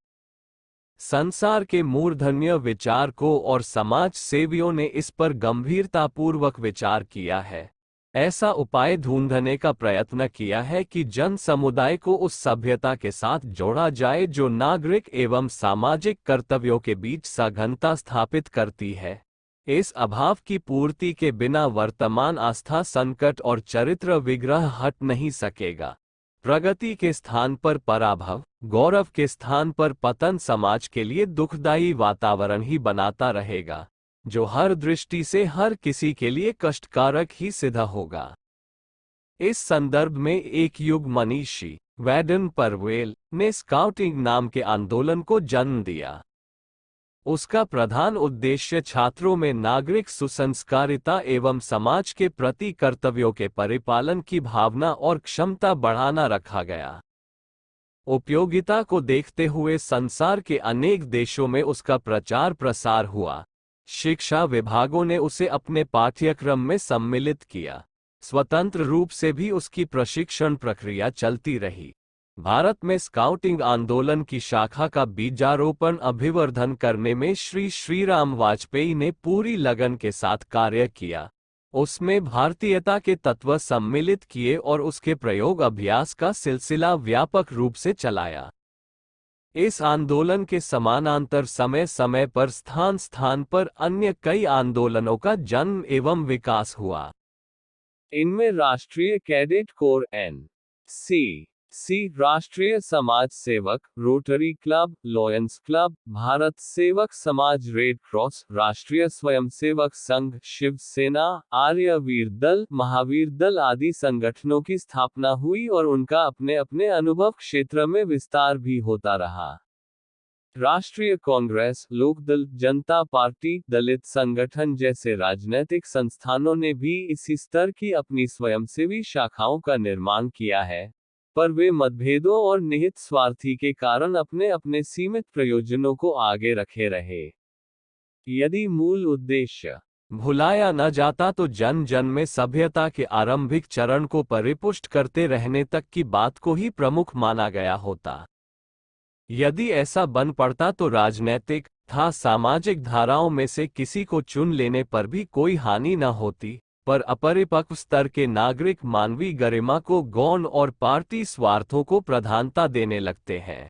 संसार के मूर्धन्य विचारकों और समाज सेवियों ने इस पर गंभीरतापूर्वक विचार किया है। ऐसा उपाय ढूंढने का प्रयत्न किया है कि जन समुदाय को उस सभ्यता के साथ जोड़ा जाए जो नागरिक एवं सामाजिक कर्तव्यों के बीच सघनता स्थापित करती है। इस अभाव की पूर्ति के बिना वर्तमान आस्था संकट और चरित्र विग्रह हट नहीं सकेगा। प्रगति के स्थान पर पराभव, गौरव के स्थान पर पतन समाज के लिए दुखदायी वातावरण ही बनाता रहेगा, जो हर दृष्टि से हर किसी के लिए कष्टकारक ही सिद्ध होगा। इस संदर्भ में एक युग मनीषी वैडन परवेल ने स्काउटिंग नाम के आंदोलन को जन्म दिया। उसका प्रधान उद्देश्य छात्रों में नागरिक सुसंस्कारिता एवं समाज के प्रति कर्तव्यों के परिपालन की भावना और क्षमता बढ़ाना रखा गया। उपयोगिता को देखते हुए संसार के अनेक देशों में उसका प्रचार प्रसार हुआ। शिक्षा विभागों ने उसे अपने पाठ्यक्रम में सम्मिलित किया। स्वतंत्र रूप से भी उसकी प्रशिक्षण प्रक्रिया चलती रही। भारत में स्काउटिंग आंदोलन की शाखा का बीजारोपण अभिवर्धन करने में श्रीराम वाजपेयी ने पूरी लगन के साथ कार्य किया। उसमें भारतीयता के तत्व सम्मिलित किए और उसके प्रयोग अभ्यास का सिलसिला व्यापक रूप से चलाया। इस आंदोलन के समानांतर समय समय पर स्थान स्थान पर अन्य कई आंदोलनों का जन्म एवं विकास हुआ। इनमें राष्ट्रीय कैडेट कोर NCC, राष्ट्रीय समाज सेवक, rotary club, lions club, Bharat सेवक समाज, रेड क्रॉस, राष्ट्रीय स्वयंसेवक संघ, शिवसेना, आर्यवीर दल, महावीर दल आदि संगठनों की स्थापना हुई और उनका अपने अपने अनुभव क्षेत्र में विस्तार भी होता रहा। राष्ट्रीय कांग्रेस, लोकदल, जनता पार्टी, दलित संगठन जैसे राजनीतिक संस्थानों ने भी इसी स्तर की अपनी स्वयंसेवी शाखाओं का निर्माण किया है, पर वे मतभेदों और निहित स्वार्थी के कारण अपने अपने सीमित प्रयोजनों को आगे रखे रहे। यदि मूल उद्देश्य भुलाया न जाता तो जन जन में सभ्यता के आरंभिक चरण को परिपुष्ट करते रहने तक की बात को ही प्रमुख माना गया होता। यदि ऐसा बन पड़ता तो राजनैतिक था सामाजिक धाराओं में से किसी को चुन लेने पर भी कोई हानि न होती, पर अपरिपक्व स्तर के नागरिक मानवीय गरिमा को गौण और पार्टी स्वार्थों को प्रधानता देने लगते हैं।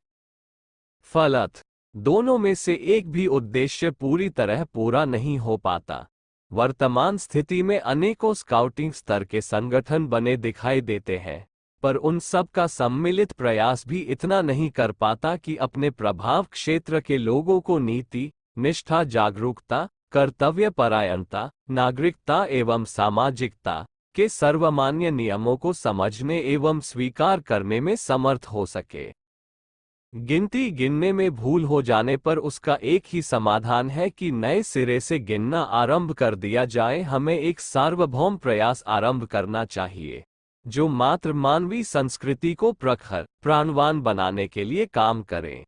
फलत दोनों में से एक भी उद्देश्य पूरी तरह पूरा नहीं हो पाता। वर्तमान स्थिति में अनेकों स्काउटिंग स्तर के संगठन बने दिखाई देते हैं, पर उन सब का सम्मिलित प्रयास भी इतना नहीं कर पाता कि अपने प्रभाव क्षेत्र के लोगों को नीति, निष्ठा, जागरूकता, कर्तव्य परायणता, नागरिकता एवं सामाजिकता के सर्वमान्य नियमों को समझने एवं स्वीकार करने में समर्थ हो सके। गिनती गिनने में भूल हो जाने पर उसका एक ही समाधान है कि नए सिरे से गिनना आरंभ कर दिया जाए। हमें एक सार्वभौम प्रयास आरंभ करना चाहिए, जो मात्र मानवीय संस्कृति को प्रखर, प्राणवान बनाने के लिए काम करे।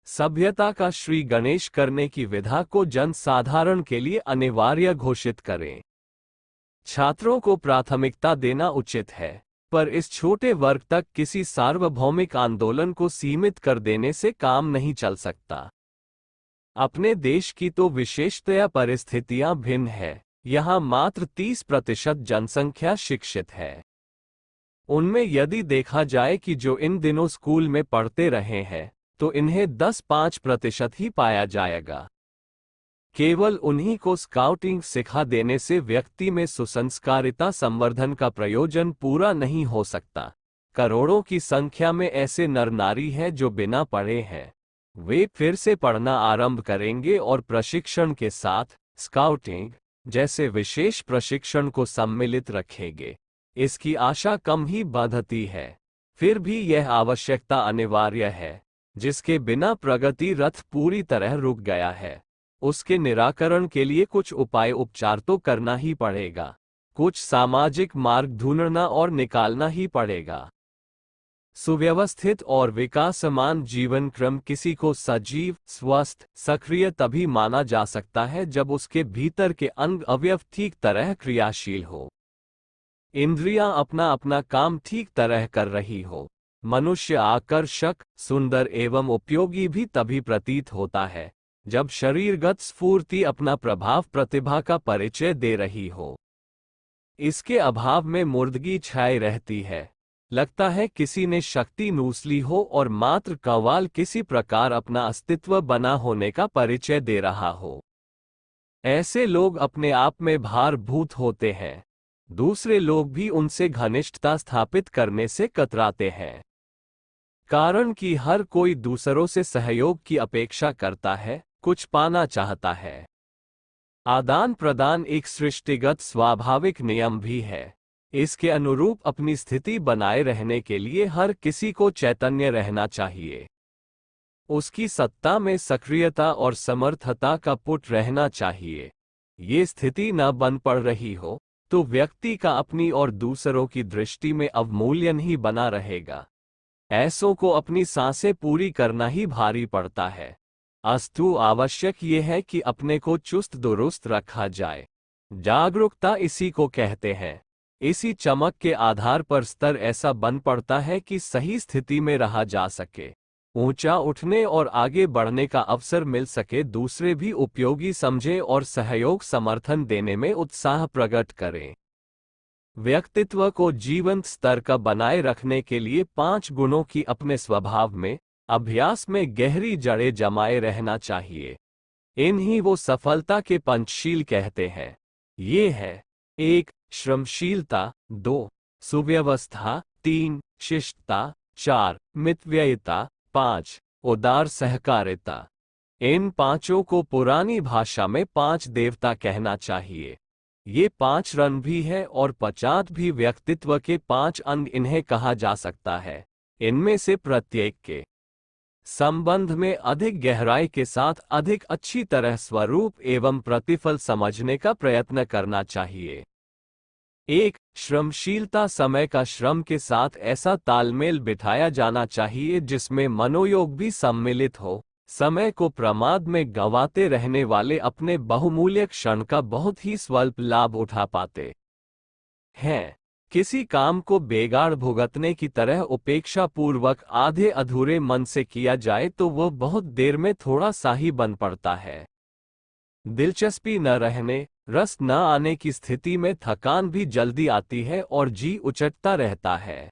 सभ्यता का श्री गणेश करने की विधा को जन साधारण के लिए अनिवार्य घोषित करें। छात्रों को प्राथमिकता देना उचित है। पर इस छोटे वर्ग तक किसी सार्वभौमिक आंदोलन को सीमित कर देने से काम नहीं चल सकता। अपने देश की तो विशेषतया परिस्थितियां भिन्न है। यहाँ मात्र 30% जनसंख्या शिक्षित है। उनमें यदि देखा जाए कि जो इन दिनों स्कूल में पढ़ते रहे हैं, तो इन्हें 10-5% ही पाया जाएगा। केवल उन्हीं को स्काउटिंग सिखा देने से व्यक्ति में सुसंस्कारिता संवर्धन का प्रयोजन पूरा नहीं हो सकता। करोड़ों की संख्या में ऐसे नर नारी हैं जो बिना पढ़े हैं। वे फिर से पढ़ना आरंभ करेंगे और प्रशिक्षण के साथ स्काउटिंग जैसे विशेष प्रशिक्षण को सम्मिलित रखेंगे। इसकी आशा कम ही बाधती है। फिर भी यह आवश्यकता अनिवार्य है। जिसके बिना प्रगति रथ पूरी तरह रुक गया है, उसके निराकरण के लिए कुछ उपाय उपचार तो करना ही पड़ेगा। कुछ सामाजिक मार्ग ढूंढना और निकालना ही पड़ेगा। सुव्यवस्थित और विकासमान जीवन क्रम किसी को सजीव, स्वस्थ, सक्रिय तभी माना जा सकता है जब उसके भीतर के अंग अवयव ठीक तरह क्रियाशील हो, इंद्रियां अपना अपना काम ठीक तरह कर रही हो। मनुष्य आकर्षक, सुंदर एवं उपयोगी भी तभी प्रतीत होता है जब शरीरगत स्फूर्ति अपना प्रभाव प्रतिभा का परिचय दे रही हो। इसके अभाव में मुर्दगी छाई रहती है। लगता है किसी ने शक्ति नूस ली हो और मात्र कव्वाल किसी प्रकार अपना अस्तित्व बना होने का परिचय दे रहा हो। ऐसे लोग अपने आप में भारभूत होते हैं। दूसरे लोग भी उनसे घनिष्ठता स्थापित करने से कतराते हैं, कारण कि हर कोई दूसरों से सहयोग की अपेक्षा करता है, कुछ पाना चाहता है। आदान प्रदान एक सृष्टिगत स्वाभाविक नियम भी है। इसके अनुरूप अपनी स्थिति बनाए रहने के लिए हर किसी को चैतन्य रहना चाहिए। उसकी सत्ता में सक्रियता और समर्थता का पुट रहना चाहिए। ये स्थिति न बन पड़ रही हो तो व्यक्ति का अपनी और दूसरों की दृष्टि में अवमूल्यन ही बना रहेगा। ऐसों को अपनी सांसें पूरी करना ही भारी पड़ता है। अस्तु आवश्यक ये है कि अपने को चुस्त दुरुस्त रखा जाए। जागरूकता इसी को कहते हैं। इसी चमक के आधार पर स्तर ऐसा बन पड़ता है कि सही स्थिति में रहा जा सके, ऊंचा उठने और आगे बढ़ने का अवसर मिल सके, दूसरे भी उपयोगी समझे और सहयोग समर्थन देने में उत्साह प्रकट करें। व्यक्तित्व को जीवंत स्तर का बनाए रखने के लिए 5 गुणों की अपने स्वभाव में, अभ्यास में गहरी जड़ें जमाए रहना चाहिए। इन्हीं वो सफलता के पंचशील कहते हैं। ये है 1. श्रमशीलता, 2. सुव्यवस्था, 3. शिष्टता, 4. मितव्ययिता, 5. उदार सहकारिता। इन 5 को पुरानी भाषा में 5 देवता कहना चाहिए। ये 5 रंग भी है और 50 भी व्यक्तित्व के 5 अंग इन्हें कहा जा सकता है। इनमें से प्रत्येक के संबंध में अधिक गहराई के साथ अधिक अच्छी तरह स्वरूप एवं प्रतिफल समझने का प्रयत्न करना चाहिए। 1. श्रमशीलता, समय का श्रम के साथ ऐसा तालमेल बिठाया जाना चाहिए जिसमें मनोयोग भी सम्मिलित हो। समय को प्रमाद में गंवाते रहने वाले अपने बहुमूल्य क्षण का बहुत ही स्वल्प लाभ उठा पाते हैं। किसी काम को बेगाड़ भुगतने की तरह उपेक्षा पूर्वक आधे अधूरे मन से किया जाए तो वह बहुत देर में थोड़ा सा ही बन पड़ता है। दिलचस्पी न रहने, रस न आने की स्थिति में थकान भी जल्दी आती है और जी उचटता रहता है।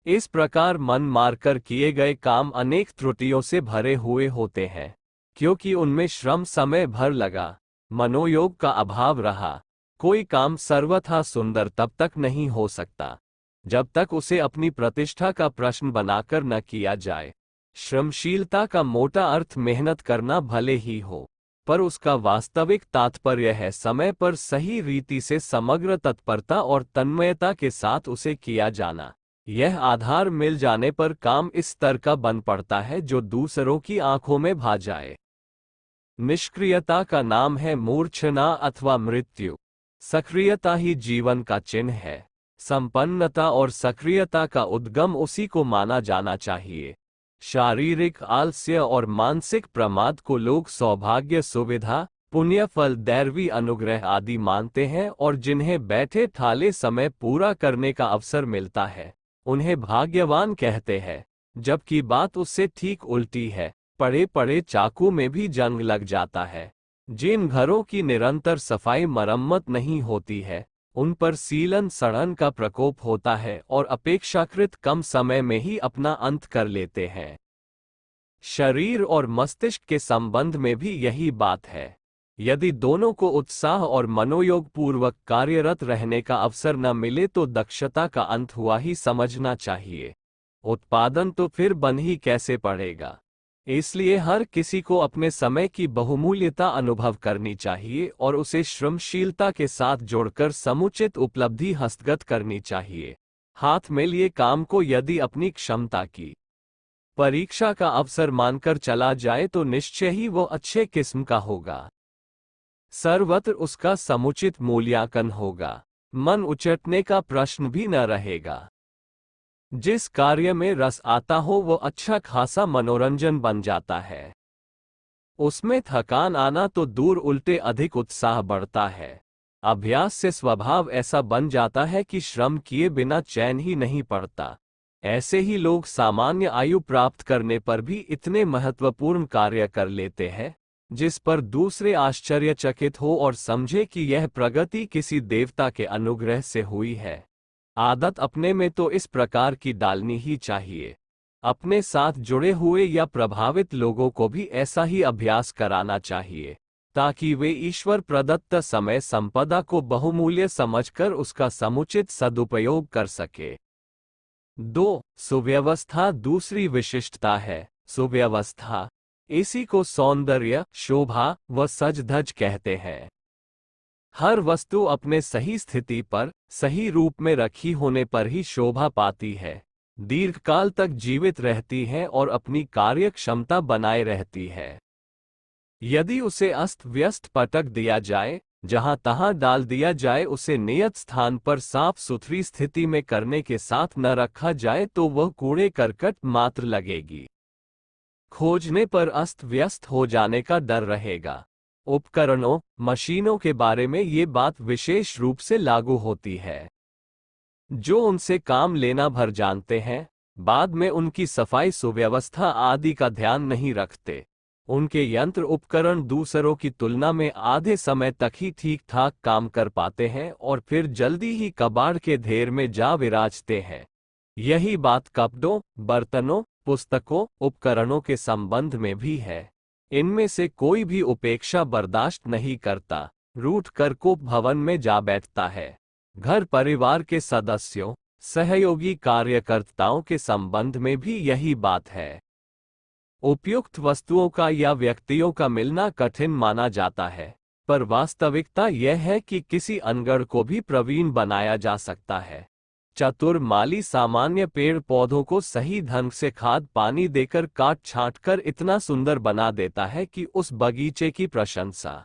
इस प्रकार मन मारकर किए गए काम अनेक त्रुटियों से भरे हुए होते हैं, क्योंकि उनमें श्रम समय भर लगा, मनोयोग का अभाव रहा। कोई काम सर्वथा सुंदर तब तक नहीं हो सकता जब तक उसे अपनी प्रतिष्ठा का प्रश्न बनाकर न किया जाए। श्रमशीलता का मोटा अर्थ मेहनत करना भले ही हो, पर उसका वास्तविक तात्पर्य है समय पर सही रीति से समग्र तत्परता और तन्मयता के साथ उसे किया जाना। यह आधार मिल जाने पर काम इस स्तर का बन पड़ता है जो दूसरों की आंखों में भा जाए। निष्क्रियता का नाम है मूर्छना अथवा मृत्यु। सक्रियता ही जीवन का चिन्ह है। संपन्नता और सक्रियता का उद्गम उसी को माना जाना चाहिए। शारीरिक आलस्य और मानसिक प्रमाद को लोग सौभाग्य, सुविधा, पुण्य फल दैवी अनुग्रह आदि मानते हैं और जिन्हें बैठे ठाले समय पूरा करने का अवसर मिलता है उन्हें भाग्यवान कहते हैं, जबकि बात उससे ठीक उल्टी है। पड़े पड़े चाकू में भी जंग लग जाता है। जिन घरों की निरंतर सफाई मरम्मत नहीं होती है उन पर सीलन सड़न का प्रकोप होता है और अपेक्षाकृत कम समय में ही अपना अंत कर लेते हैं। शरीर और मस्तिष्क के संबंध में भी यही बात है। यदि दोनों को उत्साह और मनोयोग पूर्वक कार्यरत रहने का अवसर न मिले तो दक्षता का अंत हुआ ही समझना चाहिए। उत्पादन तो फिर बन ही कैसे पड़ेगा। इसलिए हर किसी को अपने समय की बहुमूल्यता अनुभव करनी चाहिए और उसे श्रमशीलता के साथ जोड़कर समुचित उपलब्धि हस्तगत करनी चाहिए। हाथ में लिए काम को यदि अपनी क्षमता की परीक्षा का अवसर मानकर चला जाए तो निश्चय ही वो अच्छे किस्म का होगा। सर्वत्र उसका समुचित मूल्यांकन होगा। मन उचटने का प्रश्न भी न रहेगा। जिस कार्य में रस आता हो वो अच्छा खासा मनोरंजन बन जाता है। उसमें थकान आना तो दूर उल्टे अधिक उत्साह बढ़ता है। अभ्यास से स्वभाव ऐसा बन जाता है कि श्रम किए बिना चैन ही नहीं पड़ता। ऐसे ही लोग सामान्य आयु प्राप्त करने पर भी इतने महत्वपूर्ण कार्य कर लेते हैं जिस पर दूसरे आश्चर्यचकित हो और समझे कि यह प्रगति किसी देवता के अनुग्रह से हुई है। आदत अपने में तो इस प्रकार की डालनी ही चाहिए। अपने साथ जुड़े हुए या प्रभावित लोगों को भी ऐसा ही अभ्यास कराना चाहिए ताकि वे ईश्वर प्रदत्त समय संपदा को बहुमूल्य समझकर उसका समुचित सदुपयोग कर सके। 2. सुव्यवस्था दूसरी विशिष्टता है। सुव्यवस्था इसी को सौंदर्य, शोभा व सज धज कहते हैं। हर वस्तु अपने सही स्थिति पर सही रूप में रखी होने पर ही शोभा पाती है, दीर्घकाल तक जीवित रहती है और अपनी कार्य क्षमता बनाए रहती है। यदि उसे अस्त व्यस्त पटक दिया जाए, जहां तहां डाल दिया जाए, उसे नियत स्थान पर साफ सुथरी स्थिति में करने के साथ न रखा जाए तो वह कूड़े करकट मात्र लगेगी। खोजने पर अस्त व्यस्त हो जाने का डर रहेगा। उपकरणों, मशीनों के बारे में ये बात विशेष रूप से लागू होती है। जो उनसे काम लेना भर जानते हैं, बाद में उनकी सफाई सुव्यवस्था आदि का ध्यान नहीं रखते। उनके यंत्र उपकरण दूसरों की तुलना में आधे समय तक ही ठीक ठाक काम कर पाते हैं और फिर जल्दी ही कबाड़ के ढेर में जा विराजते हैं। यही बात कपड़ों, बर्तनों, पुस्तकों, उपकरणों के संबंध में भी है। इनमें से कोई भी उपेक्षा बर्दाश्त नहीं करता, रूठ कर कोप भवन में जा बैठता है। घर परिवार के सदस्यों, सहयोगी कार्यकर्ताओं के संबंध में भी यही बात है। उपयुक्त वस्तुओं का या व्यक्तियों का मिलना कठिन माना जाता है, पर वास्तविकता यह है कि किसी अनगढ़ को भी प्रवीण बनाया जा सकता है। चतुर माली सामान्य पेड़ पौधों को सही ढंग से खाद पानी देकर काट छांट कर इतना सुंदर बना देता है कि उस बगीचे की प्रशंसा